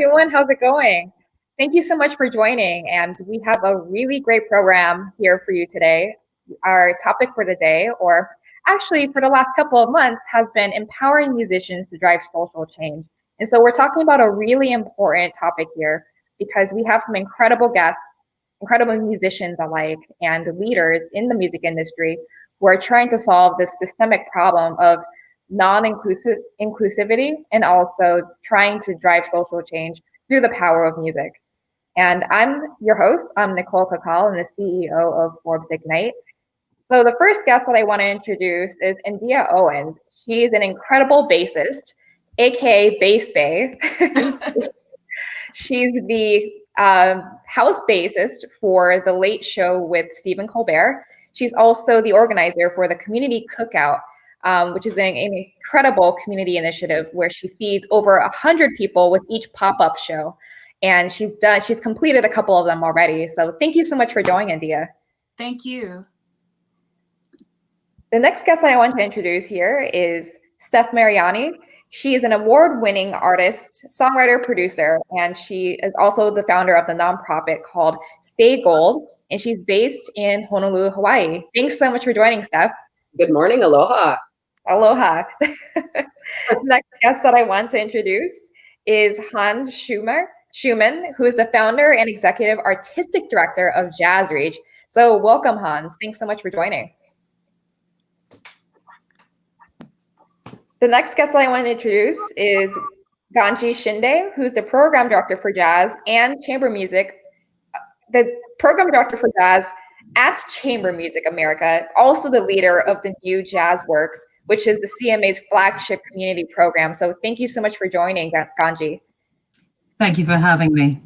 everyone. How's it going? Thank you so much for joining. And we have a really great program here for you today. Our topic for the day, or actually for the last couple of months, has been empowering musicians to drive social change. And so we're talking about a really important topic here because we have some incredible guests, incredible musicians alike, and leaders in the music industry who are trying to solve this systemic problem of non-inclusivity and also trying to drive social change through the power of music. And I'm your host. I'm Nicole Cookout. I'm the CEO of Forbes Ignite. So the first guest that I want to introduce is Endea Owens. She's an incredible bassist, aka Bass Bay. She's the house bassist for The Late Show with Stephen Colbert. She's also the organizer for the Community Cookout, which is an incredible community initiative where she feeds over 100 people with each pop-up show. And she's completed a couple of them already. So thank you so much for joining, Endea. Thank you. The next guest that I want to introduce here is Stef Mariani. She is an award-winning artist, songwriter, producer, and she is also the founder of the nonprofit called Stay Gold, and she's based in Honolulu, Hawaii. Thanks so much for joining, Stef. Good morning, aloha. Aloha. The next guest that I want to introduce is Hans Schuman, who is the founder and executive artistic director of Jazz Reach. So welcome, Hans. Thanks so much for joining. The next guest that I want to introduce is Gargi Shindé, who's the program director for jazz and chamber music, the program director for jazz at Chamber Music America, also the leader of the new Jazz Works, which is the CMA's flagship community program. So thank you so much for joining, Gargi. Thank you for having me.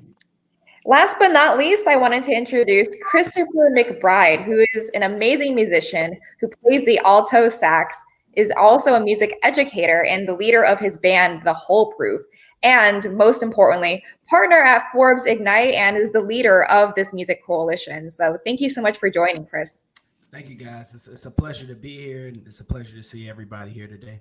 Last but not least, I wanted to introduce Christopher McBride, who is an amazing musician who plays the alto sax, is also a music educator and the leader of his band, The Whole Proof, and most importantly, partner at Forbes Ignite and is the leader of this music coalition. So thank you so much for joining, Chris. Thank you, guys. It's a pleasure to be here, and it's a pleasure to see everybody here today.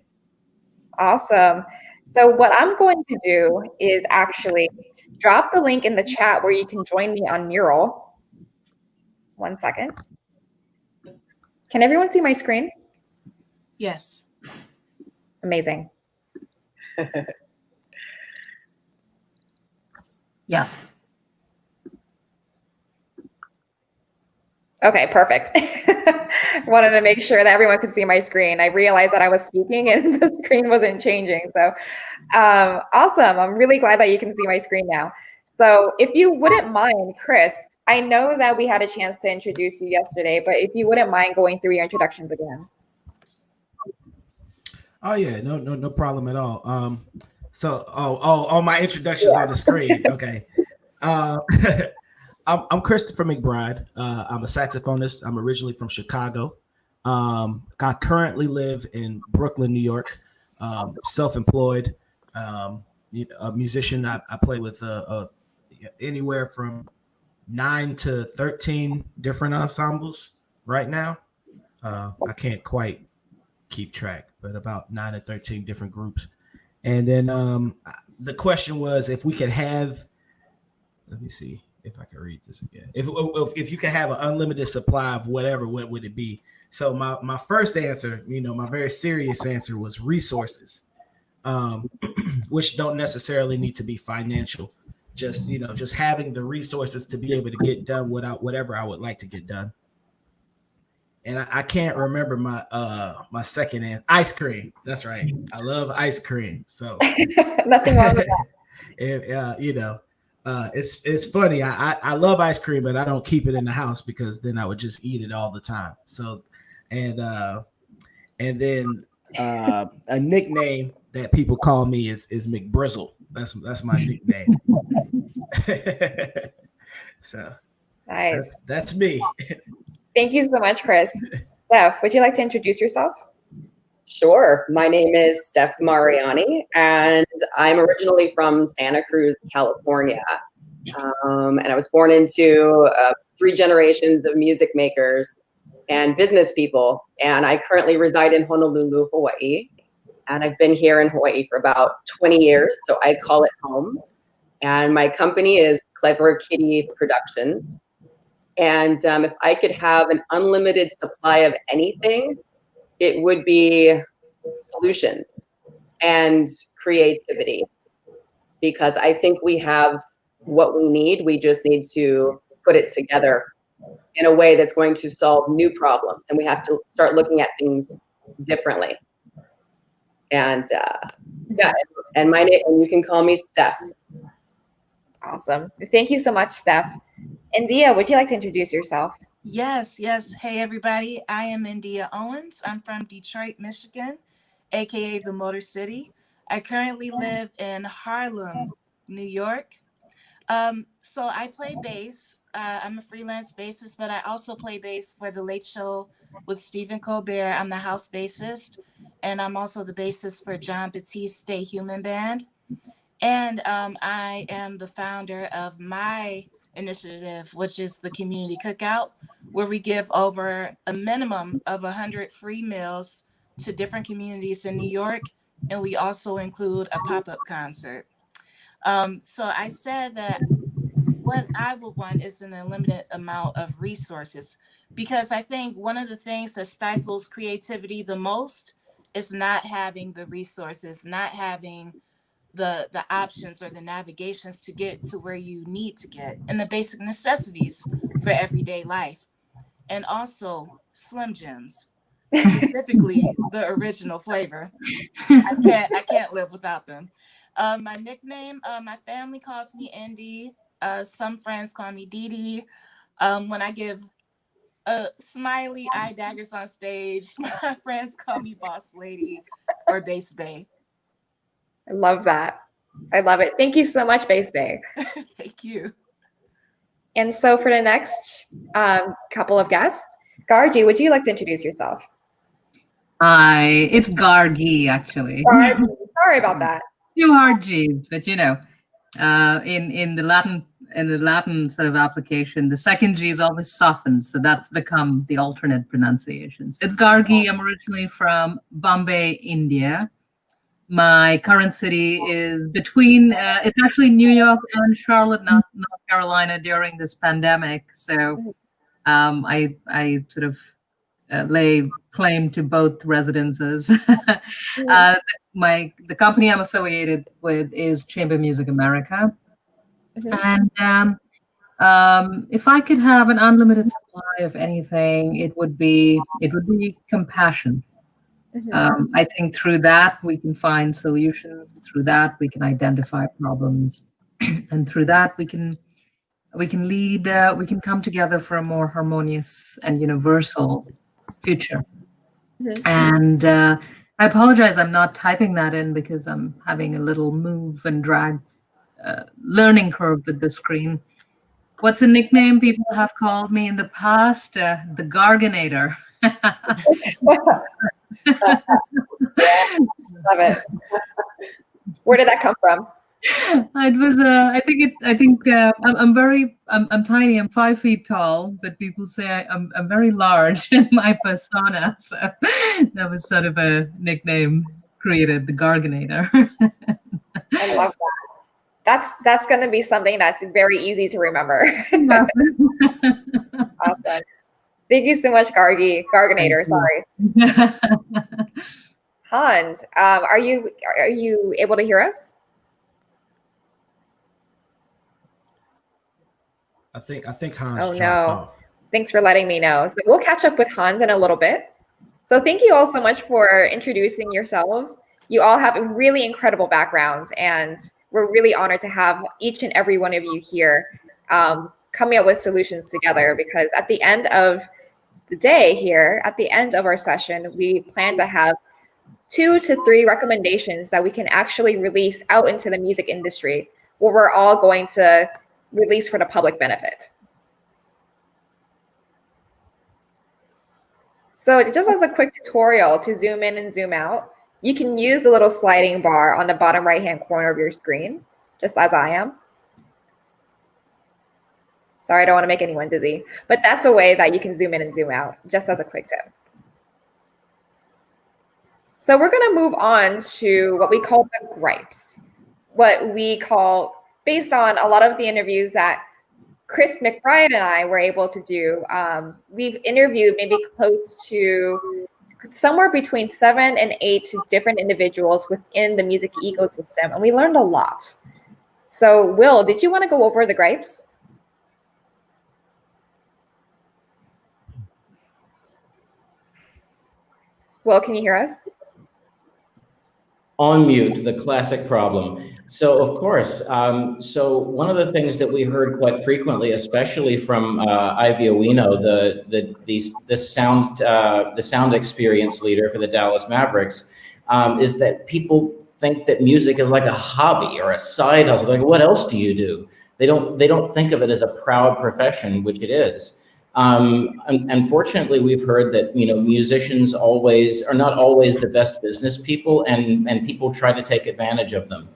Awesome. So what I'm going to do is actually drop the link in the chat where you can join me on Mural. 1 second. Can everyone see my screen? Yes. Amazing. Yes. Okay, perfect. Wanted to make sure that everyone could see my screen. I realized that I was speaking and the screen wasn't changing. So awesome. I'm really glad that you can see my screen now. So if you wouldn't mind, Chris, I know that we had a chance to introduce you yesterday, but if you wouldn't mind going through your introductions again. Oh yeah, no problem at all. So my introductions on the screen. Okay. I'm Christopher McBride. I'm a saxophonist. I'm originally from Chicago. I currently live in Brooklyn, New York. Self-employed, a musician. I play with anywhere from 9 to 13 different ensembles right now. I can't quite keep track, but about 9 to 13 different groups. And then the question was if we could have, let me see if I can read this again. If you could have an unlimited supply of whatever, what would it be? So my first answer, my very serious answer was resources, which don't necessarily need to be financial. Just having the resources to be able to get done whatever I would like to get done. And I can't remember my second answer. Ice cream. That's right. I love ice cream. So nothing wrong with that. It's funny. I love ice cream, but I don't keep it in the house because then I would just eat it all the time. So, and then a nickname that people call me is McBrizzle. That's my nickname. So nice. That's me. Thank you so much, Chris. Stef, would you like to introduce yourself? Sure. My name is Stef Mariani, and I'm originally from Santa Cruz, California. And I was born into 3 generations of music makers and business people. And I currently reside in Honolulu, Hawaii. And I've been here in Hawaii for about 20 years, so I call it home. And my company is Clever Kitty Productions. And if I could have an unlimited supply of anything, it would be solutions and creativity, because I think we have what we need. We just need to put it together in a way that's going to solve new problems. And we have to start looking at things differently. And yeah, and my name, and you can call me Stef. Awesome. Thank you so much, Stef. Endea, would you like to introduce yourself? Yes, yes. Hey, everybody. I am Endea Owens. I'm from Detroit, Michigan, aka the Motor City. I currently live in Harlem, New York. So I play bass. I'm a freelance bassist, but I also play bass for The Late Show with Stephen Colbert. I'm the house bassist, and I'm also the bassist for John Baptiste Stay Human Band. And I am the founder of my initiative, which is the Community Cookout, where we give over a minimum of 100 free meals to different communities in New York. And we also include a pop-up concert. So I said that what I would want is an unlimited amount of resources, because I think one of the things that stifles creativity the most is not having the resources, not having the options or the navigations to get to where you need to get, and the basic necessities for everyday life. And also Slim Jims, specifically the original flavor. I can't live without them. My nickname, my family calls me Indy. Some friends call me Dee Dee. When I give smiley eye daggers on stage, my friends call me Boss Lady or Bass Bay. I love that. I love it. Thank you so much, Bass Bay. Thank you. And so for the next couple of guests, Gargi, would you like to introduce yourself? Hi, it's Gargi actually. Sorry about that. Two hard G's, but you know, in the Latin sort of application, the second G is always softened, so that's become the alternate pronunciations. It's Gargi. I'm originally from Bombay, India. My current city is between, it's actually New York and Charlotte, North Carolina during this pandemic. So I sort of lay claim to both residences. The company I'm affiliated with is Chamber Music America. And if I could have an unlimited supply of anything, it would be compassion. I think through that we can find solutions. Through that we can identify problems, and through that we can lead. We can come together for a more harmonious and universal future. And I apologize, I'm not typing that in because I'm having a little move and drag learning curve with the screen. What's a nickname people have called me in the past? The Garginator. Love it. Where did that come from? It was I'm tiny. I'm 5 feet tall, but people say I'm very large in my persona. So that was sort of a nickname created, the Garginator. I love that. That's going to be something that's very easy to remember. Awesome. Thank you so much, Garginator. Sorry. Hans, are you able to hear us? I think Hans Oh, dropped no. off. Thanks for letting me know. So we'll catch up with Hans in a little bit. So thank you all so much for introducing yourselves. You all have really incredible backgrounds, and we're really honored to have each and every one of you here coming up with solutions together, because at the end of the day here, at the end of our session, we plan to have 2 to 3 recommendations that we can actually release out into the music industry, where we're all going to release for the public benefit. So just as a quick tutorial to zoom in and zoom out, you can use the little sliding bar on the bottom right-hand corner of your screen, just as I am. Sorry, I don't want to make anyone dizzy, but that's a way that you can zoom in and zoom out, just as a quick tip. So we're going to move on to what we call the gripes, what we call based on a lot of the interviews that Chris McBride and I were able to do, we've interviewed maybe close to somewhere between 7 and 8 different individuals within the music ecosystem, and we learned a lot. So, Will, did you want to go over the gripes? Will, can you hear us? On mute, the classic problem. So of course, so one of the things that we heard quite frequently, especially from Ivy Owino, the sound experience leader for the Dallas Mavericks, is that people think that music is like a hobby or a side hustle. Like, what else do you do? They don't think of it as a proud profession, which it is. Unfortunately, we've heard that musicians are not always the best business people, and people try to take advantage of them.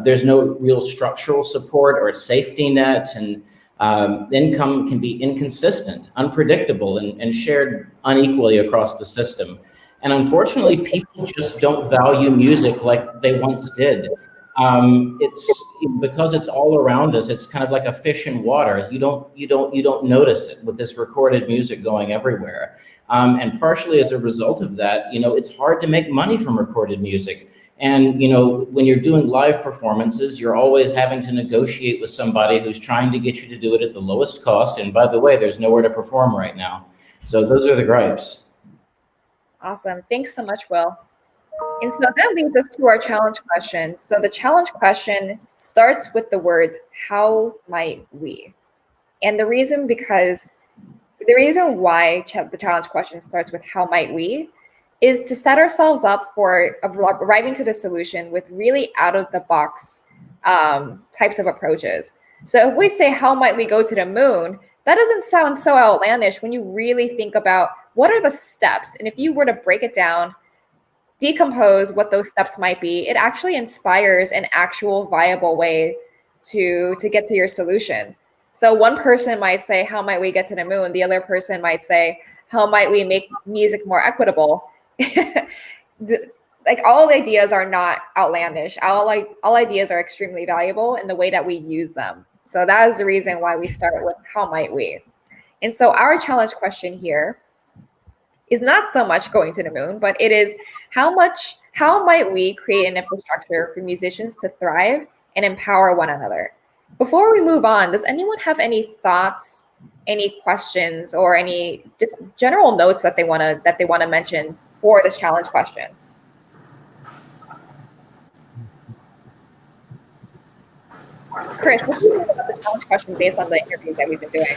There's no real structural support or safety net, and income can be inconsistent, unpredictable, and shared unequally across the system. And unfortunately, people just don't value music like they once did. It's because it's all around us. It's kind of like a fish in water. You don't notice it with this recorded music going everywhere. And partially as a result of that, it's hard to make money from recorded music. And when you're doing live performances, you're always having to negotiate with somebody who's trying to get you to do it at the lowest cost. And by the way, there's nowhere to perform right now. So those are the gripes. Awesome. Thanks so much, Will. And so that leads us to our challenge question. So the challenge question starts with the words, how might we? And the reason why the challenge question starts with how might we is to set ourselves up for arriving to the solution with really out of the box types of approaches. So if we say, how might we go to the moon? That doesn't sound so outlandish when you really think about what are the steps. And if you were to break it down, decompose what those steps might be, it actually inspires an actual viable way to get to your solution. So one person might say, how might we get to the moon? The other person might say, how might we make music more equitable? Like, all ideas are not outlandish. All ideas are extremely valuable in the way that we use them. So that is the reason why we start with how might we. And so our challenge question here is not so much going to the moon, but it is how might we create an infrastructure for musicians to thrive and empower one another? Before we move on, does anyone have any thoughts, any questions, or any just general notes that they want to mention for this challenge question? Chris, what do you think about the challenge question based on the interviews that we've been doing?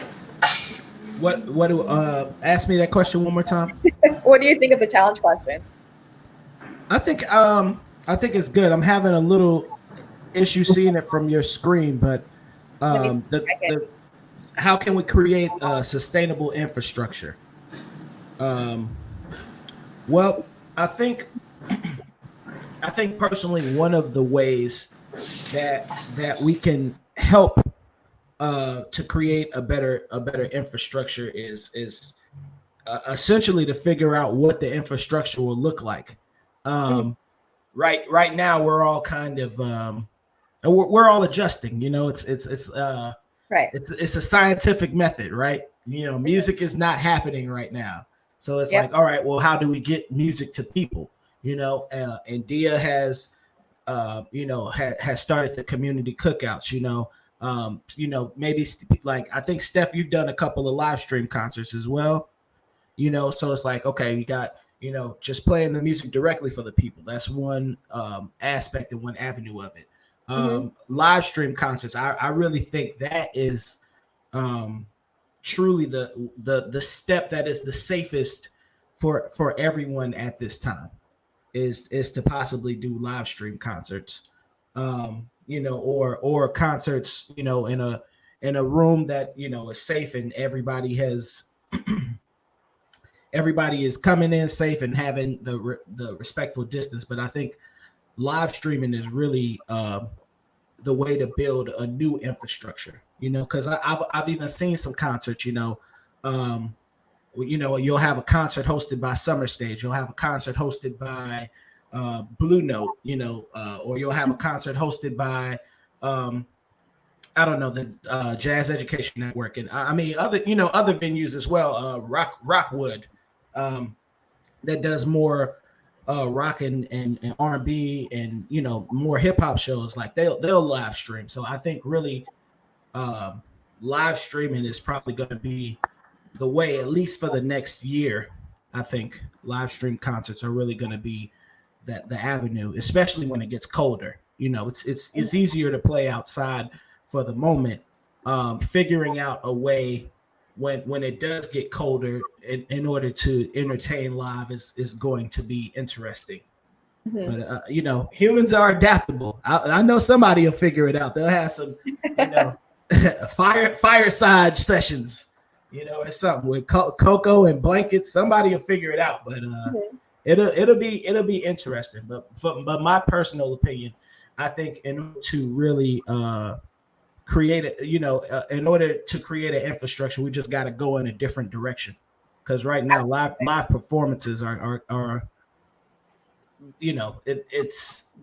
Ask me that question one more time. What do you think of the challenge question? I think it's good. I'm having a little issue seeing it from your screen, but how can we create a sustainable infrastructure? Well, I think personally one of the ways that we can help to create a better infrastructure is essentially to figure out what the infrastructure will look like. Right now we're all kind of we're all adjusting. It's right. It's a scientific method, right? Music is not happening right now, so it's like, all right, well, how do we get music to people? Endea has has started the community cookouts. Maybe like, I think, Stef, you've done a couple of live stream concerts as well. So it's like, okay, you got, just playing the music directly for the people. That's one aspect and one avenue of it. Live stream concerts, I really think that is truly the step that is the safest for everyone at this time, is to possibly do live stream concerts, or concerts, in a room that, is safe and everybody is coming in safe and having the respectful distance. But I think live streaming is really the way to build a new infrastructure, because I've even seen some concerts, you'll have a concert hosted by Summer Stage, you'll have a concert hosted by Blue Note, or you'll have a concert hosted by I don't know, the Jazz Education Network, and I mean other other venues as well. Rockwood, that does more rock and R&B and more hip hop shows. Like they'll live stream. So I think really um, live streaming is probably going to be the way, at least for the next year. I think live stream concerts are really going to be the avenue, especially when it gets colder. It's easier to play outside for the moment. Figuring out a way when it does get colder in order to entertain live is going to be interesting. Mhm. But humans are adaptable. I know somebody will figure it out. They'll have some fireside sessions, or something with cocoa and blankets. Somebody will figure it out. But it'll be interesting. But my personal opinion, I think in order to really create it, in order to create an infrastructure, we just got to go in a different direction. Because right now, live performances are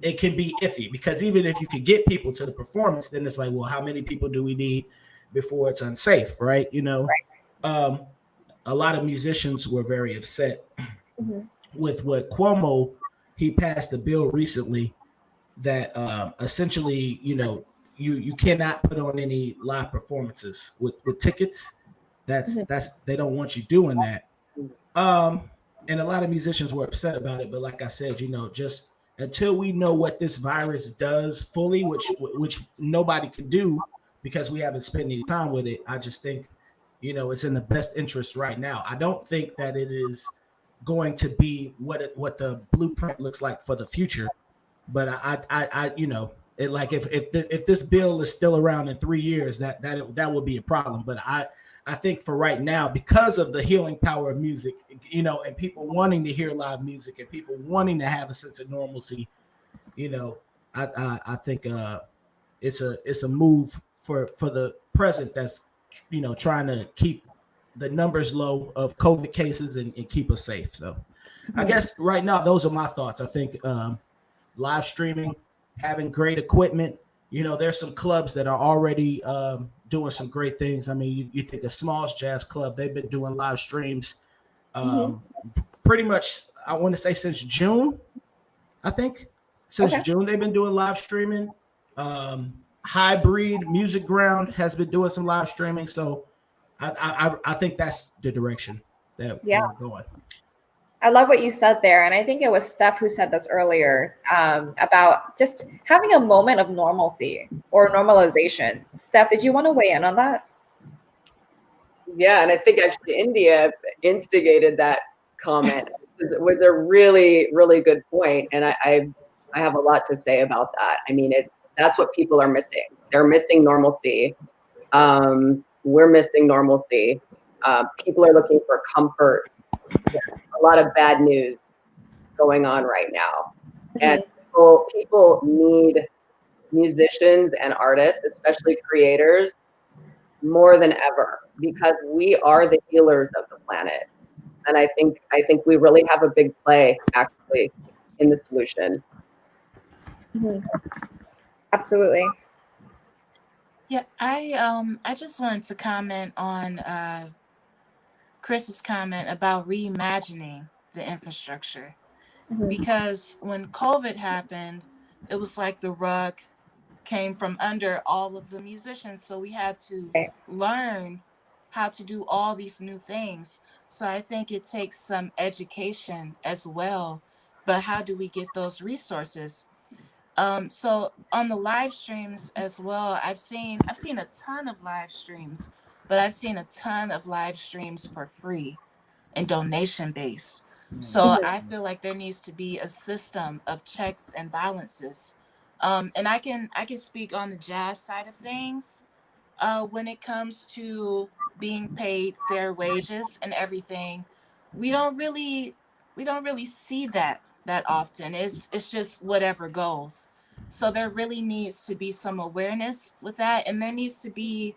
it can be iffy, because even if you could get people to the performance, then it's like, well, how many people do we need before it's unsafe, right? A lot of musicians were very upset with what Cuomo, he passed a bill recently that essentially, you cannot put on any live performances with tickets. That's they don't want you doing that. And a lot of musicians were upset about it, but like I said, just until we know what this virus does fully, which nobody can do because we haven't spent any time with it, I just think it's in the best interest right now. I don't think that it is going to be what the blueprint looks like for the future, but it, like if this bill is still around in 3 years, that would be a problem. But I think for right now, because of the healing power of music, and people wanting to hear live music and people wanting to have a sense of normalcy, I think it's a move for the present that's trying to keep the numbers low of COVID cases and keep us safe. So I guess right now those are my thoughts. I think live streaming, having great equipment. There's some clubs that are already doing some great things. I mean, you think of Smalls Jazz Club, they've been doing live streams pretty much, I want to say since June, I think. Since June, they've been doing live streaming. Hybrid Music Ground has been doing some live streaming. So I think that's the direction that we're going. I love what you said there. And I think it was Stef who said this earlier about just having a moment of normalcy or normalization. Stef, did you want to weigh in on that? Yeah, and I think actually Endea instigated that comment. It was a really, really good point. And I have a lot to say about that. I mean, that's what people are missing. They're missing normalcy. We're missing normalcy. People are looking for comfort. There's a lot of bad news going on right now. And people need musicians and artists, especially creators, more than ever, because we are the healers of the planet. And I think we really have a big play actually in the solution. Absolutely. Yeah, I just wanted to comment on Chris's comment about reimagining the infrastructure. Because when COVID happened, it was like the rug came from under all of the musicians. So we had to learn how to do all these new things. So I think it takes some education as well. But how do we get those resources? So on the live streams as well, I've seen a ton of live streams, but I've seen a ton of live streams for free and donation based. So I feel like there needs to be a system of checks and balances. And I can speak on the jazz side of things. When it comes to being paid fair wages and everything, we don't really see that often. It's just whatever goes. So there really needs to be some awareness with that, and there needs to be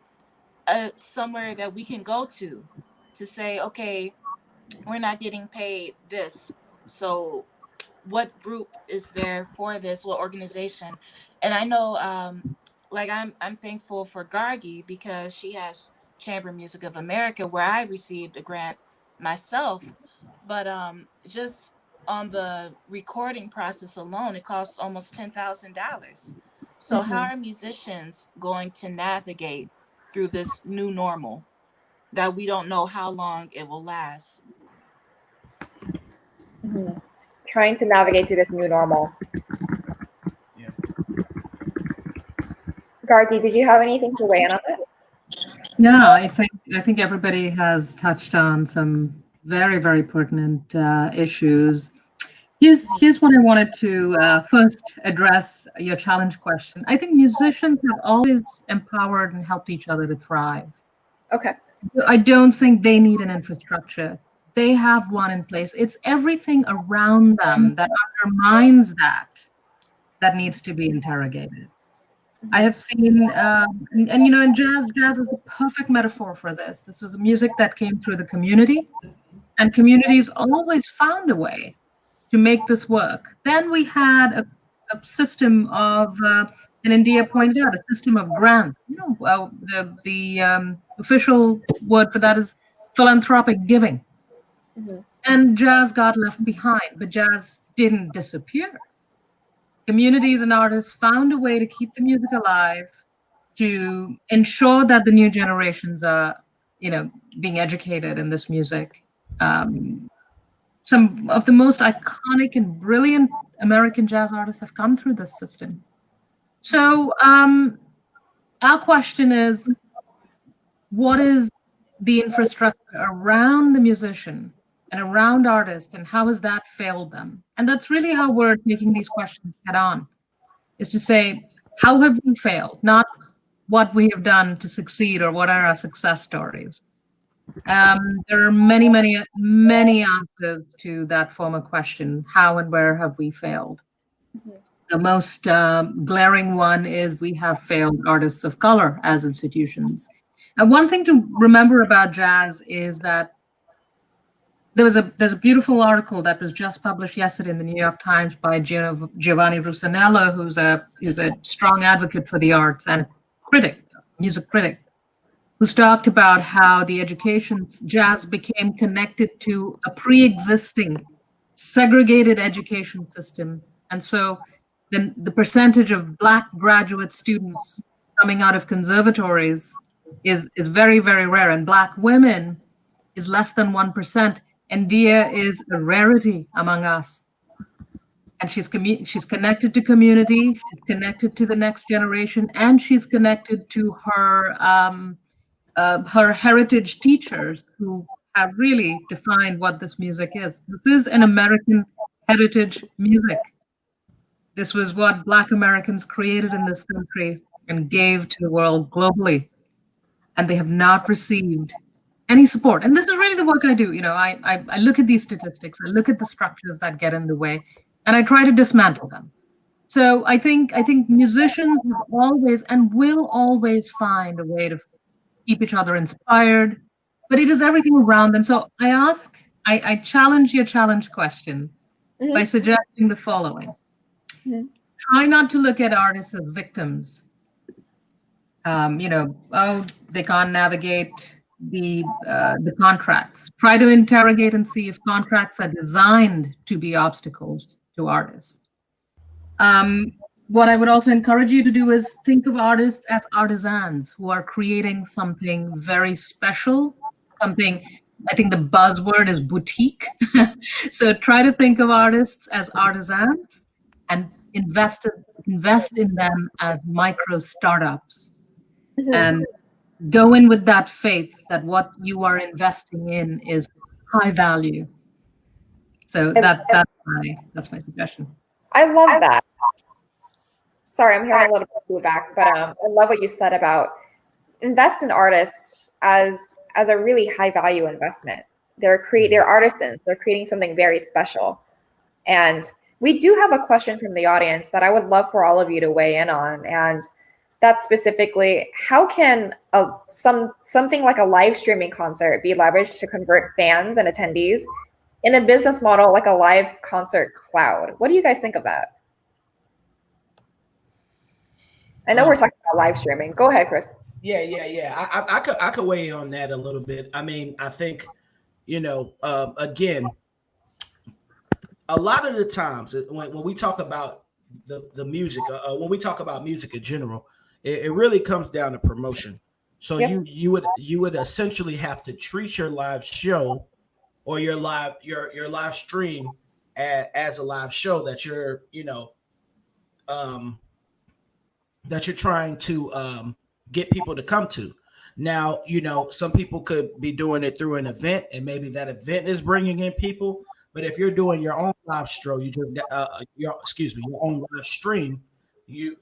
somewhere that we can go to say, okay, we're not getting paid this, so what group is there for this, what organization? And I know like I'm thankful for Gargi because she has Chamber Music of America where I received a grant myself. But just on the recording process alone, it costs almost $10,000. So how are musicians going to navigate through this new normal that we don't know how long it will last? Trying to navigate through this new normal. Yeah. Gargi, did you have anything to weigh in on it? Yeah, I think everybody has touched on some very, very pertinent issues. Here's what I wanted to first address your challenge question. I think musicians have always empowered and helped each other to thrive. Okay. I don't think they need an infrastructure. They have one in place. It's everything around them that undermines that needs to be interrogated. I have seen, and you know, in jazz is the perfect metaphor for this. This was music that came through the community, and communities always found a way to make this work. Then we had a system of, and Endea pointed out, a system of grants. You know, the official word for that is philanthropic giving. And jazz got left behind, but jazz didn't disappear. Communities and artists found a way to keep the music alive, to ensure that the new generations are, you know, being educated in this music. Some of the most iconic and brilliant American jazz artists have come through this system. So our question is, what is the infrastructure around the musician and around artists, and how has that failed them? And that's really how we're taking these questions head on, is to say, how have we failed? Not what we have done to succeed or what are our success stories. There are many, many, many answers to that former question. How and where have we failed? The most glaring one is we have failed artists of color as institutions. And one thing to remember about jazz is that there's a beautiful article that was just published yesterday in the New York Times by Giovanni Russanello, who's a strong advocate for the arts and critic, music critic, who's talked about how the jazz became connected to a pre-existing segregated education system. And so then the percentage of Black graduate students coming out of conservatories is very, very rare. And Black women is less than 1%. Endea is a rarity among us. And she's connected to community, she's connected to the next generation, and she's connected to her heritage teachers who have really defined what this music is. This is an American heritage music. This was what Black Americans created in this country and gave to the world globally. And they have not received any support. And this is really the work I do. You know, I look at these statistics, I look at the structures that get in the way, and I try to dismantle them. So I think musicians have always and will always find a way to keep each other inspired, but it is everything around them. So I challenge your challenge question by suggesting the following. Try not to look at artists as victims. You know, oh, they can't navigate the contracts. Try to interrogate and see if contracts are designed to be obstacles to artists. What I would also encourage you to do is think of artists as artisans who are creating something very special, something, I think the buzzword is boutique. So try to think of artists as artisans and invest in them as micro startups. And go in with that faith that what you are investing in is high value. So that's my suggestion. I love that. Sorry, I'm hearing a little bit of feedback, but I love what you said about invest in artists as a really high value investment. They're artisans. They're creating something very special. And we do have a question from the audience that I would love for all of you to weigh in on. And that's specifically, how can something like a live streaming concert be leveraged to convert fans and attendees in a business model like a live concert cloud? What do you guys think of that? I know we're talking about live streaming. Go ahead, Chris. Yeah. I could weigh in on that a little bit. I mean, I think, again, a lot of the times when we talk about the music, when we talk about music in general, it really comes down to promotion. So you would essentially have to treat your live show or your live stream as a live show that you're that you're trying to get people to come to. Now, some people could be doing it through an event, and maybe that event is bringing in people. But if you're doing your own live show, your own live stream, you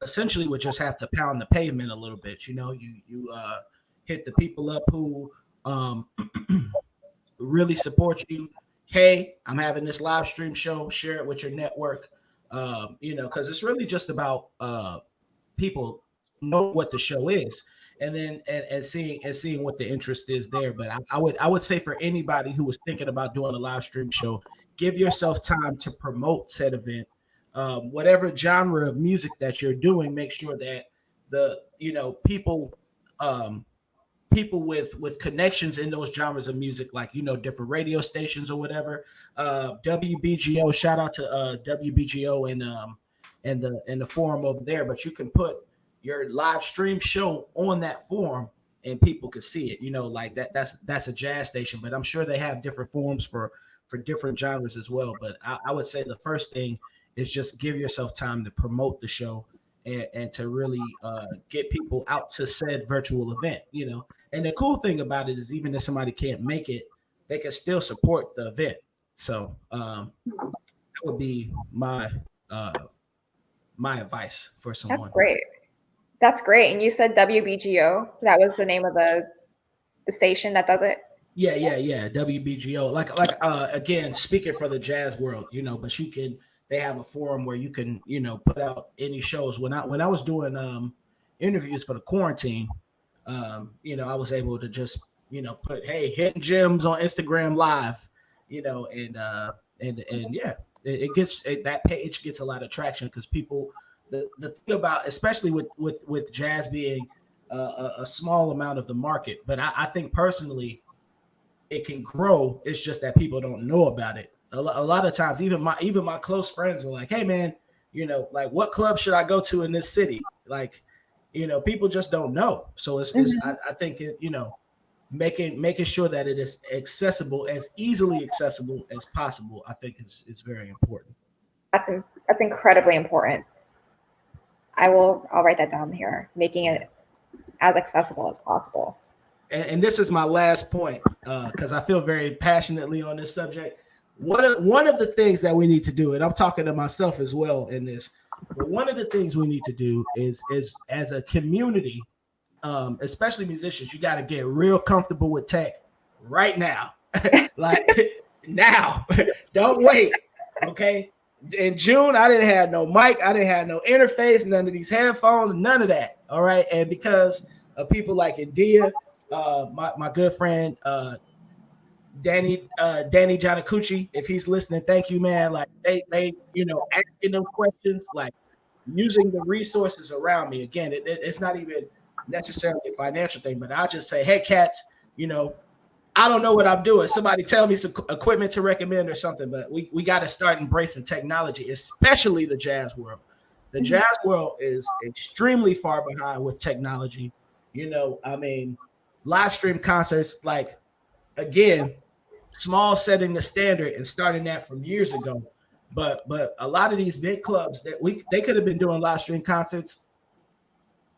essentially would just have to pound the pavement a little bit. You hit the people up who really support you. Hey, I'm having this live stream show. Share it with your network. Because it's really just about people know what the show is, and then and seeing what the interest is there. But I would say for anybody who was thinking about doing a live stream show, give yourself time to promote said event. Whatever genre of music that you're doing, make sure that the people with connections in those genres of music, like different radio stations or whatever. WBGO, shout out to WBGO and the forum over there. But you can put your live stream show on that forum and people can see it. Like that's a jazz station, but I'm sure they have different forums for different genres as well. But I would say the first thing is just give yourself time to promote the show and to really get people out to said virtual event. And the cool thing about it is, even if somebody can't make it, they can still support the event. So that would be my advice for someone. That's great. And you said WBGO. That was the name of the station that does it. Yeah. WBGO. Like again, speaking for the jazz world, but they have a forum where you can, put out any shows. When I was doing interviews for the quarantine, I was able to just, put, hey, hidden gems on Instagram Live, and yeah, that page gets a lot of traction because people, the thing about, especially with jazz being a small amount of the market, but I think personally it can grow. It's just that people don't know about it. A lot of times, even my close friends are like, hey man, like what club should I go to in this city? Like, people just don't know. So it's I think it, making sure that it is accessible, as easily accessible as possible, I think is very important. That's incredibly important. I'll write that down here, making it as accessible as possible. And this is my last point, because I feel very passionately on this subject. One of the things that we need to do, and I'm talking to myself as well in this, but one of the things we need to do is as a community, especially musicians, you got to get real comfortable with tech right now. Like now, don't wait. Okay. In June, I didn't have no mic, I didn't have no interface, none of these headphones, none of that. All right. And because of people like Endea, my good friend Danny Giannacucci, if he's listening, thank you, man. Like they asking them questions, like using the resources around me. Again, it's not even necessarily a financial thing, but I just say, hey cats, I don't know what I'm doing. Somebody tell me some equipment to recommend or something. But we got to start embracing technology, especially the jazz world. The jazz world is extremely far behind with technology. I mean, live stream concerts, like, again, small setting the standard and starting that from years ago. But a lot of these big clubs they could have been doing live stream concerts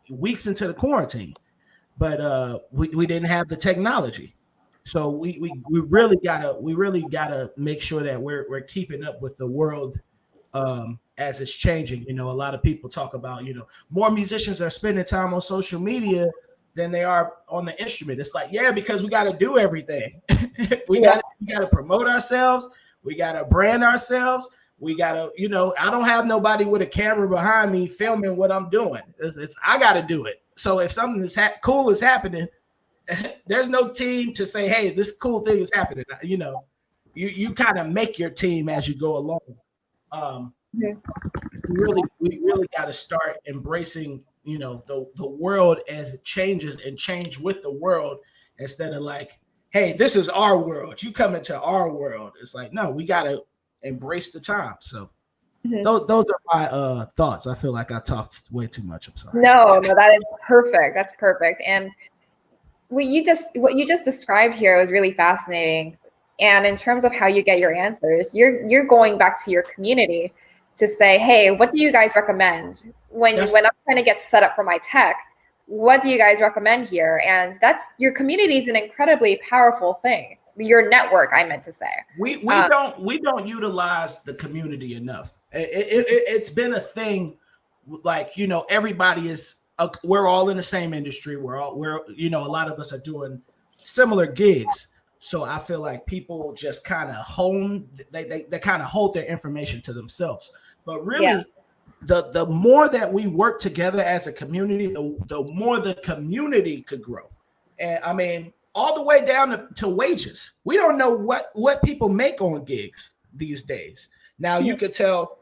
weeks into the quarantine, but we didn't have the technology. So we really gotta make sure that we're keeping up with the world as it's changing. A lot of people talk about, more musicians are spending time on social media than they are on the instrument. It's like, yeah, because we got to do everything. we got to promote ourselves. We got to brand ourselves. We got to, I don't have nobody with a camera behind me filming what I'm doing. I got to do it. So if something cool is happening, there's no team to say, hey, this cool thing is happening. You kind of make your team as you go along. we really got to start embracing, you know, the world as it changes and change with the world, instead of like, hey, this is our world, you come into our world. It's like, no, we got to embrace the time. So those are my thoughts. I feel like I talked way too much. I'm sorry. No, that is perfect. That's perfect. And what you just described here was really fascinating. And in terms of how you get your answers, you're going back to your community to say, hey, what do you guys recommend when I'm trying to get set up for my tech? What do you guys recommend here? And that's, your community is an incredibly powerful thing. Your network, I meant to say. We don't utilize the community enough. It's been a thing, like, you know, everybody is. We're all in the same industry. We're you know, a lot of us are doing similar gigs. So I feel like people just kind of they kind of hold their information to themselves. But really, the more that we work together as a community, the more the community could grow. And I mean, all the way down to wages. We don't know what people make on gigs these days. Now you could tell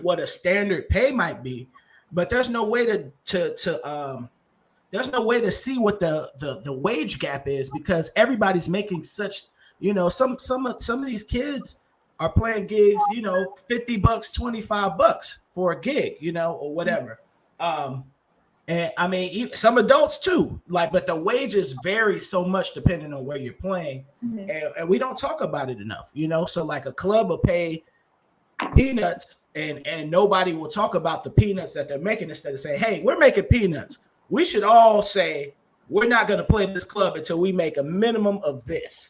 what a standard pay might be, but there's no way there's no way to see what the wage gap is, because everybody's making such, you know, some of these kids are playing gigs, you know, $50, $25 for a gig, you know, or whatever. And I mean, some adults too, like, but the wages vary so much depending on where you're playing. And we don't talk about it enough, you know. So like a club will pay peanuts, and nobody will talk about the peanuts that they're making. Instead of saying, hey, we're making peanuts, we should all say, we're not going to play this club until we make a minimum of this.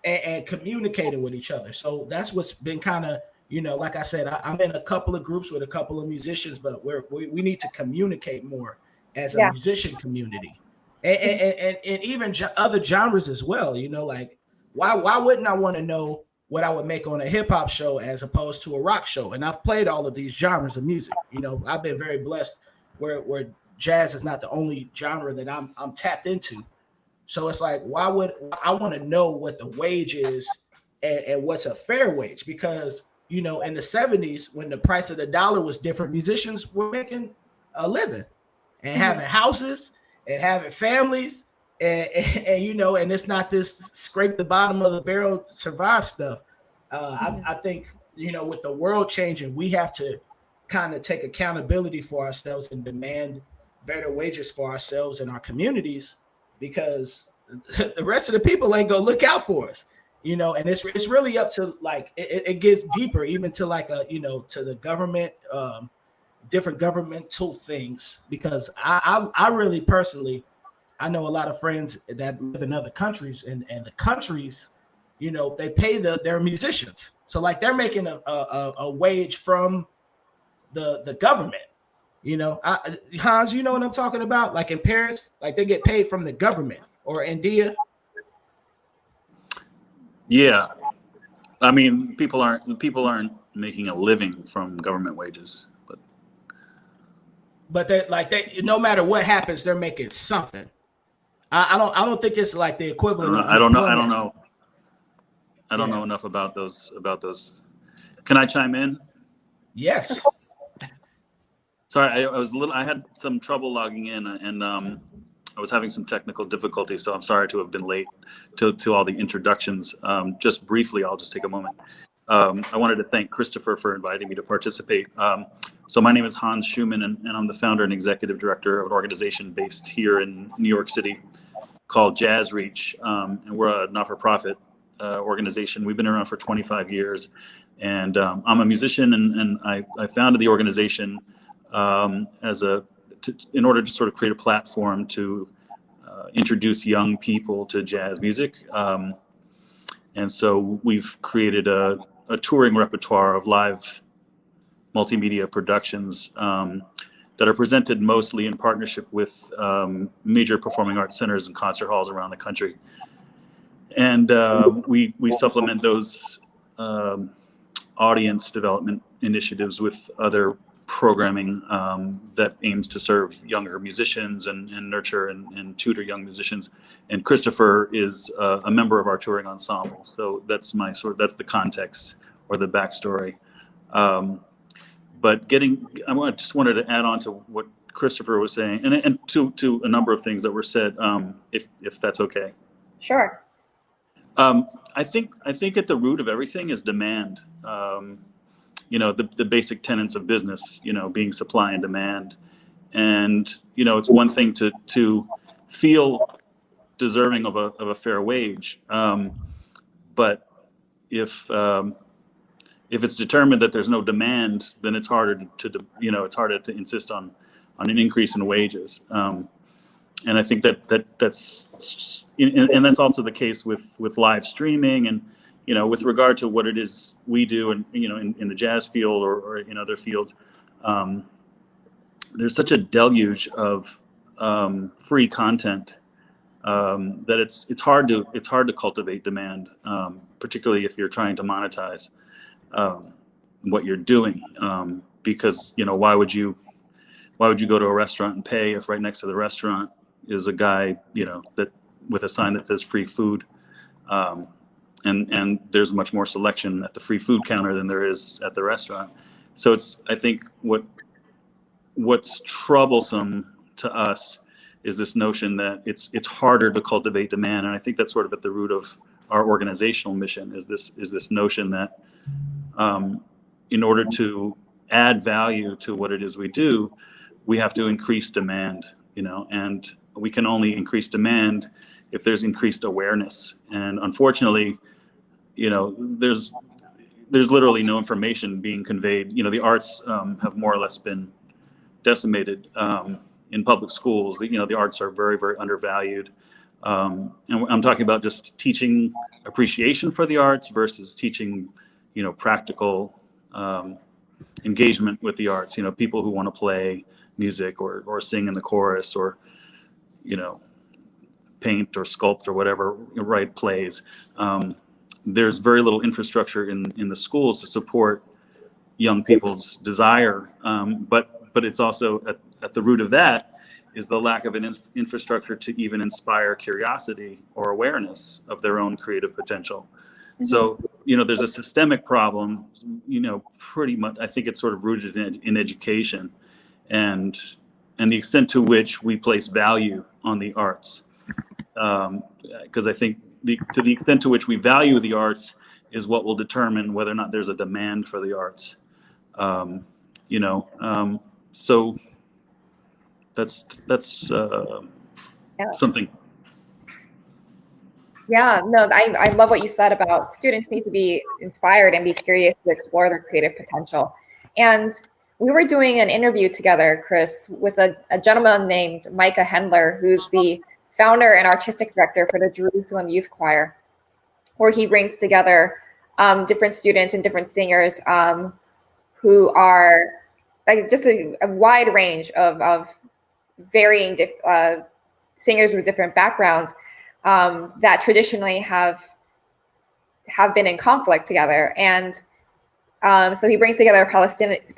And communicating with each other. So that's what's been kind of, you know, like I said, I'm in a couple of groups with a couple of musicians, but we need to communicate more as a musician community, and even other genres as well. You know, like why wouldn't I want to know what I would make on a hip hop show as opposed to a rock show? And I've played all of these genres of music. You know, I've been very blessed where jazz is not the only genre that I'm tapped into. So it's like, why would I want to know what the wage is and what's a fair wage? Because, you know, in the 70s, when the price of the dollar was different, musicians were making a living and having houses and having families and you know, and it's not this scrape the bottom of the barrel survive stuff. I think, you know, with the world changing, we have to kind of take accountability for ourselves and demand better wages for ourselves and our communities, because the rest of the people ain't gonna look out for us, you know. And it's really up to, like, it gets deeper, even to like you know, to the government, different governmental things, because I really personally, I know a lot of friends that live in other countries, and the countries, you know, they pay their musicians, so like they're making a wage from the government. You know, Hans, you know what I'm talking about? Like in Paris, like they get paid from the government, or Endea. Yeah, I mean, people aren't making a living from government wages, but they no matter what happens, they're making something. I don't think it's like the equivalent. I don't know enough about those. Can I chime in? Yes. Sorry, I had some trouble logging in, and I was having some technical difficulties, so I'm sorry to have been late to all the introductions. Just briefly, I'll just take a moment. I wanted to thank Christopher for inviting me to participate. So my name is Hans Schuman, and I'm the founder and executive director of an organization based here in New York City called Jazz Reach, and we're a not-for-profit organization. We've been around for 25 years, and I'm a musician, and I founded the organization in order to sort of create a platform to introduce young people to jazz music. And so we've created a touring repertoire of live multimedia productions that are presented mostly in partnership with major performing arts centers and concert halls around the country. And we supplement those audience development initiatives with other programming that aims to serve younger musicians and nurture and tutor young musicians. And Christopher is a member of our touring ensemble. So that's the context or the backstory. But I just wanted to add on to what Christopher was saying, and to a number of things that were said, if that's okay. Sure. I think at the root of everything is demand. The basic tenets of business, being supply and demand. And, it's one thing to feel deserving of a fair wage. But if it's determined that there's no demand, then it's harder to insist on an increase in wages. And I think that's also the case with live streaming and, with regard to what it is we do and, in the jazz field or in other fields, there's such a deluge of free content that it's hard to cultivate demand, particularly if you're trying to monetize what you're doing, because why would you go to a restaurant and pay if right next to the restaurant is a guy that with a sign that says free food, and there's much more selection at the free food counter than there is at the restaurant. So I think what's troublesome to us is this notion that it's harder to cultivate demand, and I think that's sort of at the root of our organizational mission is this notion that in order to add value to what it is we do, we have to increase demand, and we can only increase demand if there's increased awareness. And unfortunately, there's literally no information being conveyed. The arts have more or less been decimated in public schools. The arts are very, very undervalued. And I'm talking about just teaching appreciation for the arts versus teaching, practical engagement with the arts. People who want to play music or sing in the chorus or, paint or sculpt or whatever, write plays. There's very little infrastructure in the schools to support young people's desire. But it's also at the root of that is the lack of an infrastructure to even inspire curiosity or awareness of their own creative potential. Mm-hmm. So, there's a systemic problem, pretty much, I think it's sort of rooted in education and the extent to which we place value on the arts. Because I think to the extent to which we value the arts is what will determine whether or not there's a demand for the arts. So that's something. Yeah, no, I love what you said about students need to be inspired and be curious to explore their creative potential. And we were doing an interview together, Chris, with a gentleman named Micah Hendler, who's the founder and artistic director for the Jerusalem Youth Choir, where he brings together different students and different singers who are like just a wide range of varying singers with different backgrounds that traditionally have been in conflict together. And so he brings together Palestinians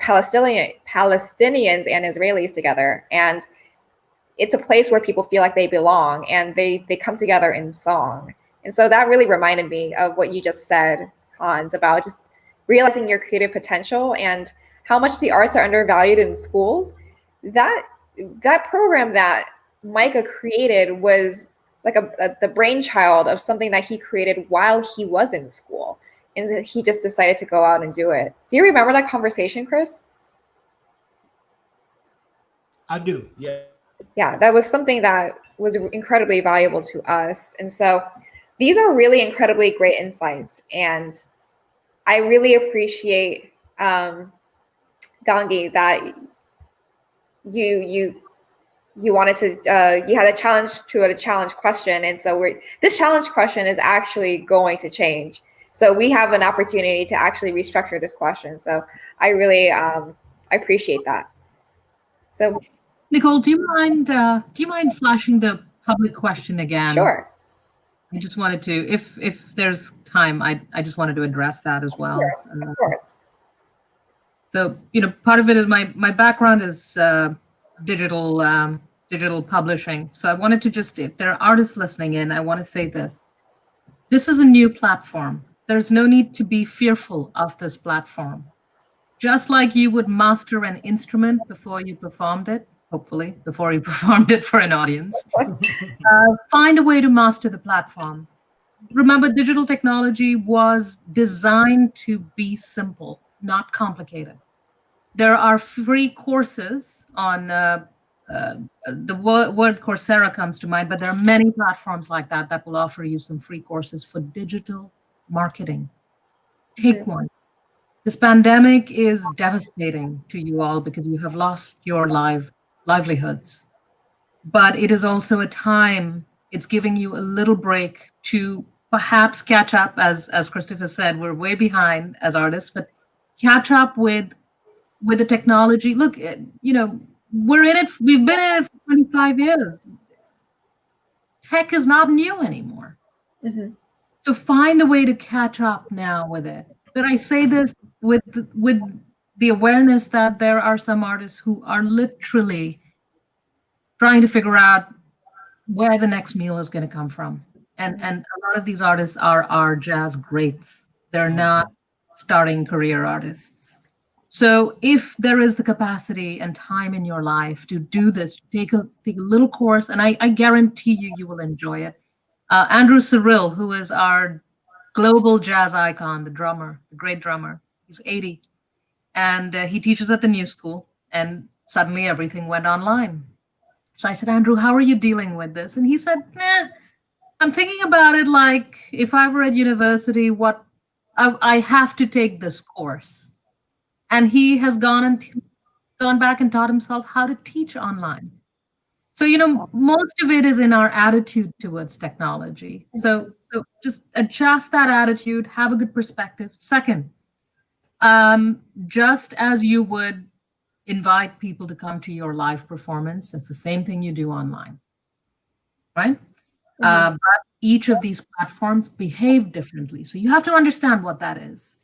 and Israelis together. And it's a place where people feel like they belong and they come together in song. And so that really reminded me of what you just said, Hans, about just realizing your creative potential and how much the arts are undervalued in schools. That program that Micah created was like the brainchild of something that he created while he was in school. And he just decided to go out and do it. Do you remember that conversation, Chris? I do, yeah. Yeah, that was something that was incredibly valuable to us. And so these are really incredibly great insights. And I really appreciate, Gargi, that you wanted to, you had a challenge question. And so this challenge question is actually going to change. So we have an opportunity to actually restructure this question. So I really I appreciate that. So Nicole, do you mind flashing the public question again? Sure. I just wanted to, if there's time, I just wanted to address that as well. Of course. So, part of it is my background is digital publishing. So I wanted to just, if there are artists listening in, I want to say this. This is a new platform. There's no need to be fearful of this platform. just like you would master an instrument before you performed it, hopefully, before you performed it for an audience, find a way to master the platform. Remember, digital technology was designed to be simple, not complicated. There are free courses on the word Coursera comes to mind, but there are many platforms like that that will offer you some free courses for digital marketing. Take one. This pandemic is devastating to you all because you have lost your livelihoods. But it is also a time, it's giving you a little break to perhaps catch up, as Christopher said, we're way behind as artists, but catch up with the technology. Look, we're in it, we've been in it for 25 years. Tech is not new anymore. Mm-hmm. So find a way to catch up now with it. But I say this with the awareness that there are some artists who are literally trying to figure out where the next meal is going to come from. And a lot of these artists are jazz greats. They're not starting career artists. So if there is the capacity and time in your life to do this, take a little course, and I guarantee you will enjoy it. Andrew Cyril, who is our global jazz icon, the drummer, the great drummer, he's 80. And he teaches at the New School, and suddenly everything went online. So I said, Andrew, how are you dealing with this? And he said, I'm thinking about it like if I were at university, what I have to take this course. And he has gone back and taught himself how to teach online. So, most of it is in our attitude towards technology. So just adjust that attitude, have a good perspective. Second, just as you would invite people to come to your live performance, it's the same thing you do online, right? But each of these platforms behave differently. So you have to understand what that is.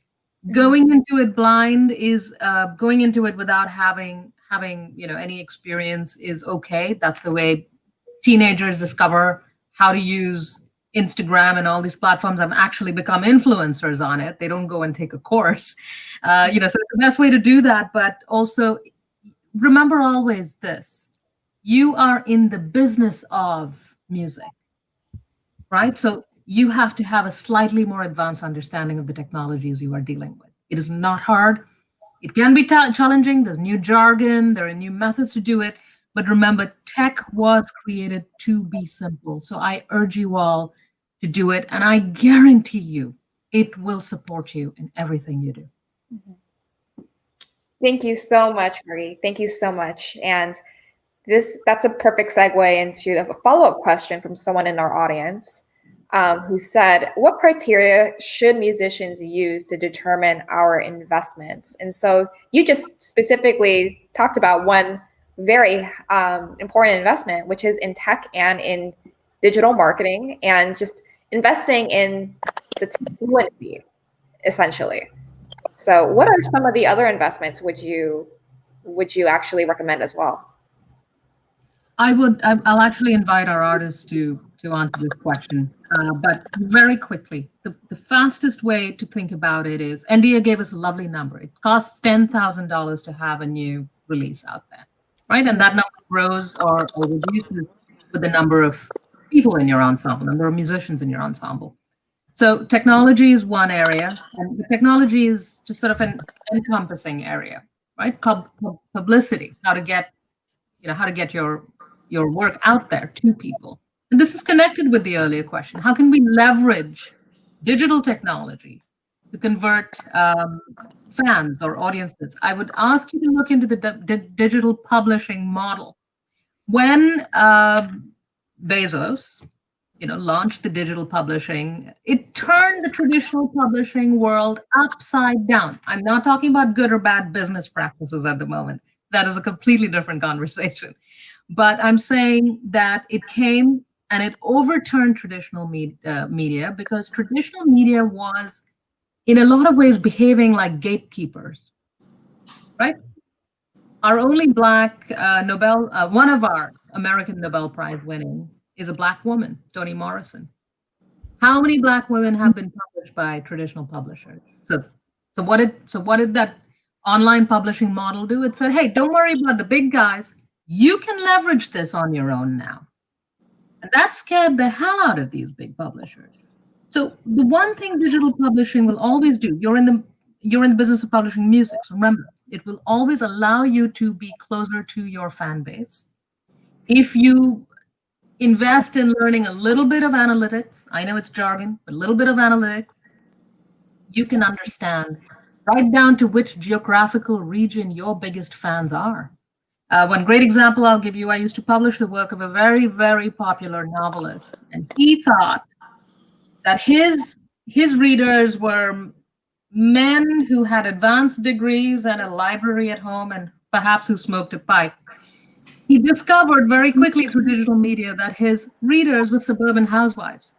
Going into it blind is going into it without having any experience is okay. That's the way teenagers discover how to use Instagram and all these platforms and actually become influencers on it. They don't go and take a course. So it's the best way to do that. But also remember always this: you are in the business of music, right? So you have to have a slightly more advanced understanding of the technologies you are dealing with. It is not hard. It can be challenging. There's new jargon. There are new methods to do it. But remember, tech was created to be simple. So I urge you all to do it. And I guarantee you, it will support you in everything you do. Thank you so much, Gargi. Thank you so much. And that's a perfect segue into a follow-up question from someone in our audience. Who said, what criteria should musicians use to determine our investments? And so you just specifically talked about one very important investment, which is in tech and in digital marketing and just investing in the fluency, essentially. So what are some of the other investments would you actually recommend as well? I'll actually invite our artists to answer this question, but very quickly, the fastest way to think about it is, Endea gave us a lovely number. It costs $10,000 to have a new release out there, right? And that number grows or reduces with the number of people in your ensemble, number of musicians in your ensemble. So technology is one area, and the technology is just sort of an encompassing area, right? Publicity, how to get your work out there to people. And this is connected with the earlier question. How can we leverage digital technology to convert fans or audiences? I would ask you to look into the digital publishing model. When Bezos, launched the digital publishing, it turned the traditional publishing world upside down. I'm not talking about good or bad business practices at the moment. That is a completely different conversation. But I'm saying that it came and it overturned traditional media because traditional media was, in a lot of ways, behaving like gatekeepers, right? Our only Black one of our American Nobel Prize winning is a Black woman, Toni Morrison. How many Black women have been published by traditional publishers? So what did that online publishing model do? It said, hey, don't worry about the big guys. You can leverage this on your own now. And that scared the hell out of these big publishers. So the one thing digital publishing will always do, you're in the business of publishing music. So remember, it will always allow you to be closer to your fan base. If you invest in learning a little bit of analytics, I know it's jargon, but a little bit of analytics, you can understand right down to which geographical region your biggest fans are. One great example I'll give you, I used to publish the work of a very, very popular novelist, and he thought that his readers were men who had advanced degrees and a library at home and perhaps who smoked a pipe. He discovered very quickly through digital media that his readers were suburban housewives.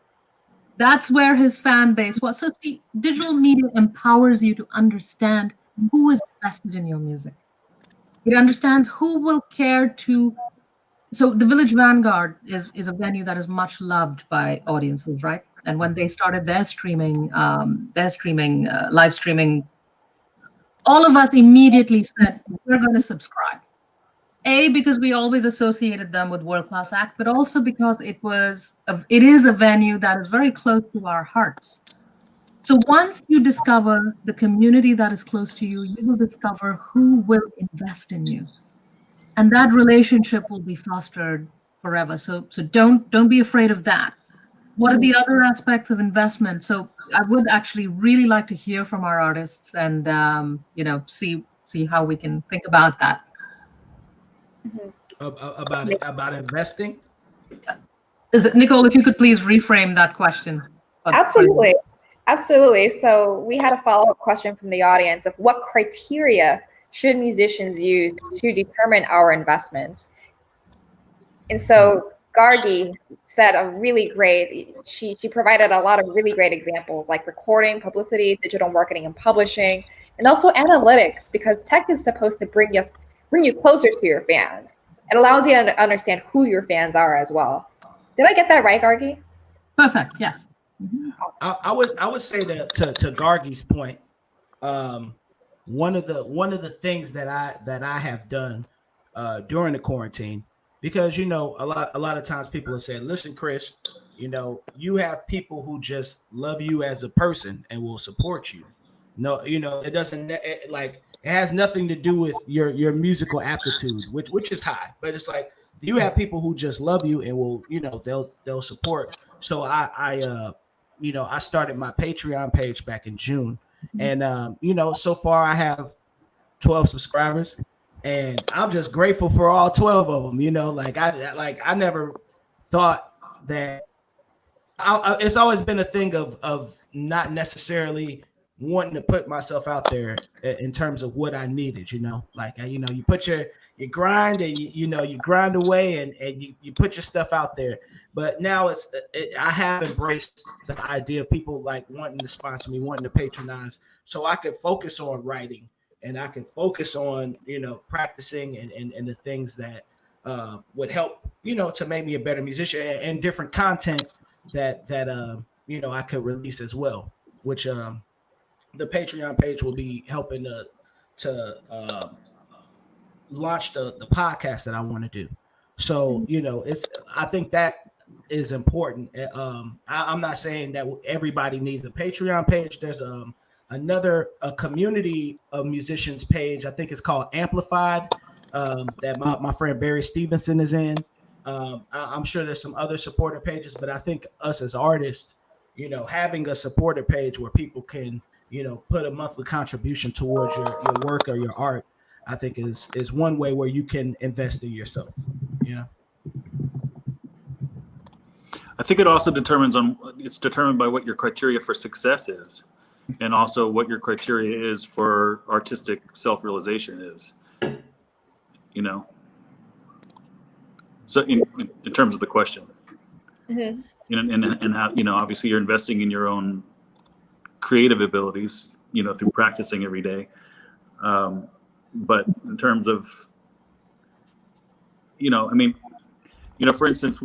That's where his fan base was. So the digital media empowers you to understand who is invested in your music. It understands who will care to. So the Village Vanguard is a venue that is much loved by audiences, right? And when they started their streaming, live streaming, all of us immediately said, we're going to subscribe. A, because we always associated them with world-class act, but also because it is a venue that is very close to our hearts. So once you discover the community that is close to you, you will discover who will invest in you. And that relationship will be fostered forever. So don't be afraid of that. What are the other aspects of investment? So I would actually really like to hear from our artists and see how we can think about that. About investing? Is it, Nicole, if you could please reframe that question. Absolutely. Absolutely. So we had a follow-up question from the audience of what criteria should musicians use to determine our investments? And so Gargi said she provided a lot of really great examples like recording, publicity, digital marketing and publishing, and also analytics, because tech is supposed to bring you closer to your fans. It allows you to understand who your fans are as well. Did I get that right, Gargi? Perfect. Yes. Mm-hmm. Awesome. I would say that to Gargi's point, one of the things that I have done during the quarantine, because a lot of times people have said, listen, Chris, you have people who just love you as a person and will support you. No, it doesn't it has nothing to do with your musical aptitude, which is high, but it's like you have people who just love you and will, they'll support. So I started my Patreon page back in June, and so far I have 12 subscribers, and I'm just grateful for all 12 of them. I never thought that. It's always been a thing of not necessarily wanting to put myself out there in terms of what I needed. You put your grind and you grind away and you put your stuff out there. But now I have embraced the idea of people wanting to sponsor me, wanting to patronize, so I could focus on writing and I can focus on practicing and the things that would help to make me a better musician, and different content that I could release as well, which the Patreon page will be helping to launch the podcast that I want to do. So I think that is important. I'm not saying that everybody needs a Patreon page. There's a community of musicians page. I think it's called Amplified, that my friend Barry Stevenson is in. I'm sure there's some other supporter pages, but I think us as artists, having a supporter page where people can, put a monthly contribution towards your work or your art, I think is one way where you can invest in yourself. I think it also it's determined by what your criteria for success is, and also what your criteria is for artistic self-realization is. So in terms of the question, mm-hmm. and how obviously you're investing in your own creative abilities, through practicing every day. But in terms of, for instance,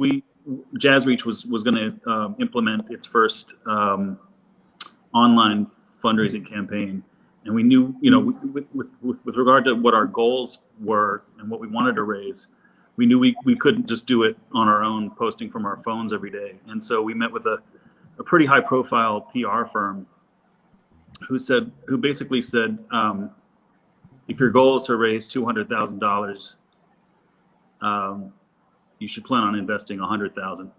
Jazz Reach was going to implement its first online fundraising campaign And we knew, with regard to what our goals were and what we wanted to raise, we knew we couldn't just do it on our own, posting from our phones every day. And so we met with a pretty high profile PR firm who basically said, if your goal is to raise $200,000, you should plan on investing $100,000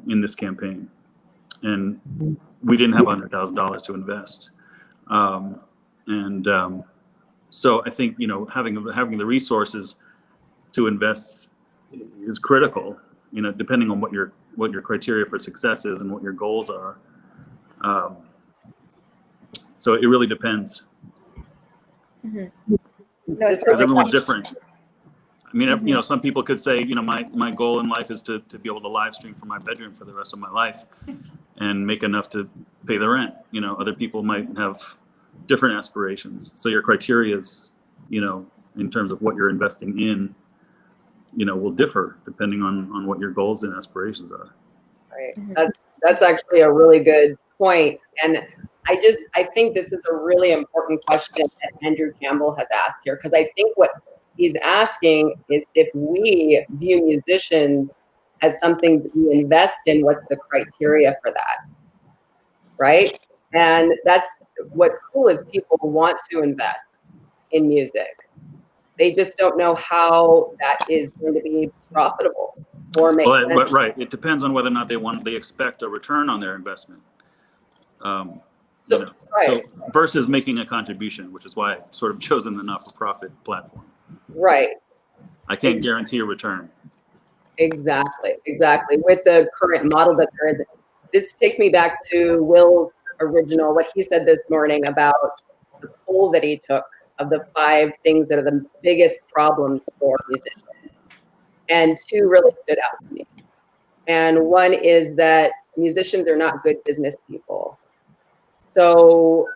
in this campaign. And we didn't have $100,000 to invest. So I think, having the resources to invest is critical, depending on what your criteria for success is and what your goals are. So it really depends. Mm-hmm. Because everyone's different. I mean, some people could say, my goal in life is to be able to live stream from my bedroom for the rest of my life and make enough to pay the rent. Other people might have different aspirations. So your criteria is, in terms of what you're investing in, will differ depending on what your goals and aspirations are. Right. That's actually a really good point. And I think this is a really important question that Andrew Campbell has asked here, because I think what he's asking is if we view musicians as something that we invest in, what's the criteria for that, right? And that's what's cool is people want to invest in music. They just don't know how that is going to be profitable or make sense. Right. It depends on whether or not they expect a return on their investment. So versus making a contribution, which is why I sort of chosen the not-for-profit platform. Right. I can't guarantee a return. Exactly. With the current model that there is, this takes me back to Will's original, what he said this morning about the poll that he took of the 5 things that are the biggest problems for musicians. And 2 really stood out to me. And one is that musicians are not good business people. So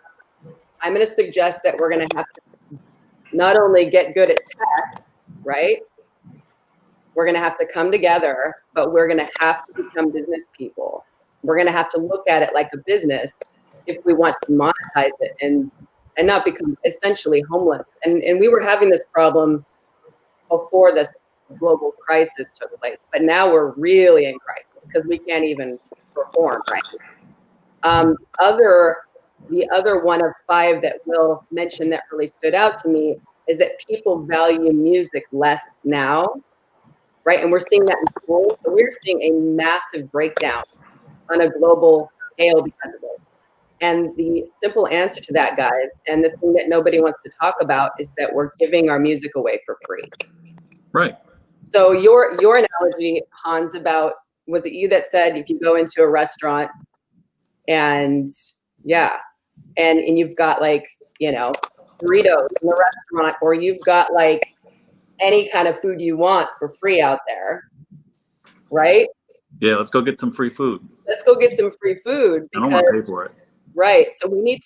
I'm going to suggest that we're going to have to not only get good at tech, right? We're going to have to come together, but we're going to have to become business people. We're going to have to look at it like a business if we want to monetize it and not become essentially homeless. And we were having this problem before this global crisis took place, but now we're really in crisis because we can't even perform, right? The other one of 5 that Will mentioned that really stood out to me is that people value music less now, right? And we're seeing that in schools. So we're seeing a massive breakdown on a global scale because of this. And the simple answer to that, guys, and the thing that nobody wants to talk about is that we're giving our music away for free. Right. So your analogy, Hans, about, was it you that said if you go into a restaurant and and you've got like, burritos in the restaurant, or you've got like any kind of food you want for free out there, right? Yeah, let's go get some free food. Let's go get some free food. I don't want to pay for it. Right. So we need,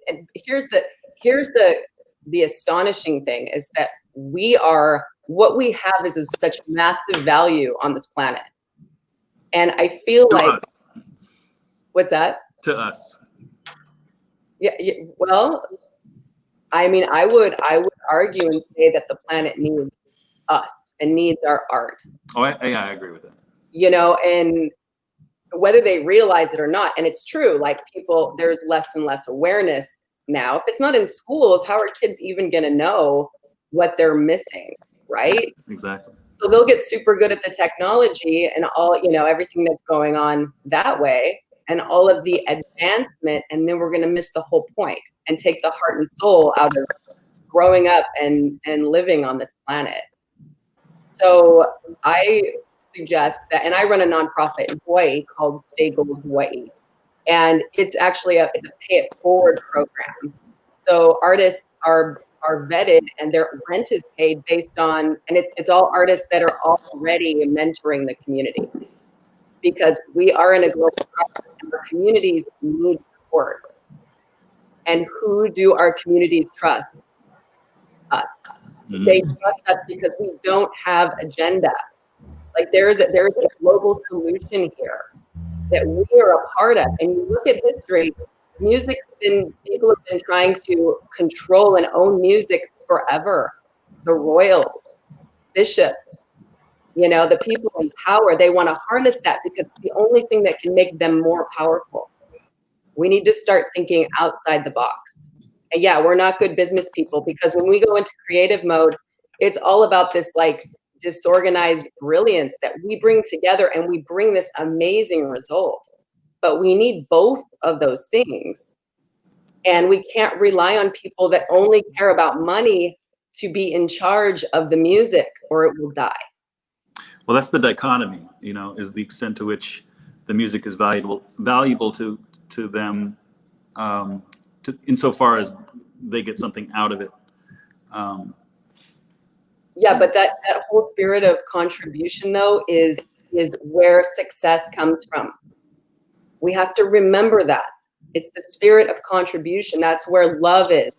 and here's the astonishing thing is that what we have is such massive value on this planet. And I feel what's that? To us. Yeah. Well, I mean, I would argue and say that the planet needs us and needs our art. Oh, I agree with that. And whether they realize it or not, and it's true, like there's less and less awareness now. If it's not in schools, how are kids even going to know what they're missing, right? Exactly. So they'll get super good at the technology and all, everything that's going on that way and all of the advancement, and then we're going to miss the whole point and take the heart and soul out of growing up and living on this planet. So I suggest that, and I run a nonprofit in Hawaii called Stay Gold Hawaii, and it's actually it's a pay it forward program. So artists are vetted and their rent is paid based on, and it's all artists that are already mentoring the community, because we are in a global crisis and our communities need support. And who do our communities trust? Us. Mm-hmm. They trust us because we don't have agenda. Like there's a global solution here that we are a part of. And you look at history, People have been trying to control and own music forever. The royals, bishops, the people in power, they want to harness that because it's the only thing that can make them more powerful. We need to start thinking outside the box. And yeah, we're not good business people, because when we go into creative mode, it's all about this like disorganized brilliance that we bring together, and we bring this amazing result. But we need both of those things. And we can't rely on people that only care about money to be in charge of the music, or it will die. Well, that's the dichotomy, is the extent to which the music is valuable to them, insofar as they get something out of it. Yeah, but that whole spirit of contribution, though, is where success comes from. We have to remember that. It's the spirit of contribution. That's where love is.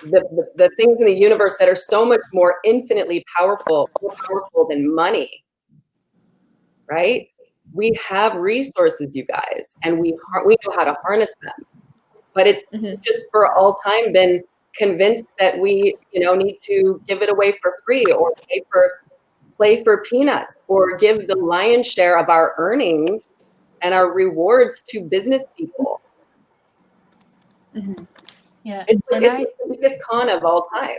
The things in the universe that are so much more infinitely more powerful than money, right? We have resources, you guys, and we know how to harness them. But it's just for all time been convinced that we, need to give it away for free, or play for peanuts, or give the lion's share of our earnings and our rewards to business people. Yeah, it's the biggest con of all time.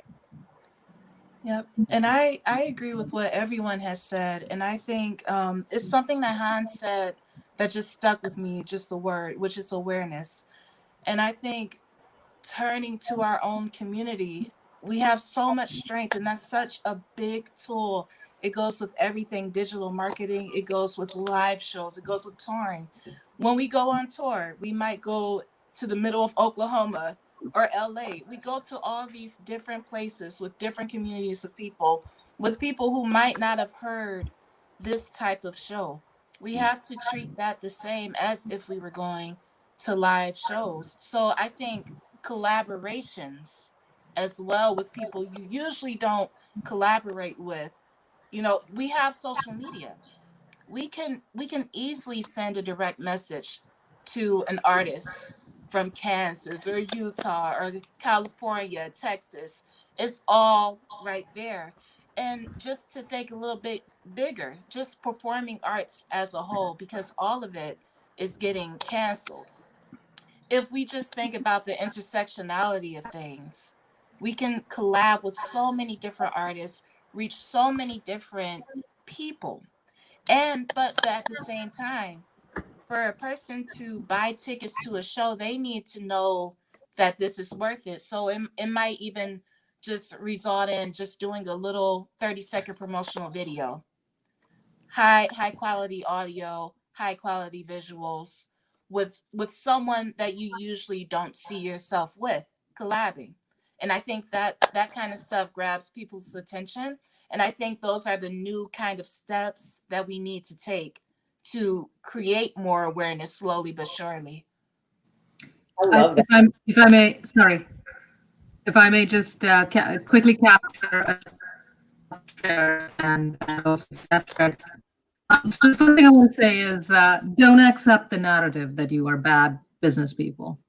Yep. And I agree with what everyone has said. And I think it's something that Hans said that just stuck with me, just the word, which is awareness. And I think turning to our own community, we have so much strength, and that's such a big tool. It goes with everything, digital marketing. It goes with live shows. It goes with touring. When we go on tour, we might go to the middle of Oklahoma or LA. We go to all these different places with different communities of people, with people who might not have heard this type of show. We have to treat that the same as if we were going to live shows. So I think collaborations as well with people you usually don't collaborate with. We have social media. We can easily send a direct message to an artist from Kansas or Utah or California, Texas. It's all right there. And just to think a little bit bigger, just performing arts as a whole, because all of it is getting canceled. If we just think about the intersectionality of things, we can collab with so many different artists, reach so many different people. But at the same time, for a person to buy tickets to a show, they need to know that this is worth it. So it might even just result in just doing a little 30-second promotional video. High quality audio, high quality visuals, with someone that you usually don't see yourself with collabing. And I think that kind of stuff grabs people's attention. And I think those are the new kind of steps that we need to take to create more awareness slowly but surely. I love that. If I may just quickly capture and also Stef. So something I want to say is don't accept the narrative that you are bad business people.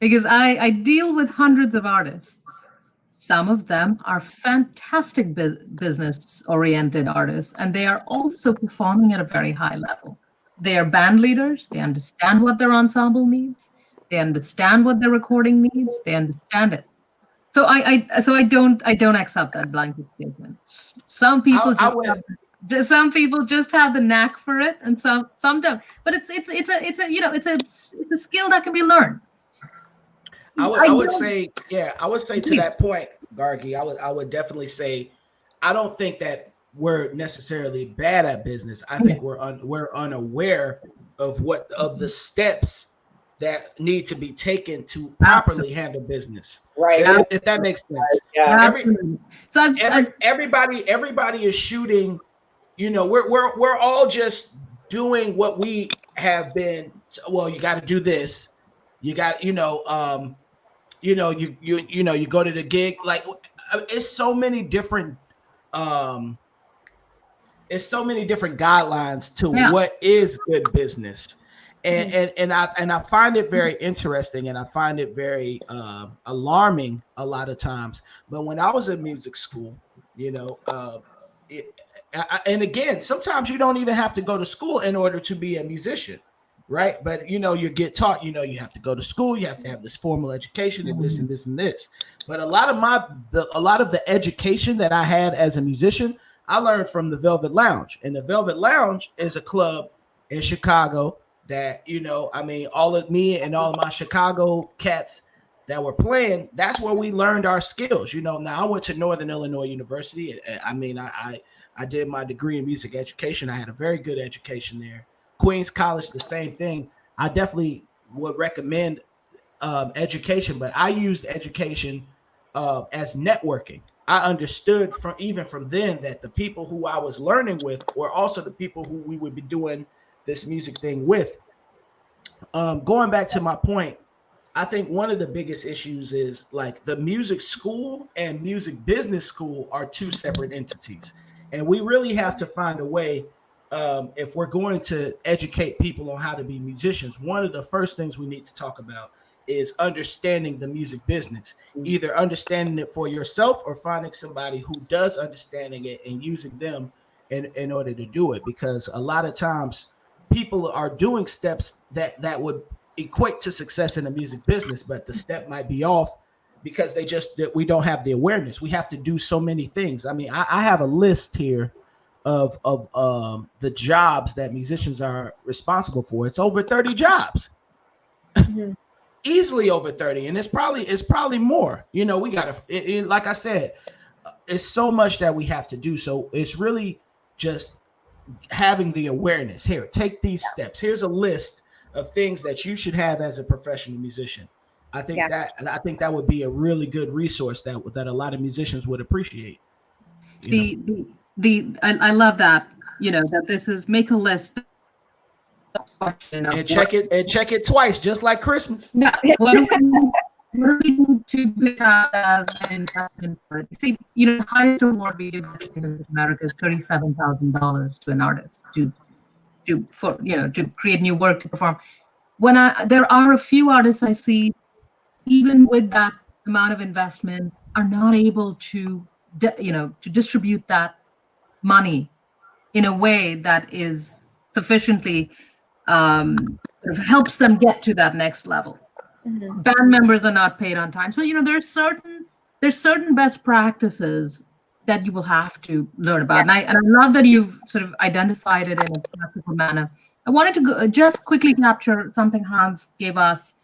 Because I deal with hundreds of artists. Some of them are fantastic business-oriented artists, and they are also performing at a very high level. They are band leaders. They understand what their ensemble needs. They understand what their recording needs. They understand it. So I don't accept that blanket statement. Some people just have the knack for it, and some don't. But it's a skill that can be learned. I would say to that point, Gargi, I would definitely say I don't think that we're necessarily bad at business. I think we're unaware of the steps that need to be taken to properly handle business. Right. If that makes sense. Yeah. Everybody is shooting, we're all just doing what we have been. Well, you got to do this. You got, you go to the gig. Like it's so many different guidelines to what is good business. And I find it very interesting, and I find it very alarming a lot of times. But when I was in music school, you know, and again, sometimes you don't even have to go to school in order to be a musician, right? But you know, you get taught, you know, you have to go to school, you have to have this formal education, and this and this and this. But a lot of the education that I had as a musician, I learned from the Velvet Lounge, and the Velvet Lounge is a club in Chicago that, you know, I mean, all of me and all of my Chicago cats that were playing, that's where we learned our skills. You know, now I went to Northern Illinois University. I mean, I did my degree in music education. I had a very good education there. Queens College, the same thing. I definitely would recommend education, but I used education as networking. I understood from then that the people who I was learning with were also the people who we would be doing this music thing with. Going back to my point, I think one of the biggest issues is like the music school and music business school are two separate entities. And we really have to find a way, if we're going to educate people on how to be musicians, one of the first things we need to talk about is understanding the music business, either understanding it for yourself or finding somebody who does understanding it and using them in order to do it. Because a lot of times people are doing steps that would equate to success in the music business, but the step might be off because we don't have the awareness. We have to do so many things. I mean, I have a list here of the jobs that musicians are responsible for. It's over 30 jobs. Mm-hmm. Easily over 30, and it's probably more. You know, we gotta like I said, it's so much that we have to do. So it's really just having the awareness. Here, take these steps. Here's a list of things that you should have as a professional musician. I think that would be a really good resource that a lot of musicians would appreciate. I love that, you know, that this is make a list and check it twice, just like Christmas. Yeah. What do we do to pick out an investment for it? See, you know, the highest award we give in America is $37,000 to an artist to create new work, to perform. There are a few artists I see, even with that amount of investment, are not able to distribute that money in a way that is sufficiently sort of helps them get to that next level. Mm-hmm. Band members are not paid on time. So, you know, there's certain best practices that you will have to learn about. Yeah. And I love that you've sort of identified it in a practical manner. I wanted to just quickly capture something Hans gave us.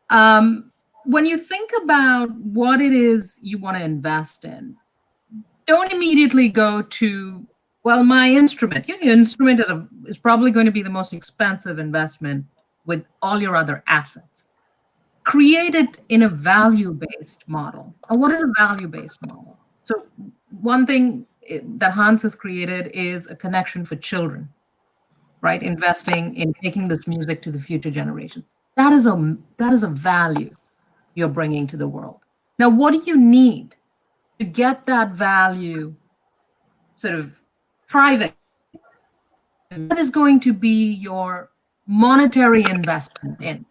When you think about what it is you want to invest in, don't immediately go to, well, my instrument. Your instrument is probably going to be the most expensive investment with all your other assets. Create it in a value-based model. And what is a value-based model? So one thing that Hans has created is a connection for children, right? Investing in taking this music to the future generation. That is a value you're bringing to the world. Now, what do you need to get that value sort of private? That is going to be your monetary investment in.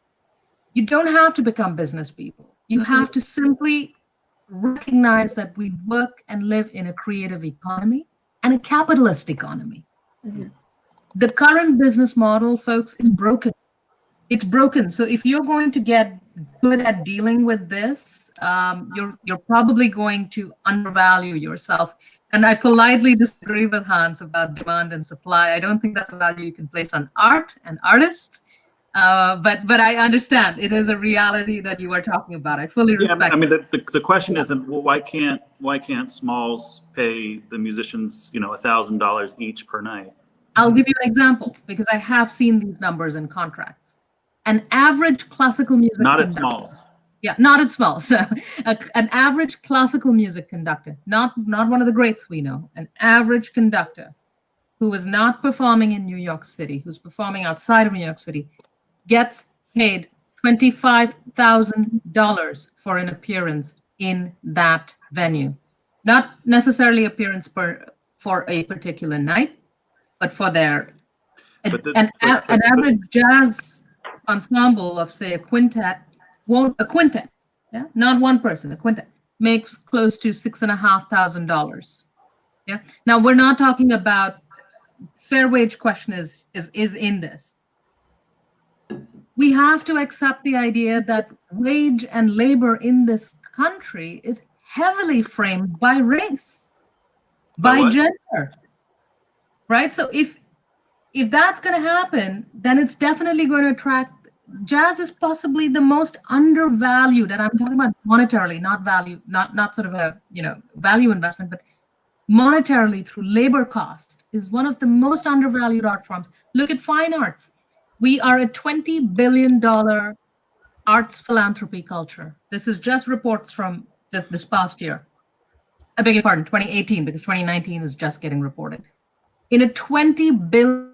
You don't have to become business people. You have to simply recognize that we work and live in a creative economy and a capitalist economy. Mm-hmm. The current business model, folks, is broken. It's broken. So if you're going to get good at dealing with this, you're probably going to undervalue yourself. And I politely disagree with Hans about demand and supply. I don't think that's a value you can place on art and artists. But I understand it is a reality that you are talking about. I fully respect. I mean, the question isn't, well, why can't Smalls pay the musicians, $1,000 each per night? I'll give you an example because I have seen these numbers in contracts. An average classical music not conductor, at Smalls. Yeah, not at Smalls. An average classical music conductor, not one of the greats we know, an average conductor who is not performing in New York City, who's performing outside of New York City, gets paid $25,000 for an appearance in that venue. Not necessarily appearance for a particular night, but for their an average jazz ensemble of, say, a quintet, yeah, not one person, a quintet, makes close to $6,500. Yeah. Now we're not talking about fair wage question is in this. We have to accept the idea that wage and labor in this country is heavily framed by race, by gender, right? So if that's going to happen, then it's definitely going to attract. Jazz is possibly the most undervalued, and I'm talking about monetarily, not value, not sort of a value investment, but monetarily through labor cost is one of the most undervalued art forms. Look at fine arts. We are a $20 billion arts philanthropy culture. This is just reports from this past year. I beg your pardon, 2018, because 2019 is just getting reported. In a $20 billion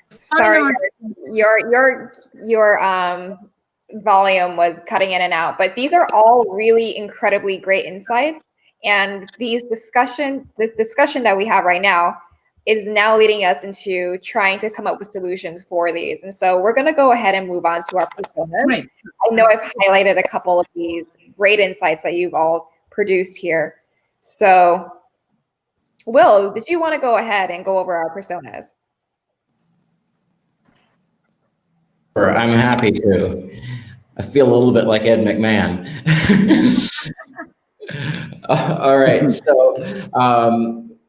Sorry, your volume was cutting in and out, but these are all really incredibly great insights. And this discussion that we have right now is now leading us into trying to come up with solutions for these. And so we're going to go ahead and move on to our personas. Right. I know I've highlighted a couple of these great insights that you've all produced here. So Will, did you want to go ahead and go over our personas? Sure, I'm happy to. I feel a little bit like Ed McMahon. All right, so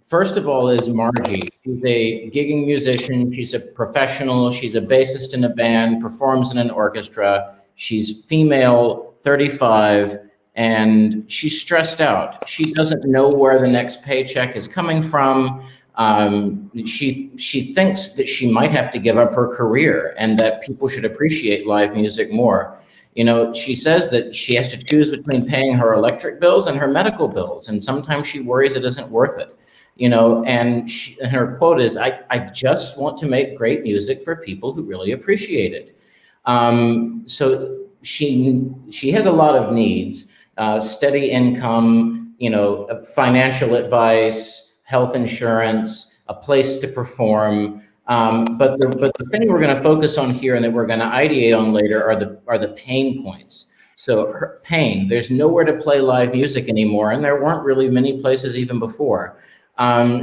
first of all is Margie. She's a gigging musician. She's a professional. She's a bassist in a band, performs in an orchestra. She's female, 35, and she's stressed out. She doesn't know where the next paycheck is coming from. She thinks that she might have to give up her career and that people should appreciate live music more. She says that she has to choose between paying her electric bills and her medical bills, and sometimes she worries it isn't worth it. And her quote is, I just want to make great music for people who really appreciate it. So she has a lot of needs, steady income, financial advice, health insurance, a place to perform. But the thing we're going to focus on here and that we're going to ideate on later are the pain points. So her pain, there's nowhere to play live music anymore, and there weren't really many places even before.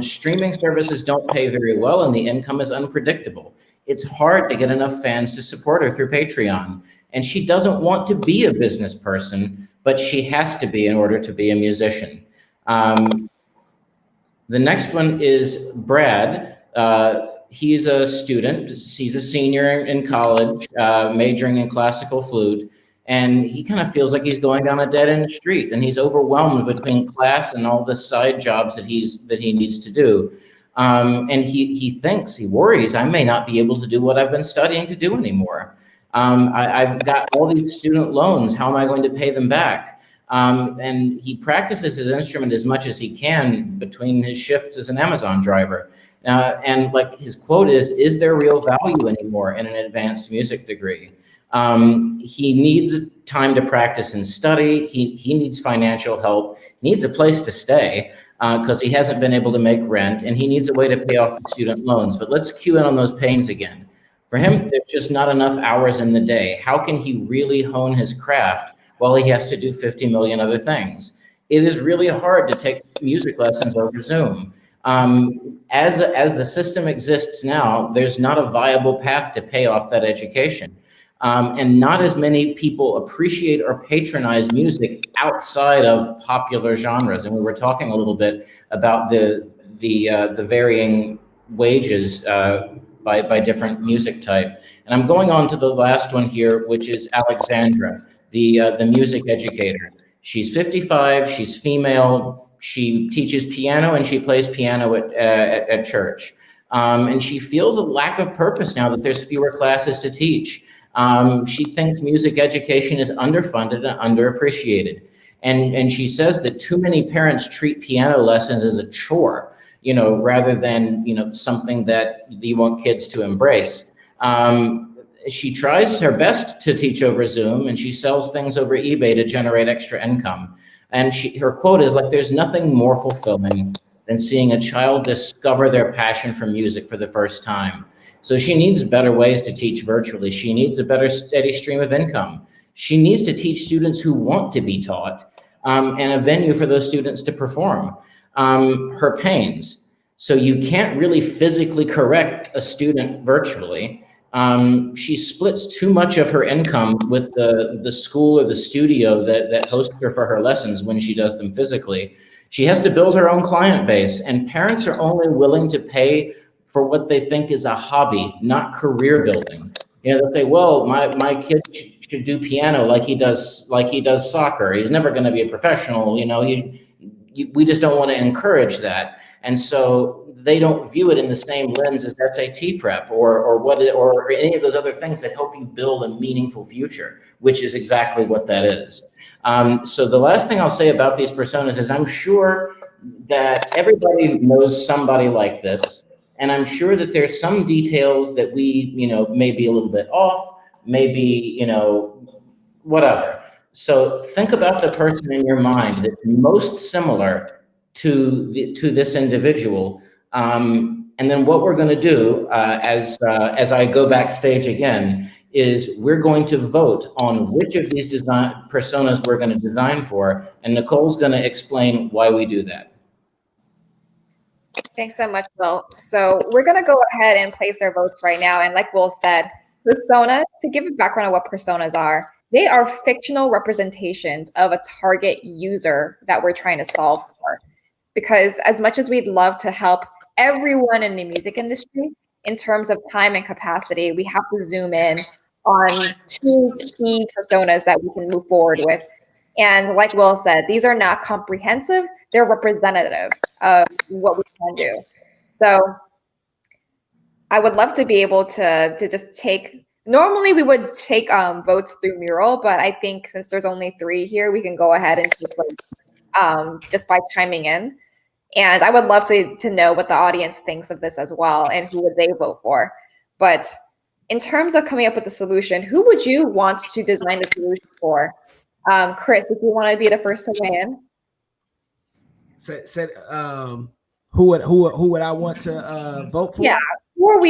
Streaming services don't pay very well, and the income is unpredictable. It's hard to get enough fans to support her through Patreon, and she doesn't want to be a business person, but she has to be in order to be a musician. The next one is Brad. He's a student. He's a senior in college, majoring in classical flute. And he kind of feels like he's going down a dead-end street, and he's overwhelmed between class and all the side jobs that he needs to do. And he worries, I may not be able to do what I've been studying to do anymore. I've got all these student loans. How am I going to pay them back? And he practices his instrument as much as he can between his shifts as an Amazon driver. And like his quote is there real value anymore in an advanced music degree? He needs time to practice and study. He needs financial help, needs a place to stay because he hasn't been able to make rent, and he needs a way to pay off the student loans. But let's cue in on those pains again. For him, there's just not enough hours in the day. How can he really hone his craft while he has to do 50 million other things? It is really hard to take music lessons over Zoom. As the system exists now, there's not a viable path to pay off that education. And not as many people appreciate or patronize music outside of popular genres. And we were talking a little bit about the varying wages by different music type. And I'm going on to the last one here, which is Alexandra, the music educator. She's 55, she's female, she teaches piano and she plays piano at church. And she feels a lack of purpose now that there's fewer classes to teach. She thinks music education is underfunded and underappreciated. And she says that too many parents treat piano lessons as a chore, rather than, something that you want kids to embrace. She tries her best to teach over Zoom, and she sells things over eBay to generate extra income. And her quote is like, there's nothing more fulfilling than seeing a child discover their passion for music for the first time. So she needs better ways to teach virtually. She needs a better steady stream of income. She needs to teach students who want to be taught, and a venue for those students to perform. Her pains. So you can't really physically correct a student virtually. She splits too much of her income with the school or the studio that hosts her for her lessons when she does them physically. She has to build her own client base, and parents are only willing to pay for what they think is a hobby, not career building. You know, they'll say, well, my kid should do piano like he does soccer. He's never going to be a professional. You know, we just don't want to encourage that. And so they don't view it in the same lens as SAT prep or any of those other things that help you build a meaningful future, which is exactly what that is. So the last thing I'll say about these personas is I'm sure that everybody knows somebody like this. And I'm sure that there's some details that we, may be a little bit off, maybe, whatever. So think about the person in your mind that's most similar to this individual. And then what we're going to do as I go backstage again is we're going to vote on which of these design personas we're going to design for. And Nicole's going to explain why we do that. Thanks so much, Will. So we're going to go ahead and place our votes right now. And like Will said, personas, to give a background on what personas are, they are fictional representations of a target user that we're trying to solve for. Because as much as we'd love to help everyone in the music industry, in terms of time and capacity, we have to zoom in on two key personas that we can move forward with. And like Will said, these are not comprehensive, they're representative of what we can do. So I would love to be able to just take, normally we would take votes through Mural, but I think since there's only 3 here, we can go ahead and take just by chiming in. And I would love to know what the audience thinks of this as well and who would they vote for. But in terms of coming up with the solution, who would you want to design the solution for? Chris, if you want to be the first to weigh in. Said who would I want to vote for? Yeah, who are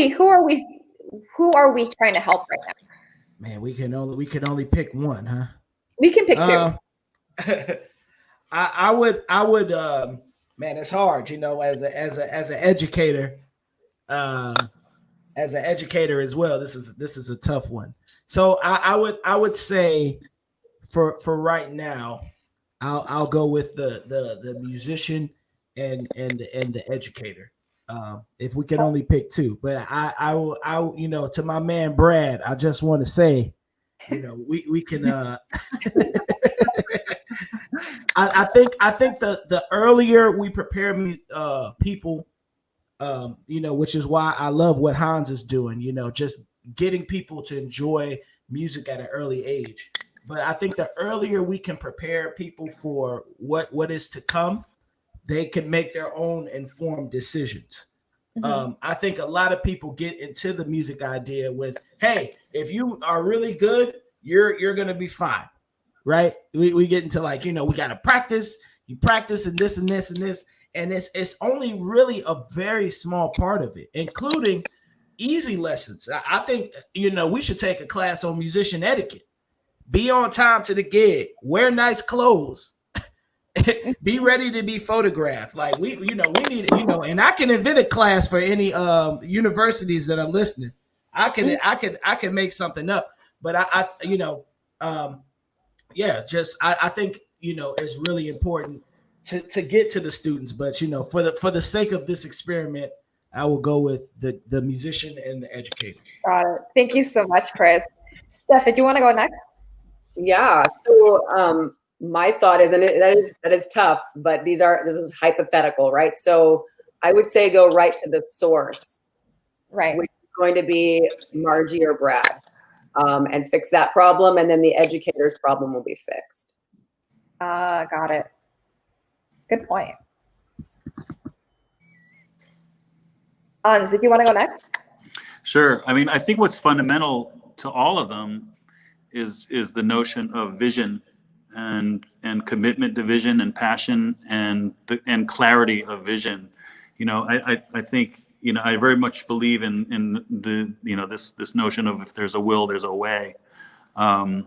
we trying to help right now? Man, we can only pick one, huh? We can pick 2. I would man, it's hard, as an educator, as an educator as well. This is a tough one. So I would say for right now, I'll go with the musician and the educator. If we can only pick 2, but I to my man Brad, I just want to say, we can. I think the earlier we prepare people, which is why I love what Hans is doing. Just getting people to enjoy music at an early age. But I think the earlier we can prepare people for what is to come, they can make their own informed decisions. Mm-hmm. I think a lot of people get into the music idea with, hey, if you are really good, you're going to be fine, right? We get into we got to practice. You practice and this and this and this. And it's only really a very small part of it, including easy lessons. I think, we should take a class on musician etiquette. Be on time to the gig. Wear nice clothes. Be ready to be photographed. We need it. And I can invent a class for any universities that are listening. I can make something up. But I think it's really important to get to the students. But for the sake of this experiment, I will go with the musician and the educator. Got it. Thank you so much, Chris. Steph, do you want to go next? Yeah. So my thought is, and that is tough, but this is hypothetical, right? So I would say go right to the source, right? Which is going to be Margie or Brad, and fix that problem, and then the educator's problem will be fixed. Got it. Good point. Hans, if you want to go next. Sure. I mean, I think what's fundamental to all of them is the notion of vision and commitment to vision and passion and clarity of vision. I think, I very much believe in the, this notion of if there's a will, there's a way. I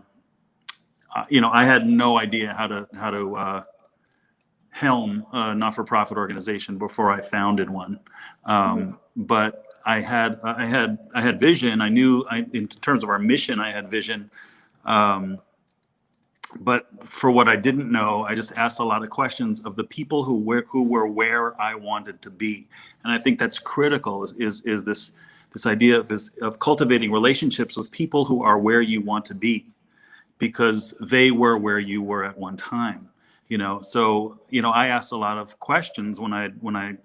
had no idea how to helm a not-for-profit organization before I founded one. But I had vision. I knew in terms of our mission, I had vision. But for what I didn't know, I just asked a lot of questions of the people who were where I wanted to be. And I think that's critical is this idea of cultivating relationships with people who are where you want to be, because they were where you were at one time. So I asked a lot of questions when I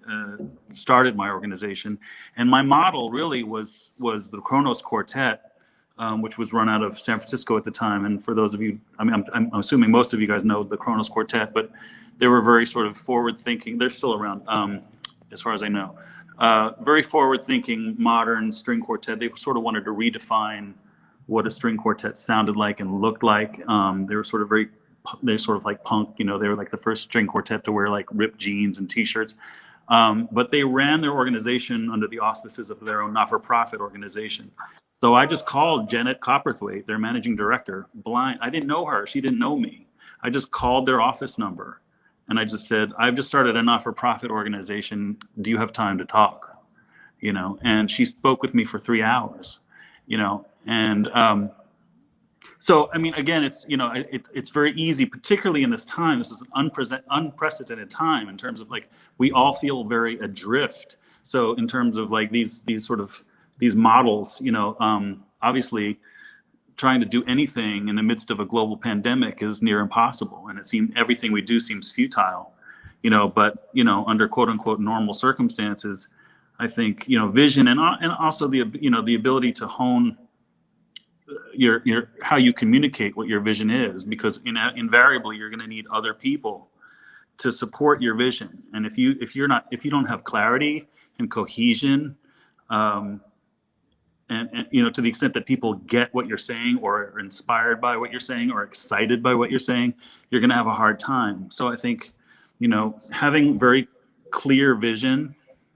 started my organization, and my model really was the Kronos Quartet, which was run out of San Francisco at the time. And for those of you, I'm assuming most of you guys know the Kronos Quartet, but they were very sort of forward-thinking. They're still around, as far as I know. Very forward-thinking, modern string quartet. They sort of wanted to redefine what a string quartet sounded like and looked like. They were sort of like punk. They were like the first string quartet to wear like ripped jeans and T-shirts. But they ran their organization under the auspices of their own not-for-profit organization. So I just called Janet Copperthwaite, their managing director, blind. I didn't know her. She didn't know me. I just called their office number. And I just said, I've just started a not-for-profit organization. Do you have time to talk? And she spoke with me for 3 hours, and so, again, it's, it's very easy, particularly in this time. This is an unprecedented time in terms of like, we all feel very adrift. So in terms of like these models, obviously trying to do anything in the midst of a global pandemic is near impossible. And it seems everything we do seems futile, but, under quote unquote normal circumstances, I think, vision and also the ability to hone your how you communicate what your vision is, because invariably you're going to need other people to support your vision. And if you don't have clarity and cohesion, and to the extent that people get what you're saying or are inspired by what you're saying or excited by what you're saying, you're going to have a hard time. So I think, having very clear vision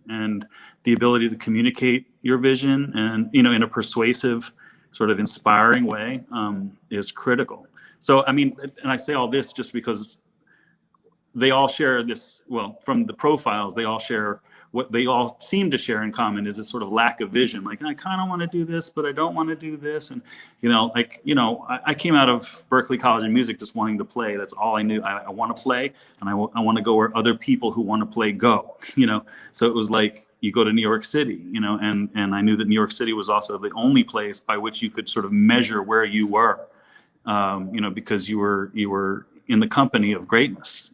and the ability to communicate your vision and, in a persuasive, sort of inspiring way, is critical. So, and I say all this just because they all share this, well, from the profiles, they all share what they all seem to share in common is this sort of lack of vision. Like, I kind of want to do this, but I don't want to do this. And, I came out of Berklee College of Music just wanting to play. That's all I knew. I want to play, and I want to go where other people who want to play go, So it was like, you go to New York City, and I knew that New York City was also the only place by which you could sort of measure where you were, because you were in the company of greatness,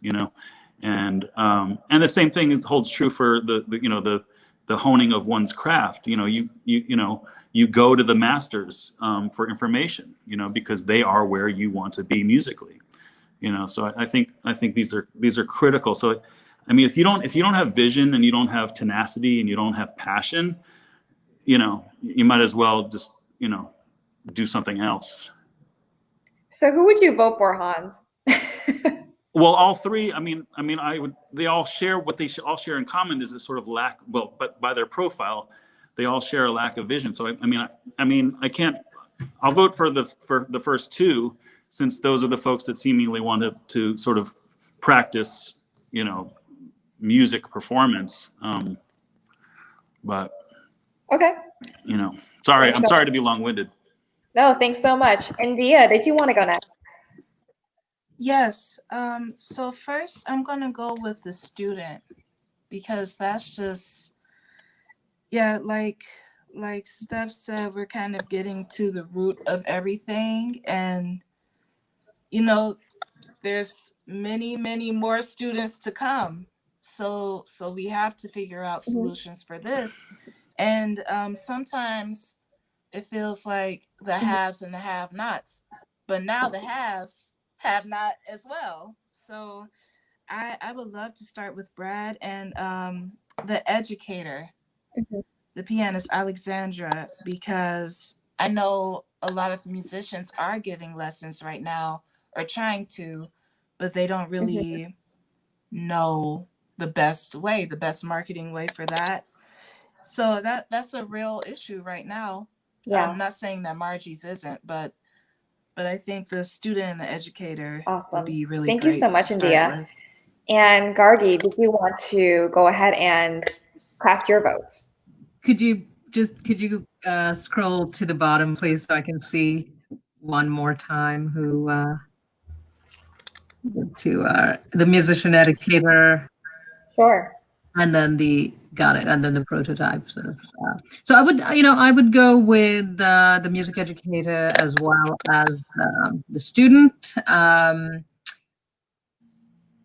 and the same thing holds true for the honing of one's craft. You go to the masters for information, because they are where you want to be musically, So I think these are critical. So, if you don't have vision and you don't have tenacity and you don't have passion, you might as well just do something else. So who would you vote for, Hans? Well, all three. They all share what they all share in common is this sort of lack. Well, but by their profile, they all share a lack of vision. So I can't. I'll vote for the first two, since those are the folks that seemingly wanted to sort of practice, music performance. But okay. Sorry, I'm sorry to be long-winded. No, thanks so much. Endea, did you want to go next? Yes. So first, I'm going to go with the student, because that's just, like Stef said, we're kind of getting to the root of everything. And, there's many, many more students to come. So we have to figure out solutions for this. And sometimes it feels like the haves and the have-nots, but now the haves have not as well. So I would love to start with Brad and the educator, the pianist Alexandra, because I know a lot of musicians are giving lessons right now or trying to, but they don't really know the best way, the best marketing way for that. So that's a real issue right now. Yeah. I'm not saying that Margie's isn't, but I think the student and the educator Awesome. would be really Thank great you so much, to start Endea. with. And Gargi, did you want to go ahead and cast your votes? Could you scroll to the bottom, please, so I can see one more time who the musician educator. Sure. And then and then the prototype sort of. So I would go with the music educator as well as the student.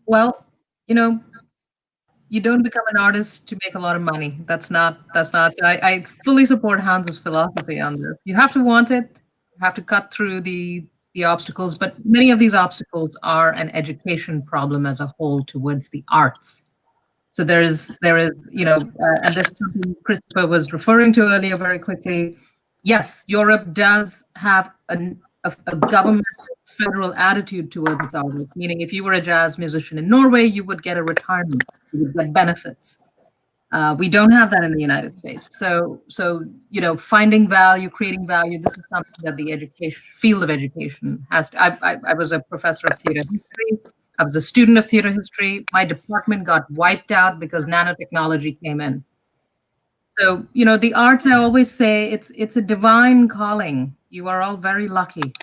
Well, you don't become an artist to make a lot of money. That's not. I fully support Hans's philosophy on this. You have to want it. You have to cut through the obstacles, but many of these obstacles are an education problem as a whole towards the arts. So there is, and this is something Christopher was referring to earlier very quickly. Yes, Europe does have a government federal attitude towards its artists, meaning if you were a jazz musician in Norway, you would get a retirement, you would get benefits. We don't have that in the United States. So finding value, creating value, this is something that the field of education has to. I was a professor of theater history. I was a student of theater history. My department got wiped out because nanotechnology came in. So, the arts, I always say, it's a divine calling. You are all very lucky.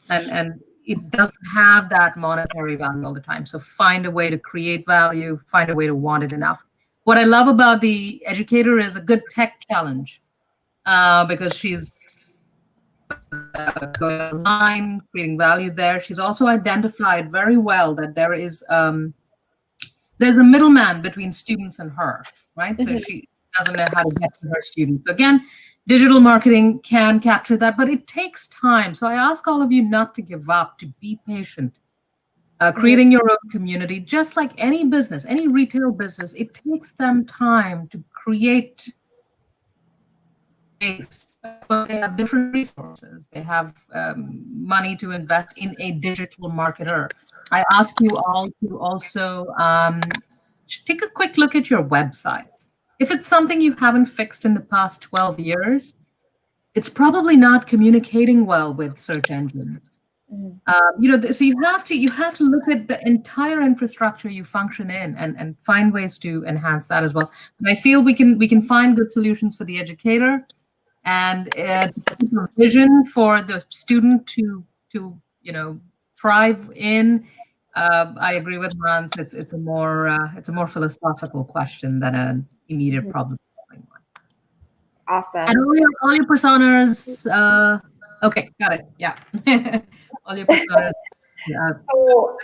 And it doesn't have that monetary value all the time. So find a way to create value, find a way to want it enough. What I love about the educator is a good tech challenge, because she's going online, creating value there. She's also identified very well that there's a middleman between students and her, right? So she doesn't know how to get to her students. So again, digital marketing can capture that, but it takes time. So I ask all of you not to give up, to be patient. Creating your own community, just like any business, any retail business, it takes them time to create. But they have different resources. They have money to invest in a digital marketer. I ask you all to also take a quick look at your websites. If it's something you haven't fixed in the past 12 years, it's probably not communicating well with search engines. So you have to look at the entire infrastructure you function in and find ways to enhance that as well. And I feel we can find good solutions for the educator and vision for the student to thrive in. I agree with Hans. It's a more philosophical question than an immediate problem solving one. Awesome. And all your personas. Okay, got it. Yeah, all your personas. So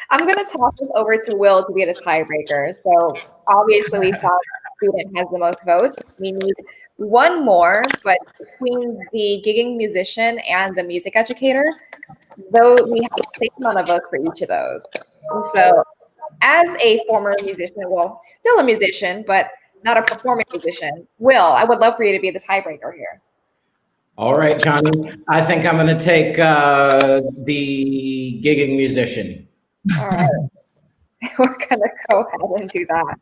I'm gonna toss this over to Will to be the tiebreaker. So obviously we found student has the most votes. We need one more, but between the gigging musician and the music educator, though we have the same amount of votes for each of those. And so as a former musician, well, still a musician, but not a performing musician, Will, I would love for you to be the tiebreaker here. All right, Johnny. I think I'm going to take the gigging musician. All right. We're going to go ahead and do that.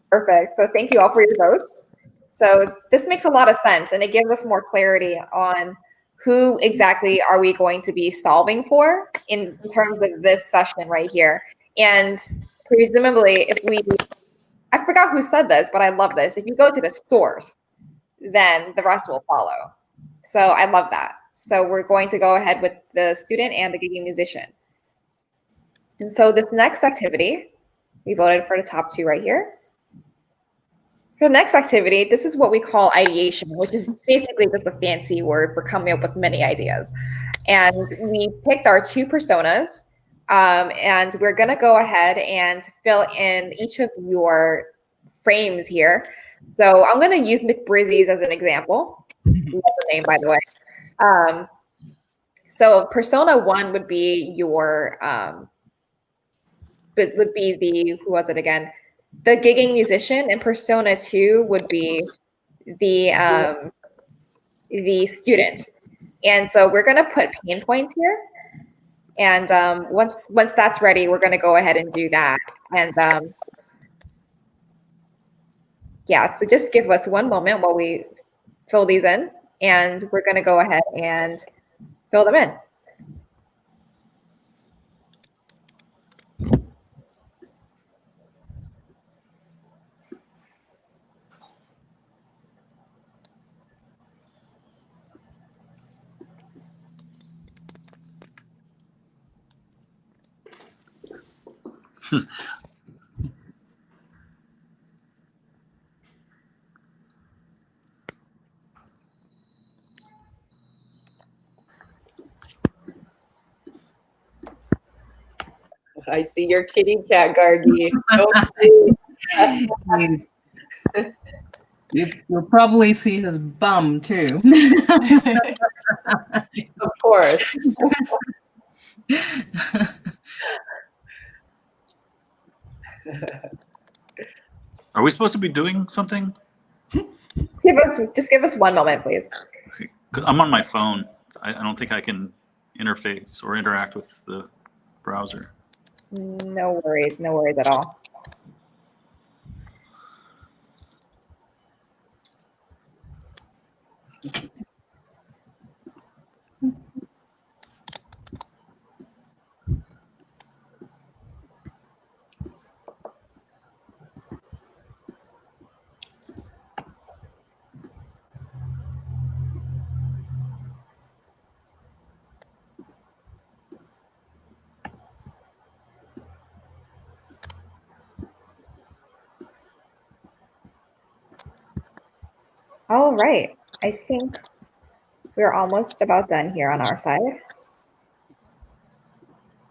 Perfect. So thank you all for your votes. So this makes a lot of sense, and it gives us more clarity on who exactly are we going to be solving for in terms of this session right here. And presumably, I forgot who said this, but I love this. If you go to the source, then the rest will follow. So I love that. So we're going to go ahead with the student and the gigging musician. And so this next activity, we voted for the top two right here. For the next activity, this is what we call ideation, which is basically just a fancy word for coming up with many ideas. And we picked our two personas, and we're going to go ahead and fill in each of your frames here. So I'm going to use McBride's as an example. Love the name, by the way. So persona one would be your, would be the, who was it again? The gigging musician, and persona two would be the student. And so we're going to put pain points here. And once that's ready, we're going to go ahead and do that. And yeah, so just give us one moment while we fill these in, and we're going to go ahead and fill them in. I see your kitty cat, Gargi. You'll probably see his bum too. Of course. Are we supposed to be doing something? Just give us one moment, please. Okay. 'Cause I'm on my phone. I don't think I can interface or interact with the browser. No worries at all. All right, I think we're almost about done here on our side.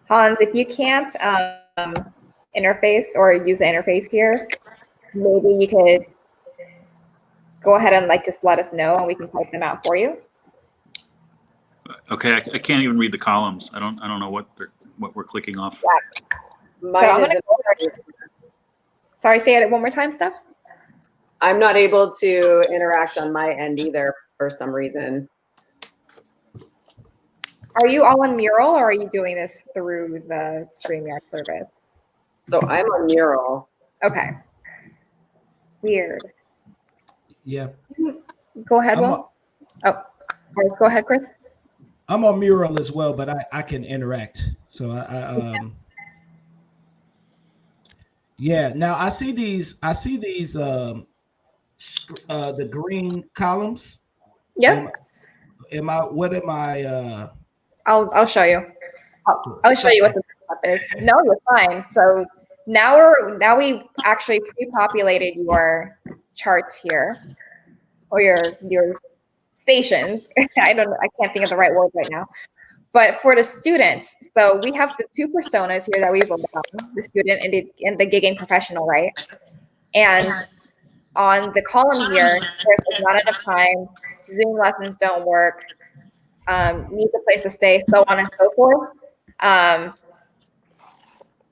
Hans, if you can't interface or use the interface here, maybe you could go ahead and just let us know and we can type them out for you. Okay, I can't even read the columns. I don't know what we're clicking off. Yeah. Sorry, say it one more time, Stef. I'm not able to interact on my end either for some reason. Are you all on Mural, or are you doing this through the StreamYard service? So I'm on Mural. Okay. Weird. Yeah. Go ahead, Will. Go ahead, Chris. I'm on Mural as well, but I can interact. So yeah. Now I see these the green columns. Yep. What am I I'll show you. I'll show you what the step is. No, you're fine. So now we actually pre-populated your charts here, or your stations. I can't think of the right word right now. But for the student, so we have the two personas here that we've become, the student and the gigging professional, right? And on the column here, there's not enough time, Zoom lessons don't work, needs a place to stay, so on and so forth.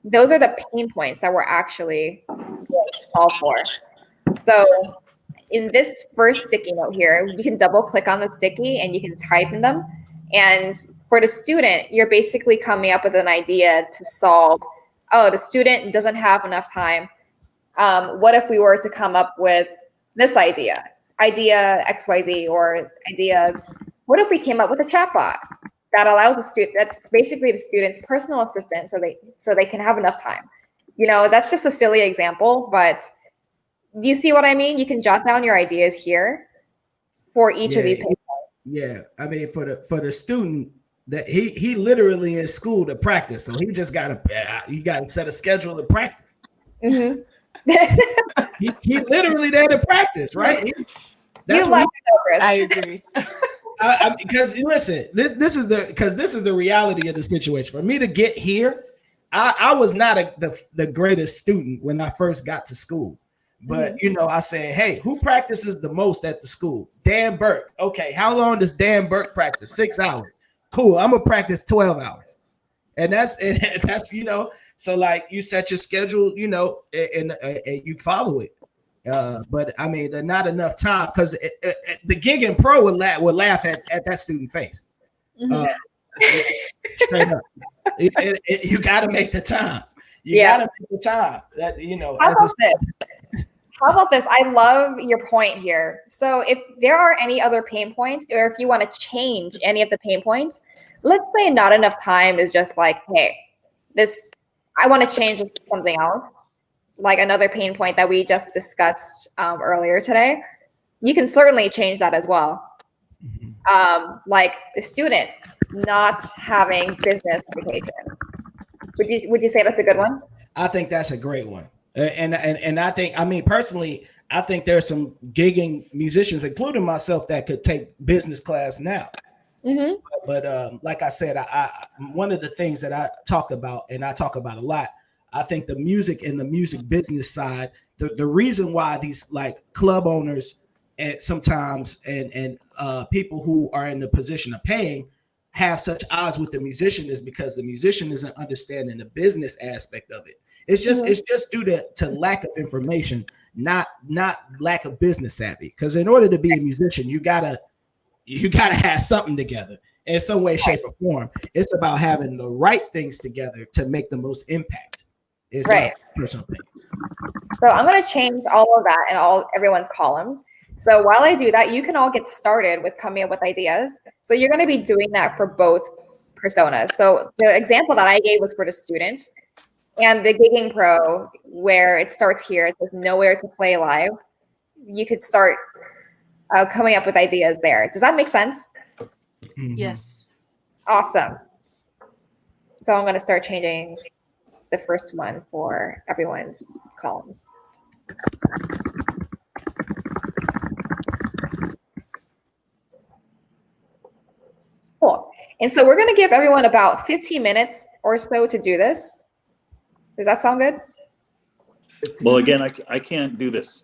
Those are the pain points that we're actually going to solve for. So in this first sticky note here, you can double click on the sticky and you can type in them. And for the student, you're basically coming up with an idea to solve, the student doesn't have enough time. What if we were to come up with this idea XYZ, or what if we came up with a chatbot that allows the student, that's basically the student's personal assistant, so they can have enough time. That's just a silly example, but you see what I mean? You can jot down your ideas here for each of these papers. Yeah, I mean, for the student, that he literally in school to practice, so he just got to set a schedule to practice. Mm-hmm. he literally there to practice, right? That's what I agree. Because listen, this is the reality of the situation. For me to get here, I was not the greatest student when I first got to school. But I said, hey, who practices the most at the school? Dan Burke. Okay, how long does Dan Burke practice? 6 hours. Cool. I'm gonna practice 12 hours. And that's so like you set your schedule, and you follow it. But I mean, there's not enough time, because the gigging pro would laugh at that student face. Straight up. You got to make the time. You got to make the time. That How about this? I love your point here. So if there are any other pain points, or if you want to change any of the pain points, let's say not enough time is just like, hey, I want to change something else, like another pain point that we just discussed earlier today. You can certainly change that as well. Like the student not having business education. Would you say that's a good one? I think that's a great one. And I think, I mean, personally, I think there's some gigging musicians, including myself, that could take business class now. But like I said, I one of the things that I talk about, and I talk about a lot, I think the music and the music business side, the reason why these like club owners and sometimes and people who are in the position of paying have such odds with the musician is because the musician isn't understanding the business aspect of it. It's just due to lack of information, not lack of business savvy. Because in order to be a musician, you gotta have something together in some way, shape, or form. It's about having the right things together to make the most impact. Is my personal opinion. So I'm gonna change all of that in everyone's columns. So while I do that, you can all get started with coming up with ideas. So you're gonna be doing that for both personas. So the example that I gave was for the student. And the gigging pro, where it starts here, it says nowhere to play live. You could start coming up with ideas there. Does that make sense? Yes. Awesome. So I'm going to start changing the first one for everyone's columns. Cool. And so we're going to give everyone about 15 minutes or so to do this. Does that sound good? Well, again, I can't do this.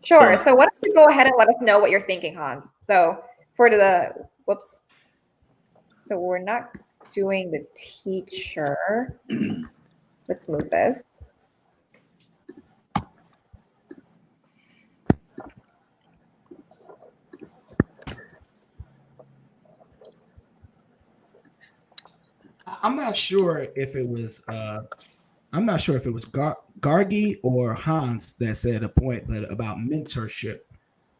Sure. So why don't you go ahead and let us know what you're thinking, Hans? So for whoops. So we're not doing the teacher. Let's move this. I'm not sure if it was Gargi or Hans that said a point, but about mentorship.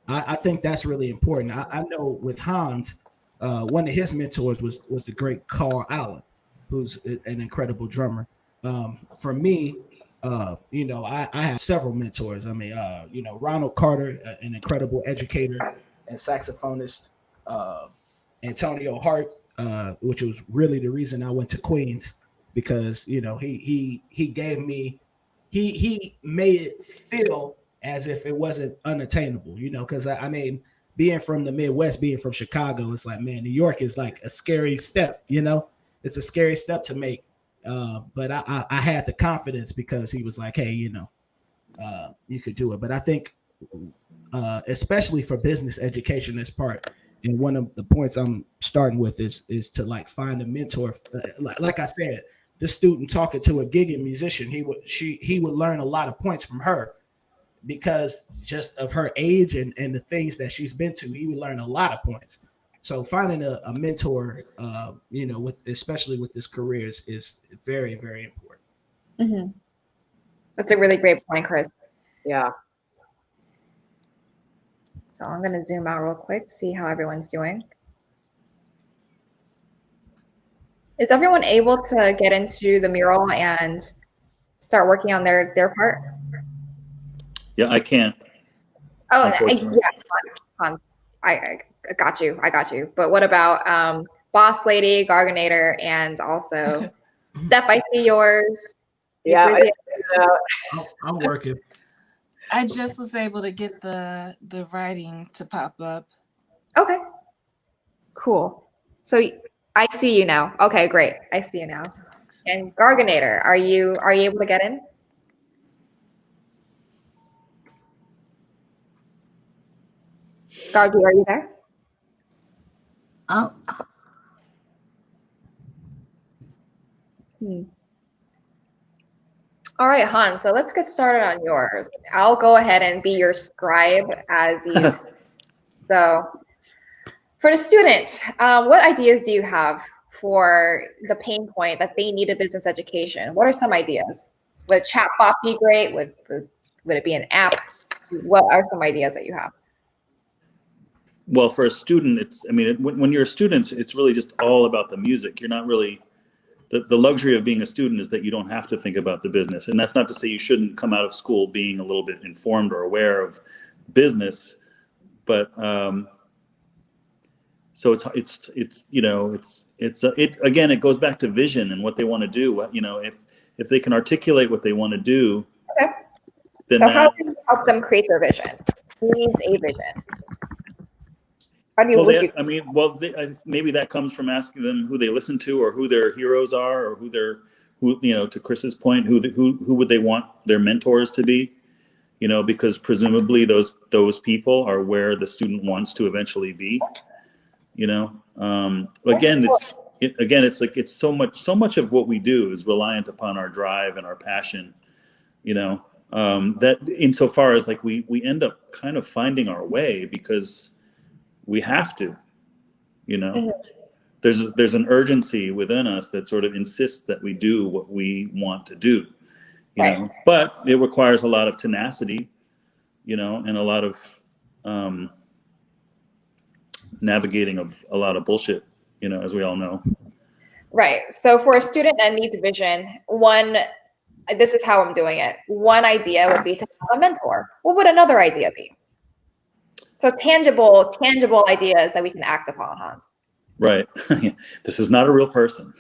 I think that's really important. I know with Hans, one of his mentors was the great Carl Allen, who's an incredible drummer. For me, I have several mentors. I mean, Ronald Carter, an incredible educator and saxophonist, Antonio Hart, which was really the reason I went to Queens, because he gave me, he made it feel as if it wasn't unattainable, because I mean, being from the Midwest, being from Chicago, it's like, man, New York is like a scary step, it's a scary step to make. But I had the confidence because he was like, hey, you could do it. But I think especially for business education, this part, and one of the points I'm starting with is to like find a mentor. Like I said, the student talking to a gigging musician, he would learn a lot of points from her because just of her age and the things that she's been to. He would learn a lot of points. So finding a mentor, especially with this career is very, very important. Mm-hmm. That's a really great point, Chris. Yeah. So I'm going to zoom out real quick, see how everyone's doing. Is everyone able to get into the mural and start working on their part? Yeah, I can't. Oh, yeah, I got you. I got you. But what about Boss Lady, Garginator, and also Stef? I see yours. Yeah, I'm working. I just was able to get the writing to pop up. Okay. Cool. So I see you now. Okay, great. I see you now. And Garginator, are you able to get in? Gargi, are you there? Oh. All right, Han. So let's get started on yours. I'll go ahead and be your scribe as you. So For the students, what ideas do you have for the pain point that they need a business education? What are some ideas? Would chatbot be great? Would it be an app? What are some ideas that you have? Well, for a student, when you're a student, it's really just all about the music. You're not really, the luxury of being a student is that you don't have to think about the business. And that's not to say you shouldn't come out of school being a little bit informed or aware of business, but so again, it goes back to vision and what they want to do. If they can articulate what they want to do, okay. Then so how do you help them create their vision? Who needs a vision? Maybe that comes from asking them who they listen to, or who their heroes are, or who to Chris's point, who would they want their mentors to be? Because presumably those people are where the student wants to eventually be. It's so much of what we do is reliant upon our drive and our passion. That insofar as we end up kind of finding our way because we have to, mm-hmm. There's an urgency within us that sort of insists that we do what we want to do, right. But it requires a lot of tenacity, and a lot of navigating of a lot of bullshit, as we all know. Right. So for a student that needs vision, this is how I'm doing it. One idea would be to have a mentor. What would another idea be? So tangible ideas that we can act upon, Hans. Right. This is not a real person.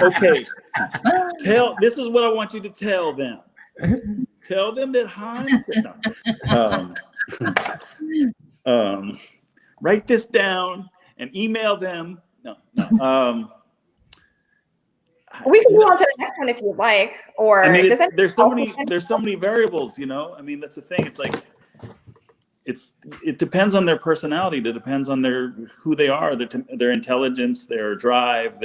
Okay. This is what I want you to tell them. Tell them that Hans said no. Write this down and email them. No. We can move on to the next one if you'd like. Or there's so many variables, that's the thing. It's like it depends on their personality. It depends on who they are, their intelligence, their drive,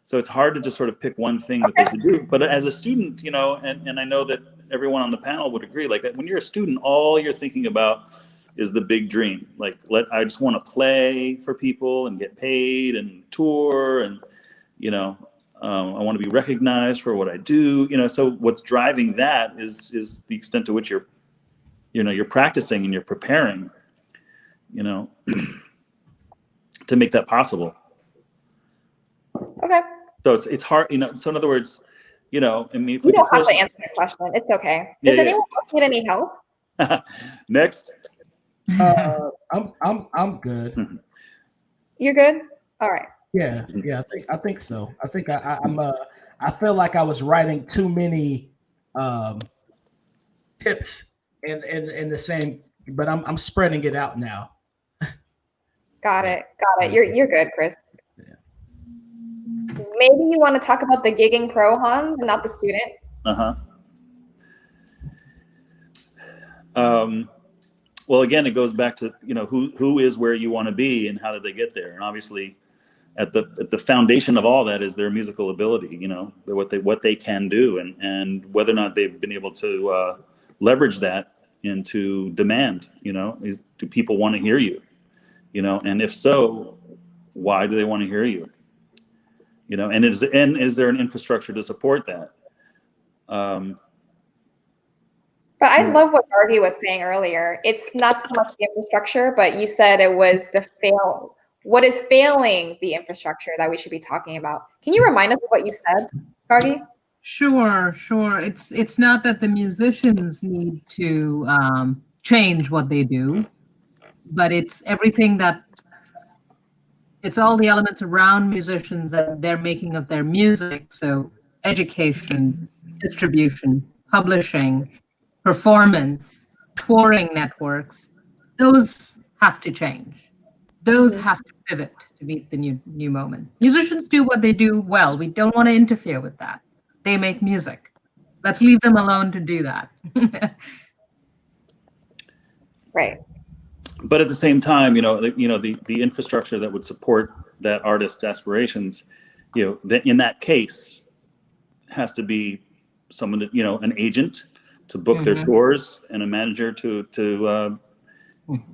so it's hard to just sort of pick one thing that they should do. But as a student, and I know that everyone on the panel would agree, when you're a student, all you're thinking about is the big dream. I just want to play for people and get paid and tour and, I want to be recognized for what I do, so what's driving that is the extent to which you're practicing and you're preparing, to make that possible. Okay. So it's hard, so in other words, if you don't have to answer the question. It's okay. Does anyone else need any help? Next. I'm good. You're good? All right. Yeah, I think so. I think I feel like I was writing too many tips in the same, but I'm spreading it out now. Got it. You're good, Chris. Yeah. Maybe you want to talk about the gigging pro, Hans, and not the student. Well, again, it goes back to who is where you want to be and how did they get there, and obviously at the foundation of all that is their musical ability, what they can do, and whether or not they've been able to leverage that into demand. Do people want to hear you? And if so, why do they want to hear you? And is there an infrastructure to support that? But I love what Gargi was saying earlier. It's not so much the infrastructure, but you said it was what is failing the infrastructure that we should be talking about. Can you remind us of what you said, Gargi? Sure. It's not that the musicians need to change what they do, but it's everything it's all the elements around musicians and their making of their music. So education, distribution, publishing, performance, touring networks, those have to change. Those have to pivot to meet the new moment. Musicians do what they do well. We don't want to interfere with that. They make music. Let's leave them alone to do that. Right. But at the same time, the infrastructure that would support that artist's aspirations, in that case, has to be someone, an agent to book their tours and a manager to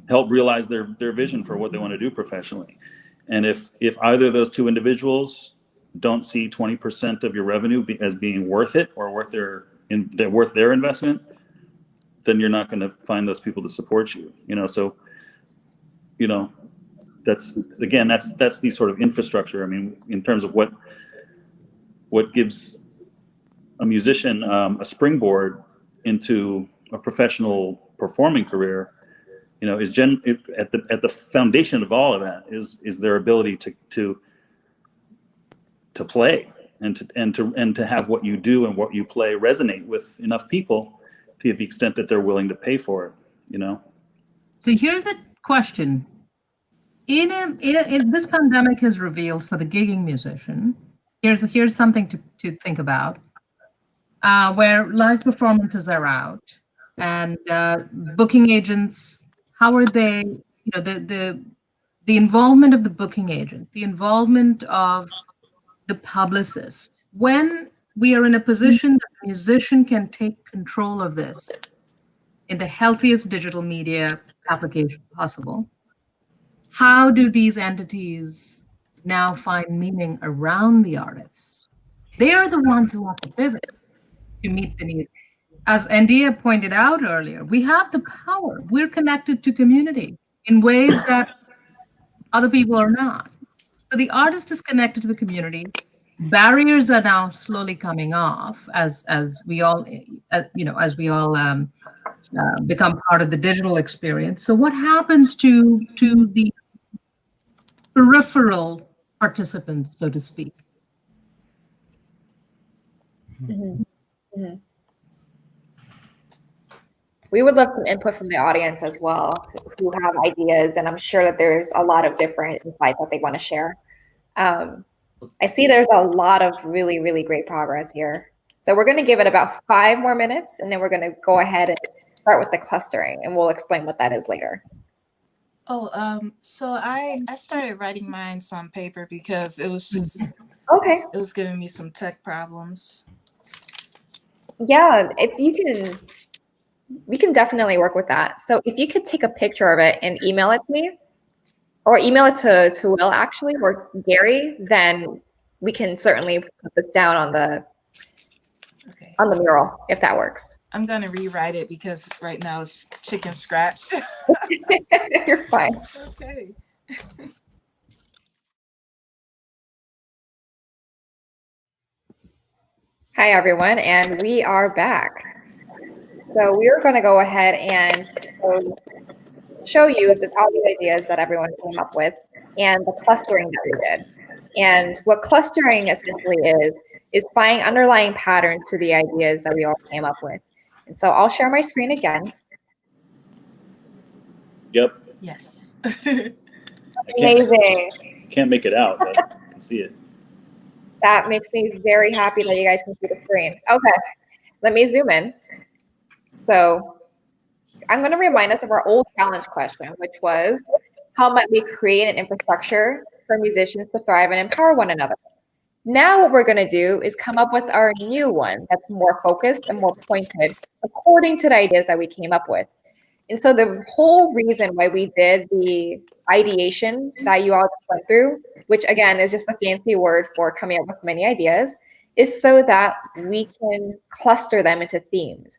help realize their vision for what they want to do professionally. And if either of those two individuals don't see 20% of your revenue as being worth it or worth their investment, then you're not going to find those people to support you. So that's the sort of infrastructure. I mean, in terms of what gives a musician a springboard into a professional performing career, is at the foundation of all of that is their ability to play and to have what you do and what you play resonate with enough people to the extent that they're willing to pay for it. So here's a question. In this pandemic has revealed for the gigging musician, here's something to think about, where live performances are out and booking agents, how are they, the involvement of the booking agent, the involvement of the publicist, when we are in a position that the musician can take control of this in the healthiest digital media application possible, how do these entities now find meaning around the artists? They are the ones who have to pivot to meet the needs. As Endea pointed out earlier, we have the power. We're connected to community in ways that other people are not. So the artist is connected to the community. Barriers are now slowly coming off as we all become part of the digital experience. So what happens to the peripheral participants, so to speak? Mm-hmm. Mm-hmm. We would love some input from the audience as well, who have ideas, and I'm sure that there's a lot of different insights that they want to share. I see there's a lot of really, really great progress here. So we're going to give it about 5 more minutes, and then we're going to go ahead and start with the clustering, and we'll explain what that is later. So I started writing mine on paper because it was just, okay. It was giving me some tech problems. Yeah, if you can, we can definitely work with that. So if you could take a picture of it and email it to me, or email it to Will actually, or Gary, then we can certainly put this down on the mural if that works. I'm gonna rewrite it because right now it's chicken scratch. You're fine. Okay. Hi everyone, and we are back. So we're going to go ahead and show you all the ideas that everyone came up with and the clustering that we did. And what clustering essentially is finding underlying patterns to the ideas that we all came up with. And so I'll share my screen again. Yep. Yes. Amazing. Can't make it out, but I can see it. That makes me very happy that you guys can see the screen. Okay, let me zoom in. So I'm going to remind us of our old challenge question, which was, how might we create an infrastructure for musicians to thrive and empower one another? Now what we're going to do is come up with our new one that's more focused and more pointed according to the ideas that we came up with. And so the whole reason why we did the ideation that you all just went through, which again is just a fancy word for coming up with many ideas, is so that we can cluster them into themes.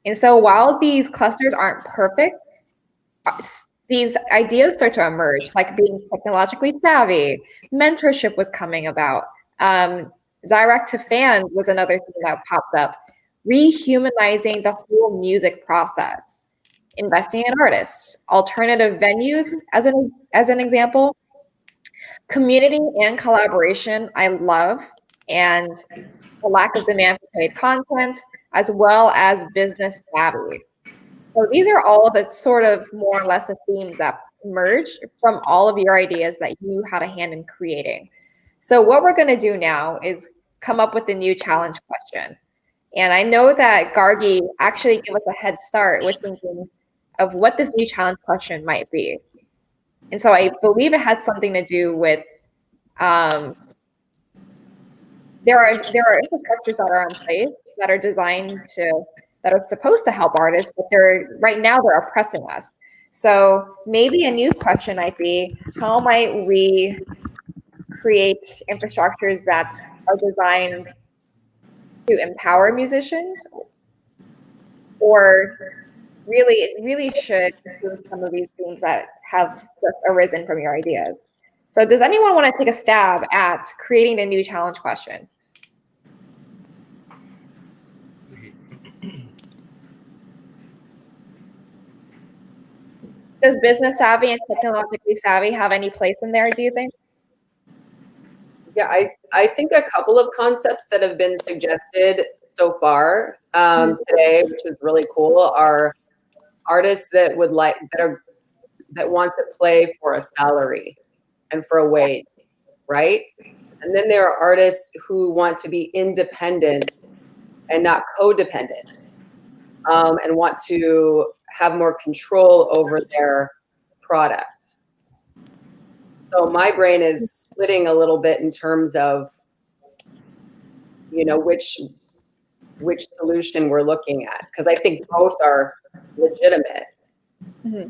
And so while these clusters aren't perfect, these ideas start to emerge, like being technologically savvy, mentorship was coming about, direct to fan was another thing that popped up, rehumanizing the whole music process, investing in artists, alternative venues as an example, community and collaboration I love, and the lack of demand for paid content, as well as business savvy. So these are all the sort of more or less the themes that emerge from all of your ideas that you had a hand in creating. So what we're going to do now is come up with a new challenge question. And I know that Gargi actually gave us a head start with thinking of what this new challenge question might be. And so I believe it had something to do with there are infrastructures that are in place that are designed to, that are supposed to help artists, but right now they're oppressing us. So maybe a new question might be, how might we create infrastructures that are designed to empower musicians, or really, it really should include some of these themes that have just arisen from your ideas. So does anyone want to take a stab at creating a new challenge question? Does business savvy and technologically savvy have any place in there, do you think? Yeah, I think a couple of concepts that have been suggested so far today, which is really cool, are artists that would like that want to play for a salary and for a wage, right? And then there are artists who want to be independent and not codependent, and want to have more control over their product. So my brain is splitting a little bit in terms of, you know, which solution we're looking at, because I think both are legitimate. Mm-hmm.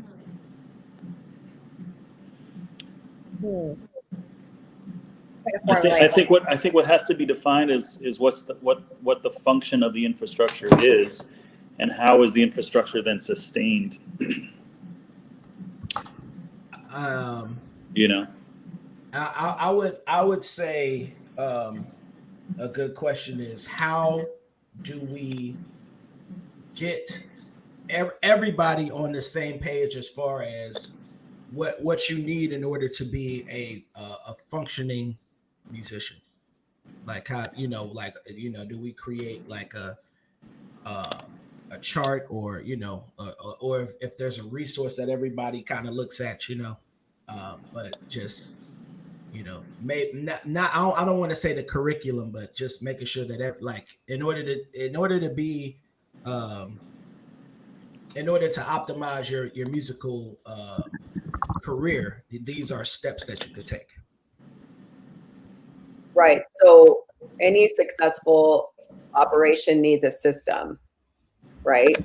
I think what has to be defined is what the function of the infrastructure is, and how is the infrastructure then sustained. You know, I would say a good question is, how do we get everybody on the same page as far as what you need in order to be a functioning musician? Like, how, do we create like a chart, or or if there's a resource that everybody kind of looks at, but just, maybe not I don't want to say the curriculum, but just making sure that like in order to be in order to optimize your musical career, these are steps that you could take. Right. So any successful operation needs a system, right?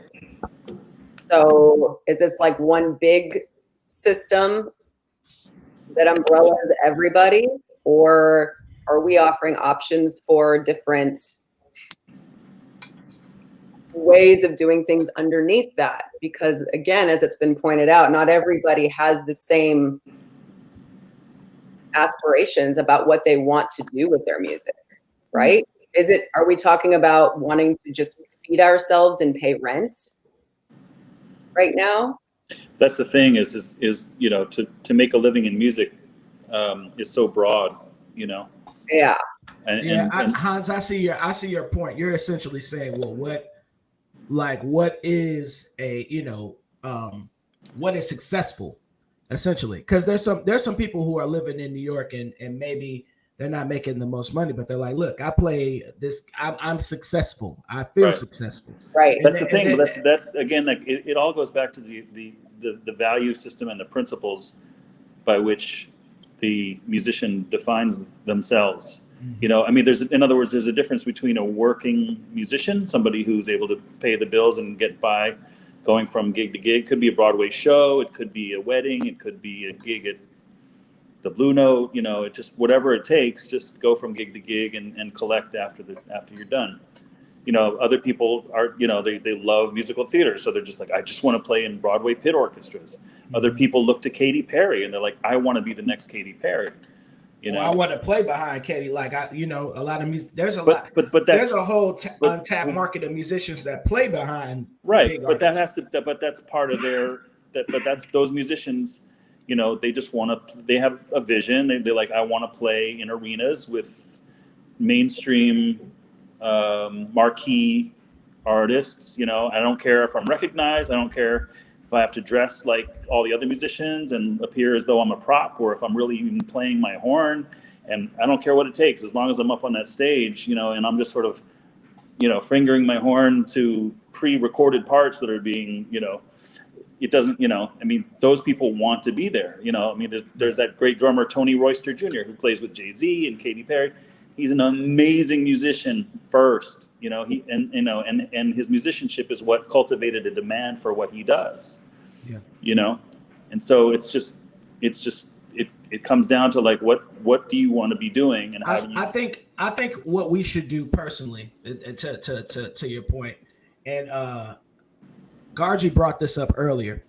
So is this like one big system that umbrellas everybody, or are we offering options for different ways of doing things underneath that? Because again, as it's been pointed out, not everybody has the same aspirations about what they want to do with their music, right? Are we talking about wanting to just feed ourselves and pay rent right now? That's the thing is to make a living in music is so broad, Yeah. Hans, I see your point. You're essentially saying, well, what is what is successful, essentially? Because there's some people who are living in New York and maybe they're not making the most money, but they're like, look, I play this, I'm successful, I feel successful. Right. That's the thing. But that again, like it all goes back to the value system and the principles by which the musician defines themselves. I mean, in other words, there's a difference between a working musician, somebody who's able to pay the bills and get by going from gig to gig. It could be a Broadway show, it could be a wedding, it could be a gig at the Blue Note, it just, whatever it takes, just go from gig to gig and collect after you're done. Other people are, they love musical theater, so they're just like, I just want to play in Broadway pit orchestras. Other people look to Katy Perry and they're like, I want to be the next Katy Perry. I want to play behind Katy. Like a lot of music. There's a lot. But there's a whole untapped market of musicians that play behind. Right, but that's part of their. But that's those musicians. They just want to. They have a vision. They're like, I want to play in arenas with mainstream, marquee artists. I don't care if I'm recognized. I don't care if I have to dress like all the other musicians and appear as though I'm a prop, or if I'm really even playing my horn. And I don't care what it takes, as long as I'm up on that stage, and I'm just sort of, fingering my horn to pre-recorded parts that are being, it doesn't, I mean, those people want to be there. I mean, there's that great drummer, Tony Royster Jr., who plays with Jay-Z and Katy Perry. He's an amazing musician first, and his musicianship is what cultivated a demand for what he does. Yeah. And so it comes down to like, what do you want to be doing, and how do you? I think what we should do personally, to your point, and Gargi brought this up earlier,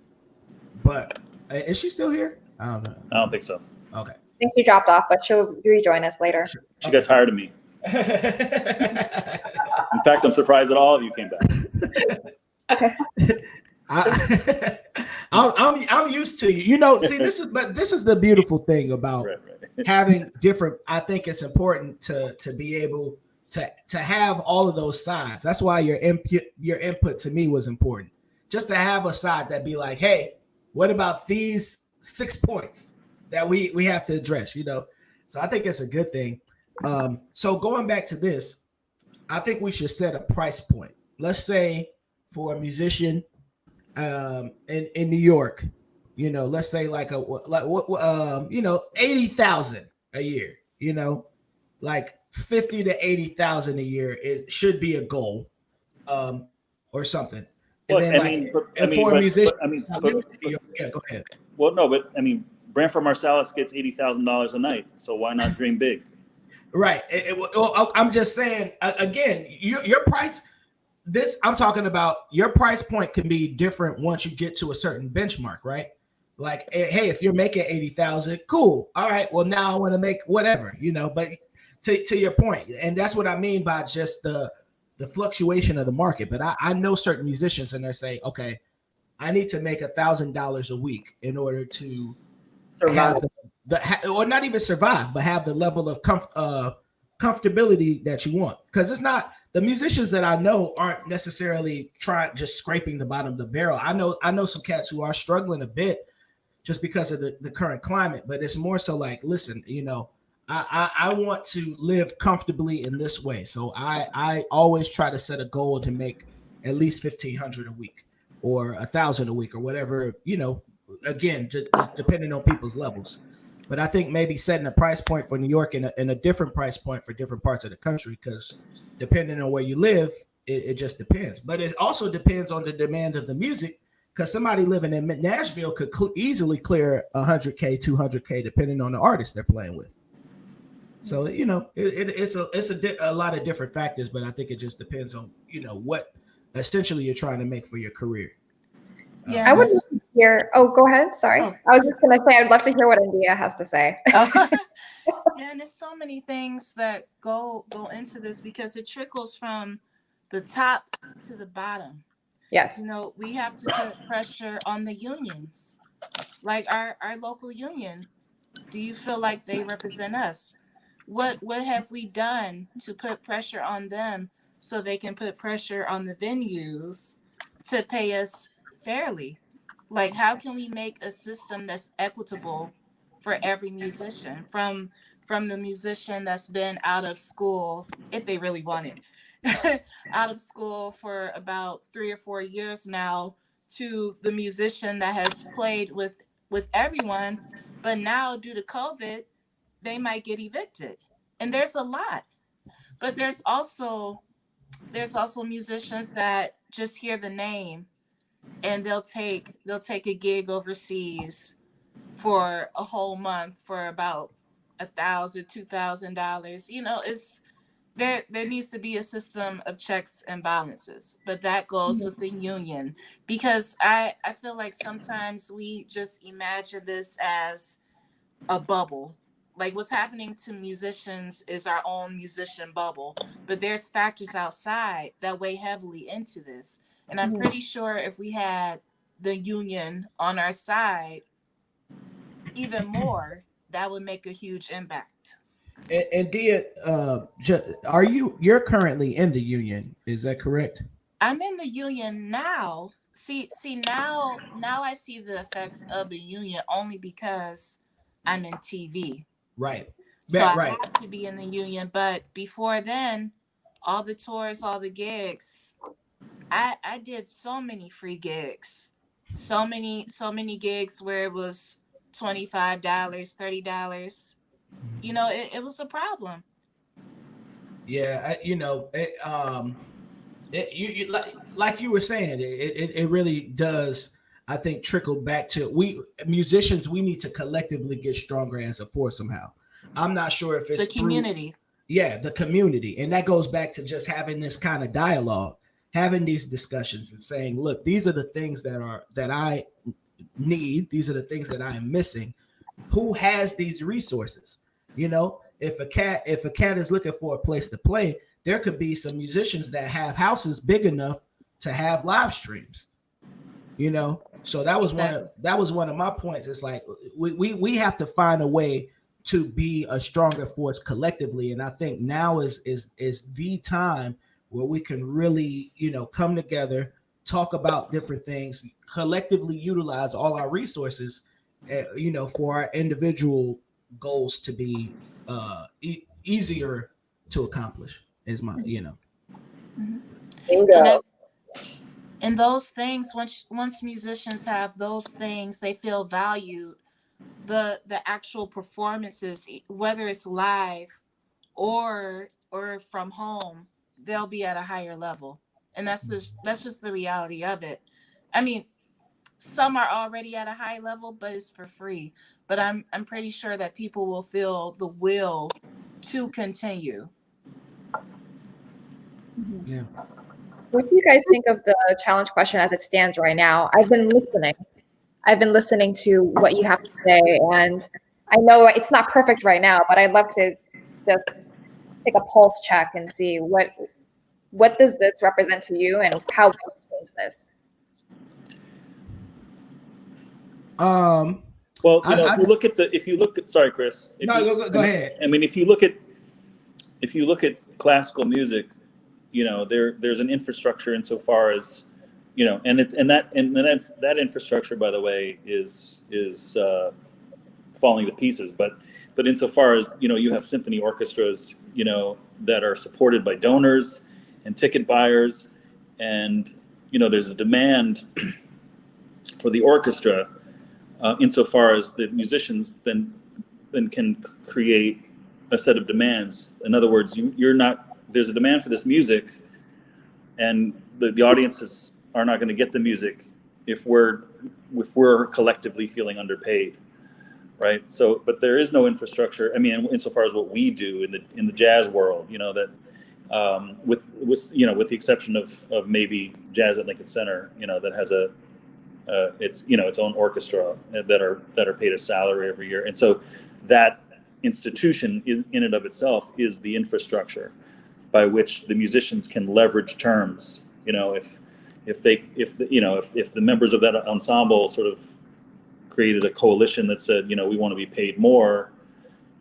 but is she still here? I don't know. I don't think so. Okay. I think she dropped off, but she'll rejoin us later. She got tired of me. In fact, I'm surprised that all of you came back. I'm used to you. You know, see, this is the beautiful thing about having different. I think it's important to be able to have all of those sides. That's why your input to me was important. Just to have a side that be like, hey, what about these 6 points that we have to address? You know, so I think it's a good thing. So going back to this, I think we should set a price point. Let's say for a musician in New York, you know, let's say like 80,000 a year, you know, like 50 to 80,000 a year should be a goal, or something. And then for a musician, yeah, go ahead. Well, no, but I mean, Branford Marsalis gets $80,000 a night, so why not dream big? Right. I'm just saying again, your price. I'm talking about your price point can be different once you get to a certain benchmark, right? Like, hey, if you're making 80,000, cool. All right. Well, now I want to make whatever, you know. But to your point, and that's what I mean by just the fluctuation of the market. But I know certain musicians, and they're saying, okay, I need to make $1,000 a week in order to survive, or not even survive, but have the level of comfortability that you want. Because it's not, the musicians that I know aren't necessarily just scraping the bottom of the barrel. I know some cats who are struggling a bit just because of the current climate, but it's more so like, listen, you know, I want to live comfortably in this way. So I always try to set a goal to make at least $1,500 a week or $1,000 a week or whatever, you know, again, just depending on people's levels. But I think maybe setting a price point for New York and a different price point for different parts of the country, because depending on where you live, it just depends. But it also depends on the demand of the music, because somebody living in Nashville could easily clear $100K, $200K, depending on the artist they're playing with. So, you know, it's a lot of different factors, but I think it just depends on, you know, what essentially you're trying to make for your career. Yeah, I would love to hear. Oh, go ahead. Sorry. I was just going to say, I'd love to hear what Endea has to say. Yeah, and there's so many things that go into this, because it trickles from the top to the bottom. Yes. You know, we have to put pressure on the unions, like our local union. Do you feel like they represent us? What have we done to put pressure on them so they can put pressure on the venues to pay us fairly? Like, how can we make a system that's equitable for every musician, from the musician that's been out of school, if they really want it, out of school for about 3 or 4 years now, to the musician that has played with everyone, but now due to COVID, they might get evicted. And there's a lot. But there's also musicians that just hear the name and they'll take a gig overseas for a whole month for about $1,000, $2,000. You know, there needs to be a system of checks and balances, but that goes with the union, because I feel like sometimes we just imagine this as a bubble. Like, what's happening to musicians is our own musician bubble, but there's factors outside that weigh heavily into this. And I'm pretty sure if we had the union on our side even more, that would make a huge impact. And Dia, you're currently in the union, is that correct? I'm in the union now. See now I see the effects of the union only because I'm in TV. Right. So I have to be in the union. But before then, all the tours, all the gigs, I did so many free gigs, so many gigs where it was $25, $30. You know, it was a problem. Yeah, like you were saying, it really does. I think trickle back to we musicians, we need to collectively get stronger as a force somehow. I'm not sure if it's the community. The community. And that goes back to just having this kind of dialogue, having these discussions and saying, look, these are the things that I need. These are the things that I am missing. Who has these resources? You know, if a cat is looking for a place to play, there could be some musicians that have houses big enough to have live streams. You know, so that was one of my points. It's like we have to find a way to be a stronger force collectively, and I think now is the time where we can really, you know, come together, talk about different things, collectively utilize all our resources, you know, for our individual goals to be easier to accomplish. Is my, you know. Bingo. And those things, once musicians have those things, they feel valued. The actual performances, whether it's live or from home, they'll be at a higher level. And that's just the reality of it. I mean, some are already at a high level, but it's for free. But I'm pretty sure that people will feel the will to continue. Yeah. What do you guys think of the challenge question as it stands right now? I've been listening to what you have to say, and I know it's not perfect right now, but I'd love to just take a pulse check and see what does this represent to you, and how can we change this? Well, you know, if you look at, sorry, Chris. Go ahead. I mean, if you look at classical music, you know, there's an infrastructure insofar as, you know, and that infrastructure, by the way, is falling to pieces. But insofar as, you know, you have symphony orchestras, you know, that are supported by donors and ticket buyers, and, you know, there's a demand for the orchestra, insofar as the musicians then can create a set of demands. In other words, there's a demand for this music, and the audiences are not going to get the music if we're collectively feeling underpaid, right? So, but there is no infrastructure. I mean, insofar as what we do in the jazz world, you know, that with the exception of maybe Jazz at Lincoln Center, you know, that has its own orchestra that are paid a salary every year, and so that institution in and of itself is the infrastructure by which the musicians can leverage terms. You know, if the members of that ensemble sort of created a coalition that said, you know, we want to be paid more,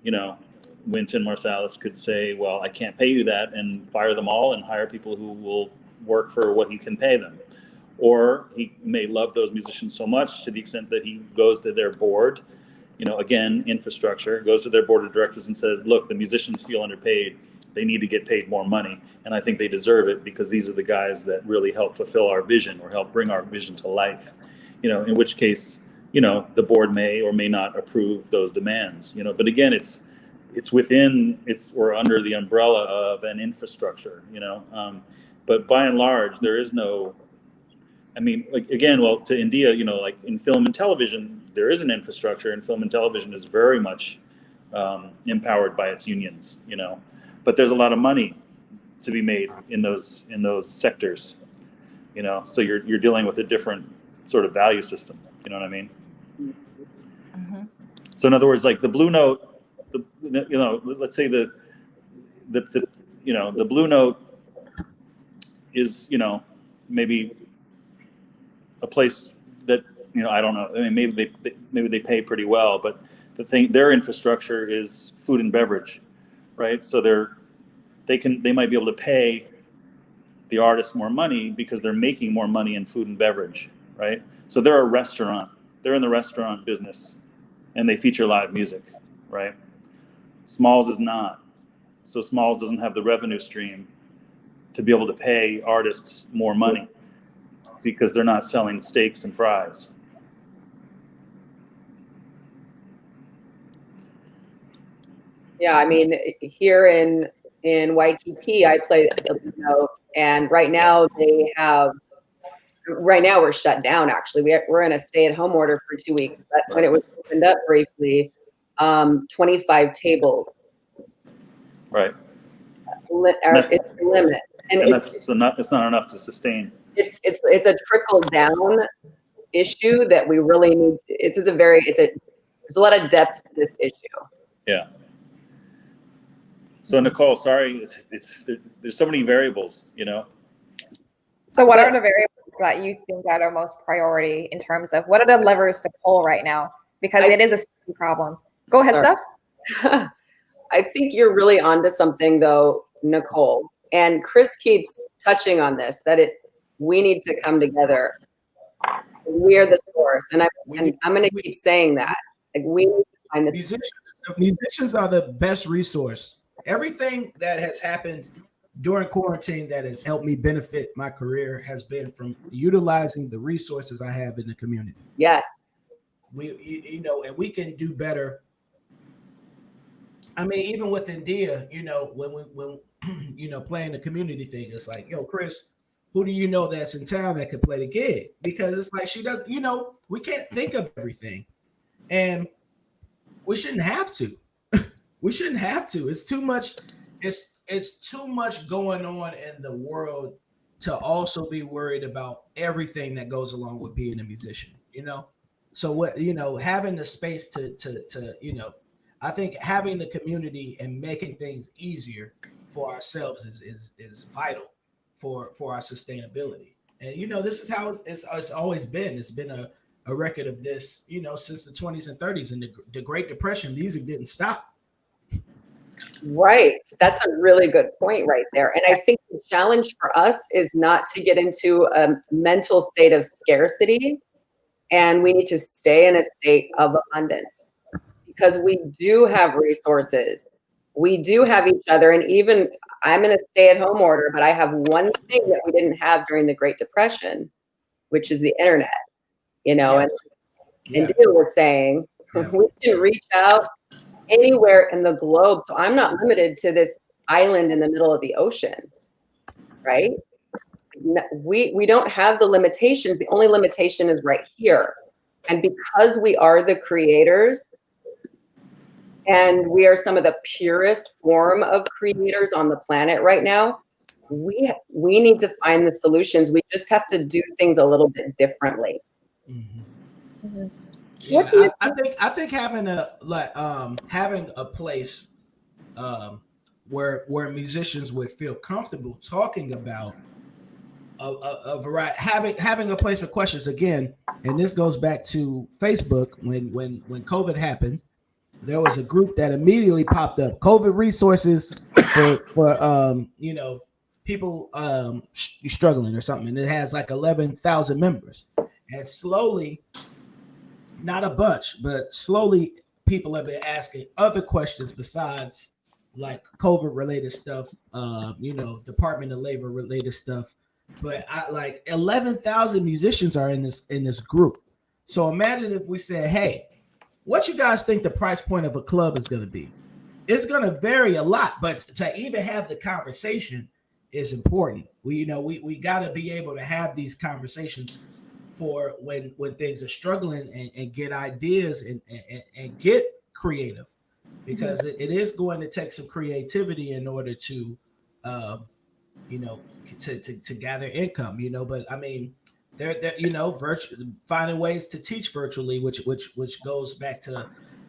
you know, Wynton Marsalis could say, well, I can't pay you that, and fire them all and hire people who will work for what he can pay them. Or he may love those musicians so much to the extent that he goes to their board, you know, again, infrastructure, goes to their board of directors and says, look, the musicians feel underpaid. They need to get paid more money. And I think they deserve it because these are the guys that really help fulfill our vision or help bring our vision to life. You know, in which case, you know, the board may or may not approve those demands, you know, but again, it's or under the umbrella of an infrastructure, you know, but by and large, there is no, I mean, like, again, well, to Endea, you know, like in film and television, there is an infrastructure, and film and television is very much empowered by its unions, you know, but there's a lot of money to be made in those sectors, you know, so you're dealing with a different sort of value system, you know what I mean? Mm-hmm. So in other words, like the Blue Note, you know, let's say the Blue Note is, you know, maybe a place that, you know, I don't know. I mean, maybe they pay pretty well, but their infrastructure is food and beverage, right? So they might be able to pay the artists more money because they're making more money in food and beverage, right? So they're a restaurant. They're in the restaurant business, and they feature live music, right? Smalls is not. So Smalls doesn't have the revenue stream to be able to pay artists more money because they're not selling steaks and fries. Yeah, I mean, here in Waikiki, I play the Blue Note, and right now they have right now we're shut down. Actually, we're in a stay-at-home order for 2 weeks. But when it was opened up briefly, 25 tables. Right. It's the limit, and it's not enough to sustain. It's a trickle down issue that we really need. There's a lot of depth to this issue. Yeah. So Nicole, sorry, there's so many variables, you know. So what are the variables that you think that are most priority in terms of what are the levers to pull right now? Because it is a sticky problem. Go ahead, Stef. I think you're really onto something though, Nicole. And Chris keeps touching on this, that we need to come together. We are the source. And I'm going to keep saying that. Like, we need to find this. Musicians are the best resource. Everything that has happened during quarantine that has helped me benefit my career has been from utilizing the resources I have in the community. Yes. And we can do better. I mean, even with Endea, when playing the community thing, it's like, yo, Chris, who do you know that's in town that could play the gig? Because it's like she does, we can't think of everything. And we shouldn't have to. We shouldn't have to. It's too much. It's too much going on in the world to also be worried about everything that goes along with being a musician, So having the space to I think having the community and making things easier for ourselves is vital for our sustainability. And this is how it's always been. It's been a record of this, since the 20s and 30s, and the Great Depression. Music didn't stop. Right. That's a really good point right there. And I think the challenge for us is not to get into a mental state of scarcity, and we need to stay in a state of abundance, because we do have resources. We do have each other. And even I'm in a stay-at-home order, but I have one thing that we didn't have during the Great Depression, which is the internet, Yes. And Dale was saying, we can reach out anywhere in the globe. So I'm not limited to this island in the middle of the ocean, right? We don't have the limitations. The only limitation is right here. And because we are the creators, and we are some of the purest form of creators on the planet right now, we need to find the solutions. We just have to do things a little bit differently. Mm-hmm. Mm-hmm. Yeah, I think having a place where musicians would feel comfortable talking about a variety, having a place for questions again, and this goes back to Facebook. When COVID happened, there was a group that immediately popped up, COVID resources for people struggling or something, and it has like 11,000 members, and slowly, not a bunch, but slowly people have been asking other questions besides like COVID related stuff, Department of Labor related stuff. But 11,000 musicians are in this group. So imagine if we said, hey, what you guys think the price point of a club is going to be? It's going to vary a lot, but to even have the conversation is important. We got to be able to have these conversations for when things are struggling, and get ideas and get creative, because it is going to take some creativity in order to to gather income, but I mean, they're finding ways to teach virtually, which goes back to,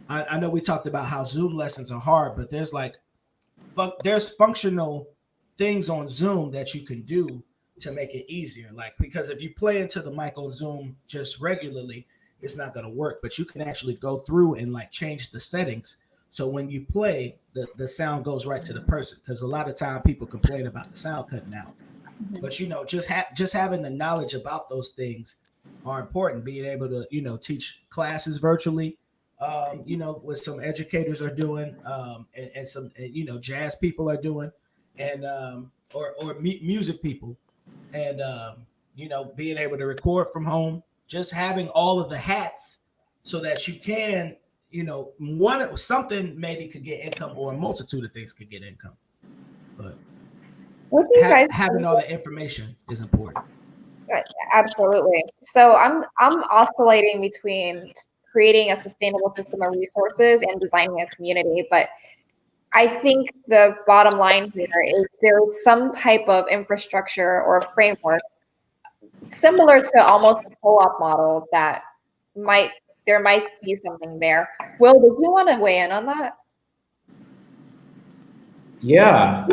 I know we talked about how Zoom lessons are hard, but there's functional things on Zoom that you can do to make it easier. Like, because if you play into the mic on Zoom just regularly, it's not going to work, but you can actually go through and change the settings. So when you play, the sound goes right to the person, because a lot of time people complain about the sound cutting out. Mm-hmm. But just having the knowledge about those things are important. Being able to teach classes virtually, what some educators are doing, and some jazz people are doing, and or music people, and being able to record from home. Just having all of the hats so that you can. Something maybe could get income, or a multitude of things could get income. But what do you guys having all the information is important. Absolutely. So I'm oscillating between creating a sustainable system of resources and designing a community, but I think the bottom line here is there's some type of infrastructure or framework similar to almost a co-op model that there might be something there. Will, did you want to weigh in on that? Yeah.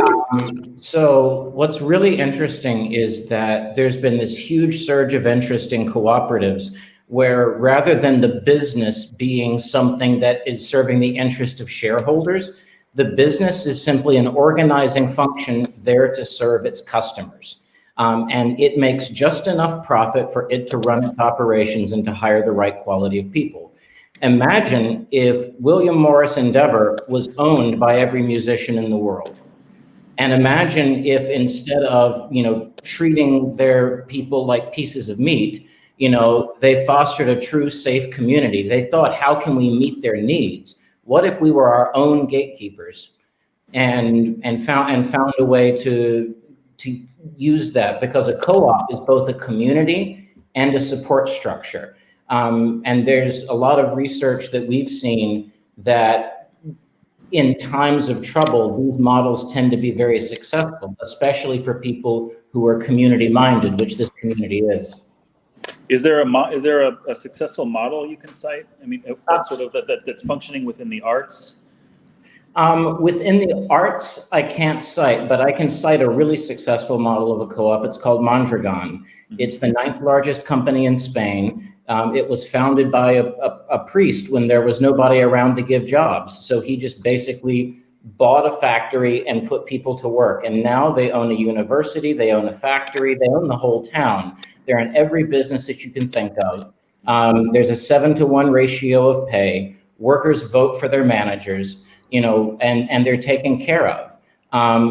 So what's really interesting is that there's been this huge surge of interest in cooperatives where rather than the business being something that is serving the interest of shareholders, the business is simply an organizing function there to serve its customers. And it makes just enough profit for it to run its operations and to hire the right quality of people. Imagine if William Morris Endeavor was owned by every musician in the world. And imagine if instead of, treating their people like pieces of meat, they fostered a true safe community. They thought, how can we meet their needs? What if we were our own gatekeepers and found a way to use that? Because a co-op is both a community and a support structure. And there's a lot of research that we've seen that in times of trouble, these models tend to be very successful, especially for people who are community-minded, which this community is. Is there a successful model you can cite? I mean, that's that's functioning within the arts. Within the arts, I can't cite, but I can cite a really successful model of a co-op. It's called Mondragon. It's the 9th largest company in Spain. It was founded by a priest when there was nobody around to give jobs. So he just basically bought a factory and put people to work. And now they own a university, they own a factory, they own the whole town. They're in every business that you can think of. There's a 7-to-1 ratio of pay. Workers vote for their managers, and they're taken care of.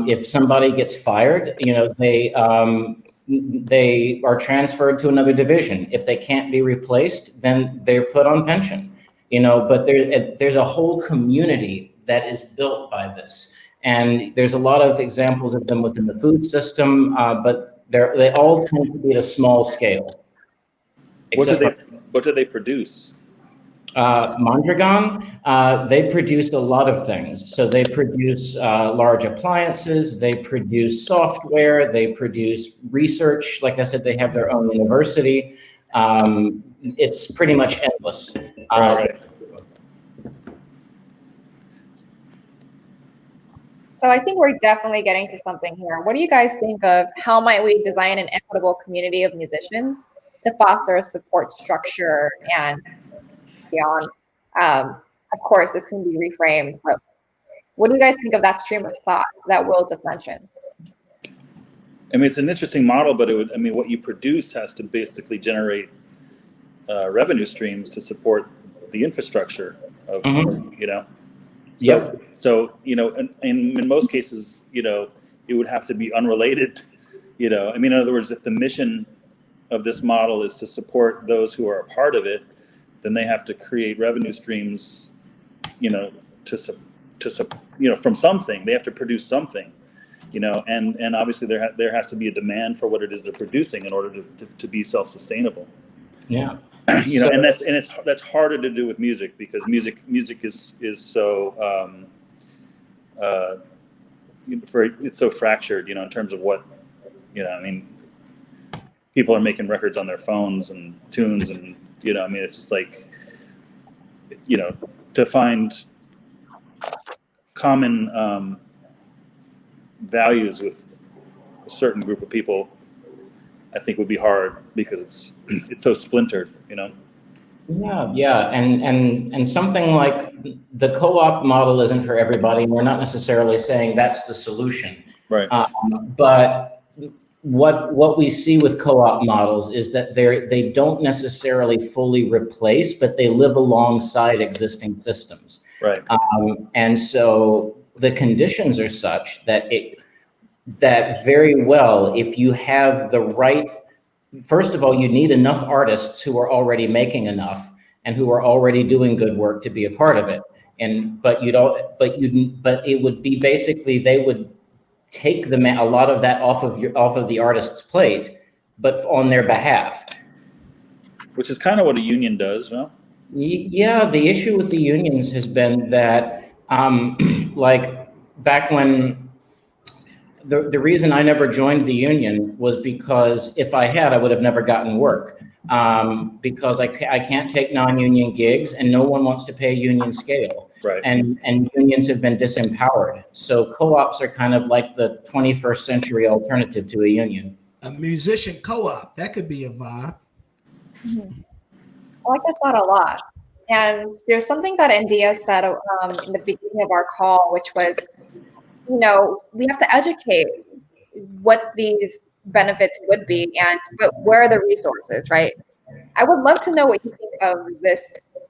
If somebody gets fired, they are transferred to another division. If they can't be replaced, then they're put on pension. But there's a whole community that is built by this. And there's a lot of examples of them within the food system, but they all tend to be at a small scale. What do they produce? Mondragon, they produce a lot of things. So they produce large appliances, they produce software, they produce research. Like I said, they have their own university. It's pretty much endless. Right. So I think we're definitely getting to something here. What do you guys think of how might we design an equitable community of musicians to foster a support structure and beyond? Of course, this can be reframed, but what do you guys think of that stream of thought that Will just mentioned? I mean, it's an interesting model, but what you produce has to basically generate revenue streams to support the infrastructure of, Yep. So, in most cases, it would have to be unrelated, in other words, if the mission of this model is to support those who are a part of it, then they have to create revenue streams, from something. They have to produce something, and obviously there has to be a demand for what it is they're producing in order to be self-sustainable. Yeah. And that's harder to do with music because music is so it's so fractured, in terms of what, people are making records on their phones and tunes and, it's just like, to find common values with a certain group of people, I think would be hard because it's so splintered, Yeah, and something like the co-op model isn't for everybody, and we're not necessarily saying that's the solution. Right. But what we see with co-op models is that they don't necessarily fully replace, but they live alongside existing systems. Right. And so the conditions are such that that very well, if you have the right, first of all, you need enough artists who are already making enough and who are already doing good work to be a part of it. But it would be basically, they would take a lot of that off of the artist's plate, but on their behalf. Which is kind of what a union does, no? Yeah, the issue with the unions has been that, like back when, the reason I never joined the union was because if I had, I would have never gotten work. Because I can't take non-union gigs and no one wants to pay union scale. Right. And unions have been disempowered. So co-ops are kind of like the 21st century alternative to a union. A musician co-op, that could be a vibe. Mm-hmm. I like that thought a lot. And there's something that Endea said in the beginning of our call, which was, we have to educate what these benefits would be, but where are the resources, right? I would love to know what you think of this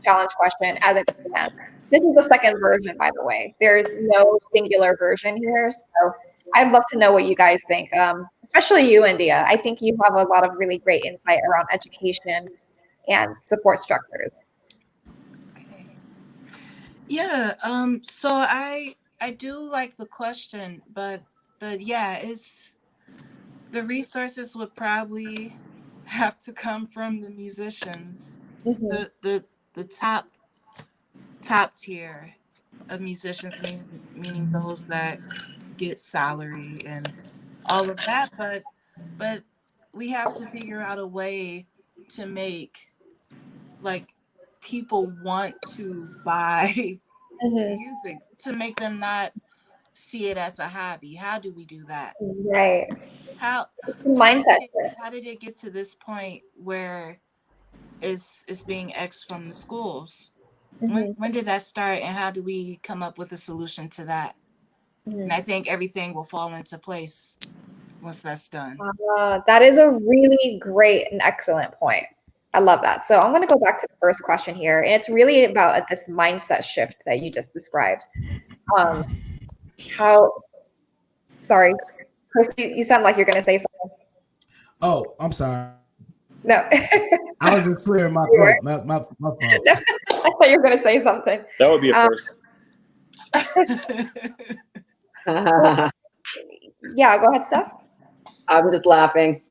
challenge question as it stands. This is the second version, by the way. There's no singular version here, so I'd love to know what you guys think, especially you, Endea. I think you have a lot of really great insight around education and support structures. Yeah, so I do like the question, but yeah, the resources would probably have to come from the musicians, mm-hmm. the top tier of musicians, meaning those that get salary and all of that, but we have to figure out a way to make like people want to buy mm-hmm. music, to make them not see it as a hobby. How do we do that? Right. How did it get to this point where it's being X'd from the schools? Mm-hmm. When did that start, and how do we come up with a solution to that? Mm-hmm. And I think everything will fall into place once that's done. That is a really great and excellent point. I love that. So I'm going to go back to the first question here, and it's really about this mindset shift that you just described. Sorry, Chris, you sound like you're going to say something. Oh, I'm sorry. No. I was just clearing my throat. My fault. I thought you were going to say something. That would be a first. Yeah, go ahead, Stef. I'm just laughing.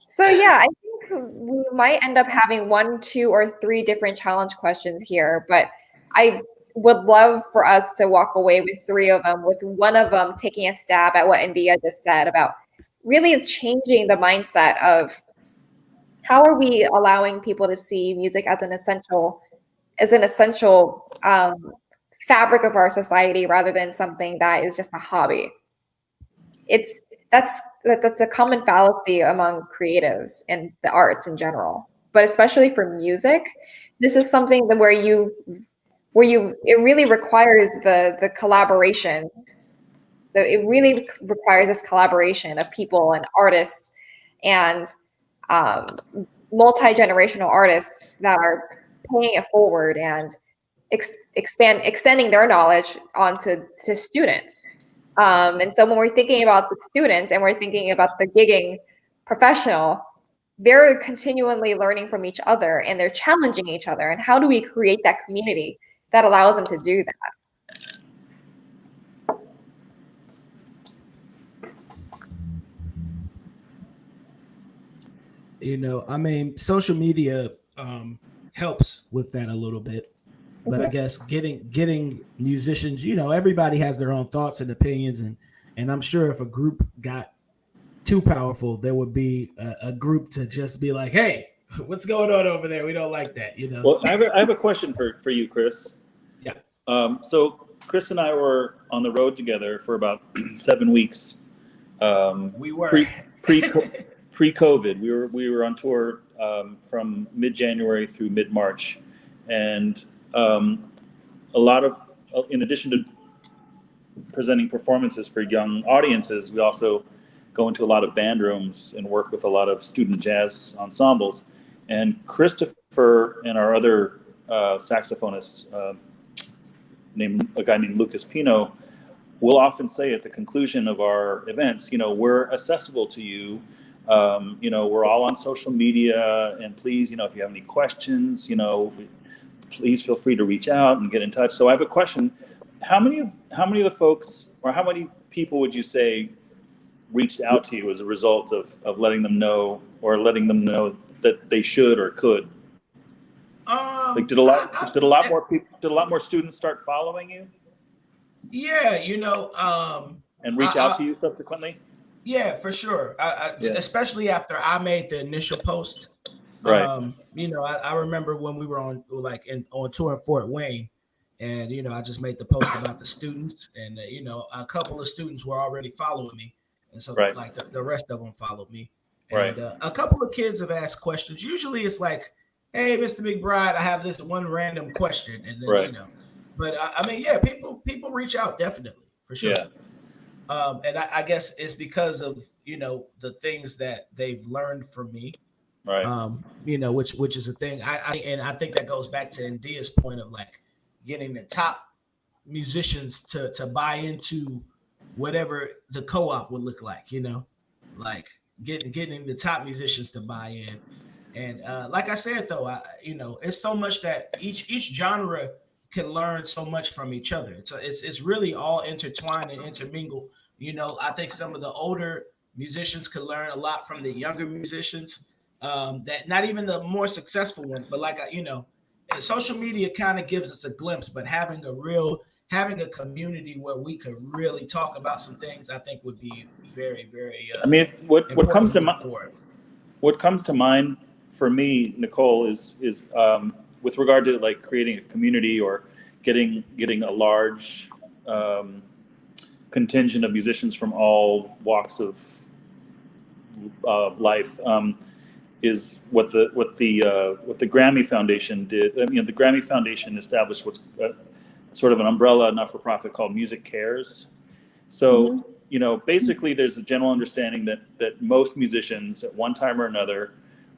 So yeah, I think we might end up having 1, 2, or 3 different challenge questions here, but I would love for us to walk away with 3 of them, with one of them taking a stab at what Endea just said about really changing the mindset of how are we allowing people to see music as an essential fabric of our society rather than something that is just a hobby. That's a common fallacy among creatives and the arts in general, but especially for music, this is something that where it really requires the collaboration. It really requires this collaboration of people and artists and multi-generational artists that are paying it forward and extending their knowledge onto students. And so when we're thinking about the students and we're thinking about the gigging professional, they're continually learning from each other and they're challenging each other. And how do we create that community that allows them to do that? I mean, social media helps with that a little bit. But I guess getting musicians, everybody has their own thoughts and opinions, and I'm sure if a group got too powerful, there would be a group to just be like, "Hey, what's going on over there? We don't like that." Well, I have a question for you, Chris. Yeah. So Chris and I were on the road together for about 7 weeks. We were pre-COVID. We were on tour from mid-January through mid-March, and a lot of, in addition to presenting performances for young audiences, we also go into a lot of band rooms and work with a lot of student jazz ensembles. And Christopher and our other saxophonist, a guy named Lucas Pino, will often say at the conclusion of our events, we're accessible to you. We're all on social media, and please, if you have any questions, please feel free to reach out and get in touch. So I have a question. How many of the folks, or how many people would you say reached out to you as a result of letting them know that they should or could? Like, did a lot more students start following you? Yeah, and reach out to you subsequently? Yeah, for sure. Especially after I made the initial post. Right. I remember when we were on tour in Fort Wayne, and I just made the post about the students, and a couple of students were already following me, and so right. like the rest of them followed me. Right. And a couple of kids have asked questions. Usually it's like, "Hey, Mr. McBride, I have this one random question," and then right. But I mean, yeah, people reach out definitely for sure. Yeah. And I guess it's because of the things that they've learned from me, right? Which is a thing. I think that goes back to Endea's point of like getting the top musicians to buy into whatever the co-op would look like, like getting the top musicians to buy in. And like I said, though, it's so much that each genre can learn so much from each other. It's really all intertwined and intermingled. I think some of the older musicians could learn a lot from the younger musicians. That not even the more successful ones, but like social media kind of gives us a glimpse. But having a community where we could really talk about some things, I think would be very, very. I mean, what comes to mind for me, Nicole, is with regard to like creating a community or getting a large contingent of musicians from all walks of life, is what the Grammy Foundation did. I mean, the Grammy Foundation established what's sort of an umbrella not-for-profit called Music Cares. So basically, there's a general understanding that most musicians at one time or another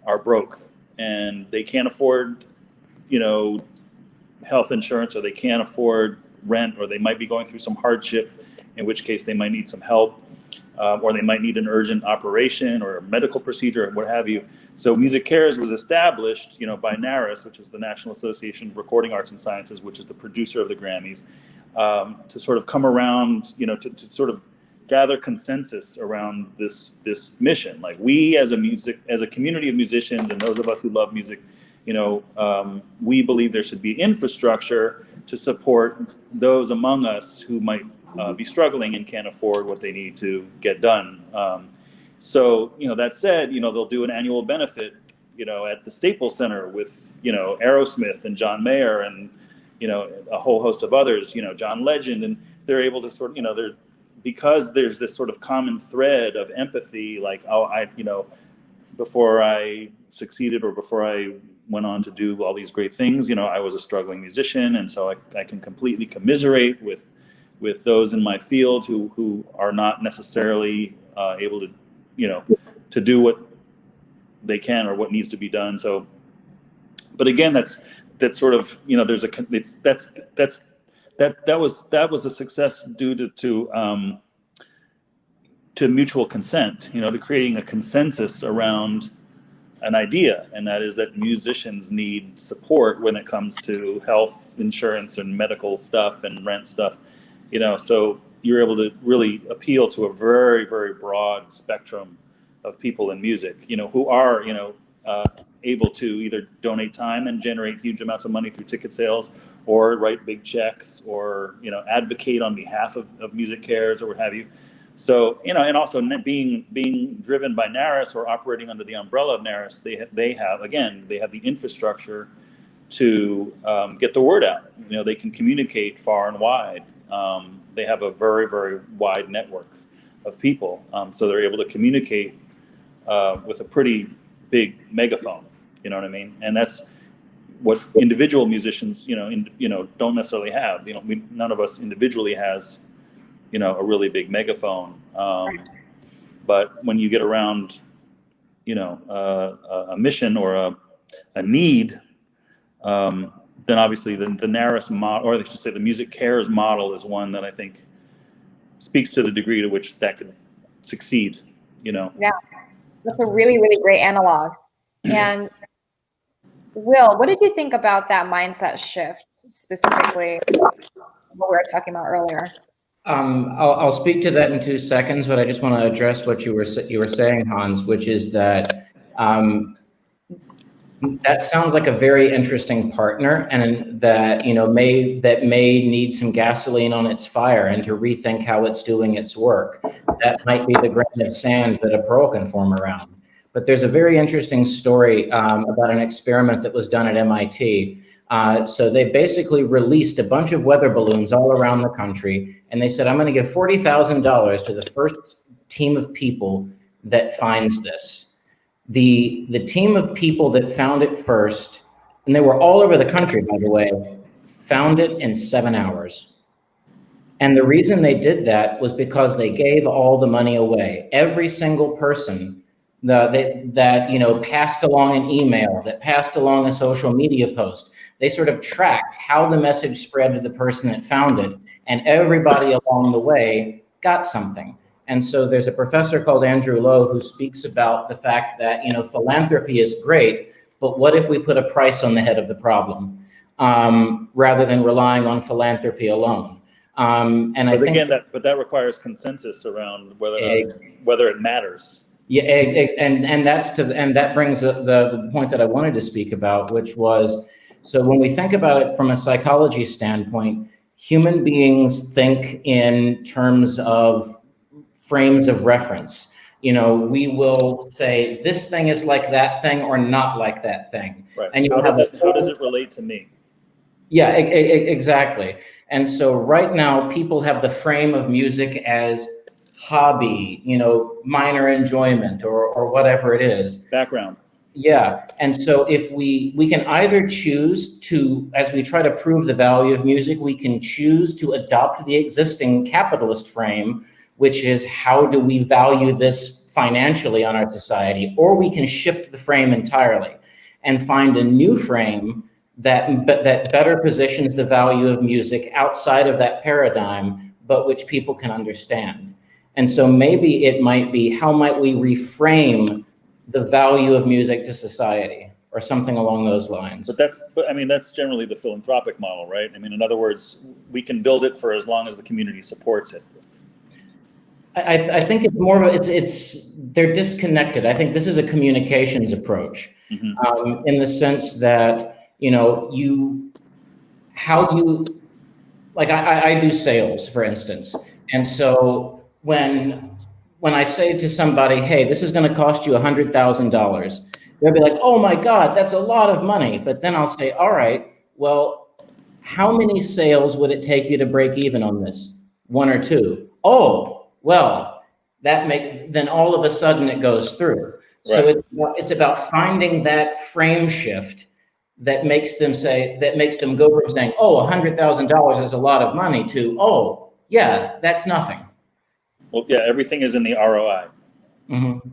are broke and they can't afford health insurance, or they can't afford rent, or they might be going through some hardship, in which case they might need some help, or they might need an urgent operation or a medical procedure, or what have you. So Music Cares was established, by NARAS, which is the National Association of Recording Arts and Sciences, which is the producer of the Grammys, to sort of come around, to sort of gather consensus around this mission. Like, we as a community of musicians, and those of us who love music, we believe there should be infrastructure to support those among us who might be struggling and can't afford what they need to get done. So that said, they'll do an annual benefit, at the Staples Center with, Aerosmith and John Mayer and, a whole host of others, John Legend, and they're able to sort of, because there's this sort of common thread of empathy, like, before I succeeded or before I went on to do all these great things, I was a struggling musician, and so I can completely commiserate with those in my field who are not necessarily able to, to do what they can or what needs to be done. So, but again, that's sort of, there's that was a success due to mutual consent, to creating a consensus around an idea, and that is that musicians need support when it comes to health insurance and medical stuff and rent stuff, so you're able to really appeal to a very, very broad spectrum of people in music, who are, able to either donate time and generate huge amounts of money through ticket sales, or write big checks, or, advocate on behalf of Music Cares or what have you. So, and also being driven by NARAS or operating under the umbrella of NARAS, they have the infrastructure to get the word out. They can communicate far and wide. They have a very, very wide network of people. So they're able to communicate with a pretty big megaphone, you know what I mean? And that's what individual musicians, don't necessarily have. None of us individually has, a really big megaphone. But when you get around, a mission or a need, then obviously the NARAS model, or they should say the Music Cares model, is one that I think speaks to the degree to which that could succeed, Yeah, that's a really, really great analog. And Will, what did you think about that mindset shift, specifically what we were talking about earlier? I'll speak to that in 2 seconds, but I just want to address what you were saying, Hans, which is that that sounds like a very interesting partner, and that may need some gasoline on its fire and to rethink how it's doing its work. That might be the grain of sand that a pearl can form around. But there's a very interesting story about an experiment that was done at MIT. So they basically released a bunch of weather balloons all around the country, and they said, I'm going to give $40,000 to the first team of people that finds this. The team of people that found it first, and they were all over the country, by the way, found it in 7 hours. And the reason they did that was because they gave all the money away. Every single person that passed along an email, that passed along a social media post, they sort of tracked how the message spread to the person that found it, and everybody along the way got something. And so there's a professor called Andrew Lowe who speaks about the fact that, philanthropy is great, but what if we put a price on the head of the problem rather than relying on philanthropy alone? But that requires consensus around whether it matters. Yeah, and that brings the point that I wanted to speak about, which was, so when we think about it from a psychology standpoint, human beings think in terms of frames of reference. We will say this thing is like that thing or not like that thing. Right. And how does it relate to me? Yeah, exactly. And so right now people have the frame of music as hobby, minor enjoyment or whatever it is. Background. Yeah. And so if we can either choose to, as we try to prove the value of music, we can choose to adopt the existing capitalist frame, which is how do we value this financially on our society, or we can shift the frame entirely and find a new frame that better positions the value of music outside of that paradigm, but which people can understand. And so maybe it might be, how might we reframe the value of music to society, or something along those lines. But that's generally the philanthropic model, right? I mean, in other words, we can build it for as long as the community supports it. I think it's more of they're disconnected. I think this is a communications approach, in the sense that, I do sales, for instance. And so when I say to somebody, hey, this is going to cost you $100,000, they'll be like, oh my God, that's a lot of money. But then I'll say, all right, well, how many sales would it take you to break even on this? 1 or 2? Oh, well, then all of a sudden it goes through. Right. So it's about finding that frame shift that makes them go from saying, oh, $100,000 is a lot of money, to, oh, yeah, that's nothing. Well, yeah, everything is in the ROI. Mm-hmm.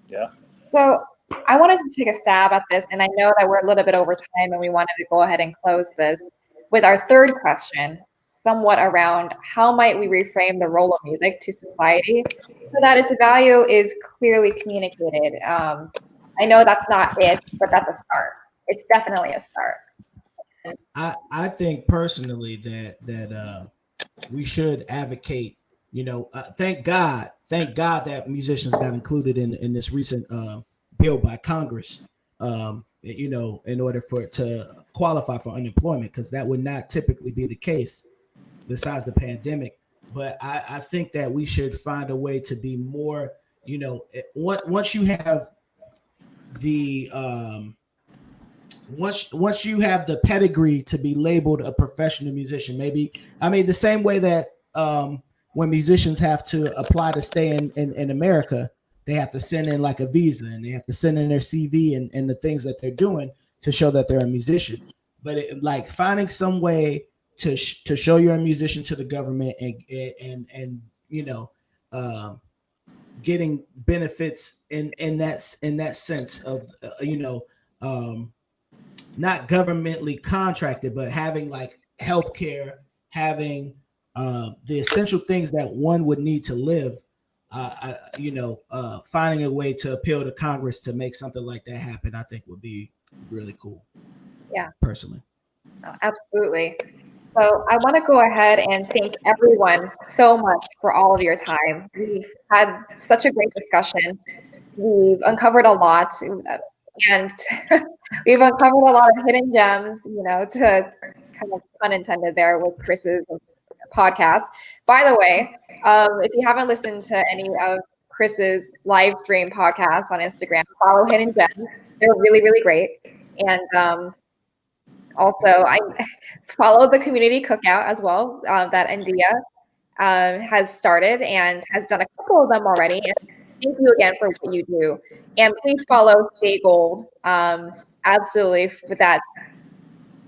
Yeah. So I wanted to take a stab at this, and I know that we're a little bit over time, and we wanted to go ahead and close this with our third question, somewhat around how might we reframe the role of music to society so that its value is clearly communicated. I know that's not it, but that's a start. It's definitely a start. I think personally that we should advocate. Thank God that musicians got included in this recent bill by Congress. In order for it to qualify for unemployment, because that would not typically be the case besides the pandemic. But I think that we should find a way to be more, once you have the once you have the pedigree to be labeled a professional musician, the same way that when musicians have to apply to stay in America, they have to send in like a visa, and they have to send in their CV and the things that they're doing to show that they're a musician. But finding some way to show you're a musician to the government and getting benefits in that sense of not governmentally contracted, but having like healthcare, having the essential things that one would need to live. Finding a way to appeal to Congress to make something like that happen, I think would be really cool. Yeah, personally. absolutely. So I want to go ahead and thank everyone so much for all of your time. We've had such a great discussion. We've uncovered a lot, and we've uncovered a lot of hidden gems, to kind of pun intended there with Chris's podcast. By the way, if you haven't listened to any of Chris's live stream podcasts on Instagram, follow Hidden Gems. They're really, really great. And also, I follow the community cookout as well that Endea has started and has done a couple of them already. And thank you again for what you do. And please follow Stay Gold, absolutely, with that,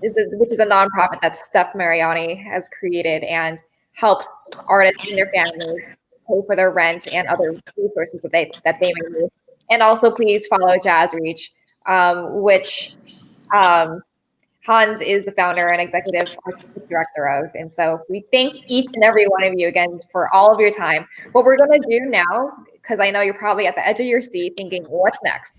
which is a nonprofit that Stef Mariani has created and helps artists and their families pay for their rent and other resources that they may need. And also, please follow Jazz Reach, which Hans is the founder and executive artistic director of. And so we thank each and every one of you again for all of your time. What we're going to do now, because I know you're probably at the edge of your seat thinking, what's next?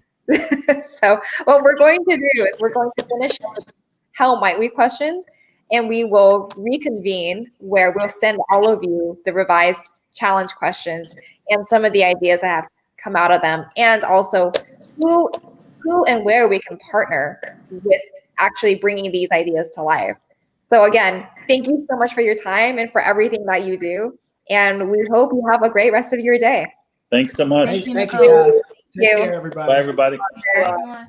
So what we're going to do is we're going to finish with how might we questions, and we will reconvene where we'll send all of you the revised challenge questions and some of the ideas that have come out of them, and also who and where we can partner with actually bringing these ideas to life. So again, thank you so much for your time and for everything that you do. And we hope you have a great rest of your day. Thanks so much. Thank you, Thank you, Nicole. guys. Thank Take you. care, everybody. Bye, everybody. Bye, everyone.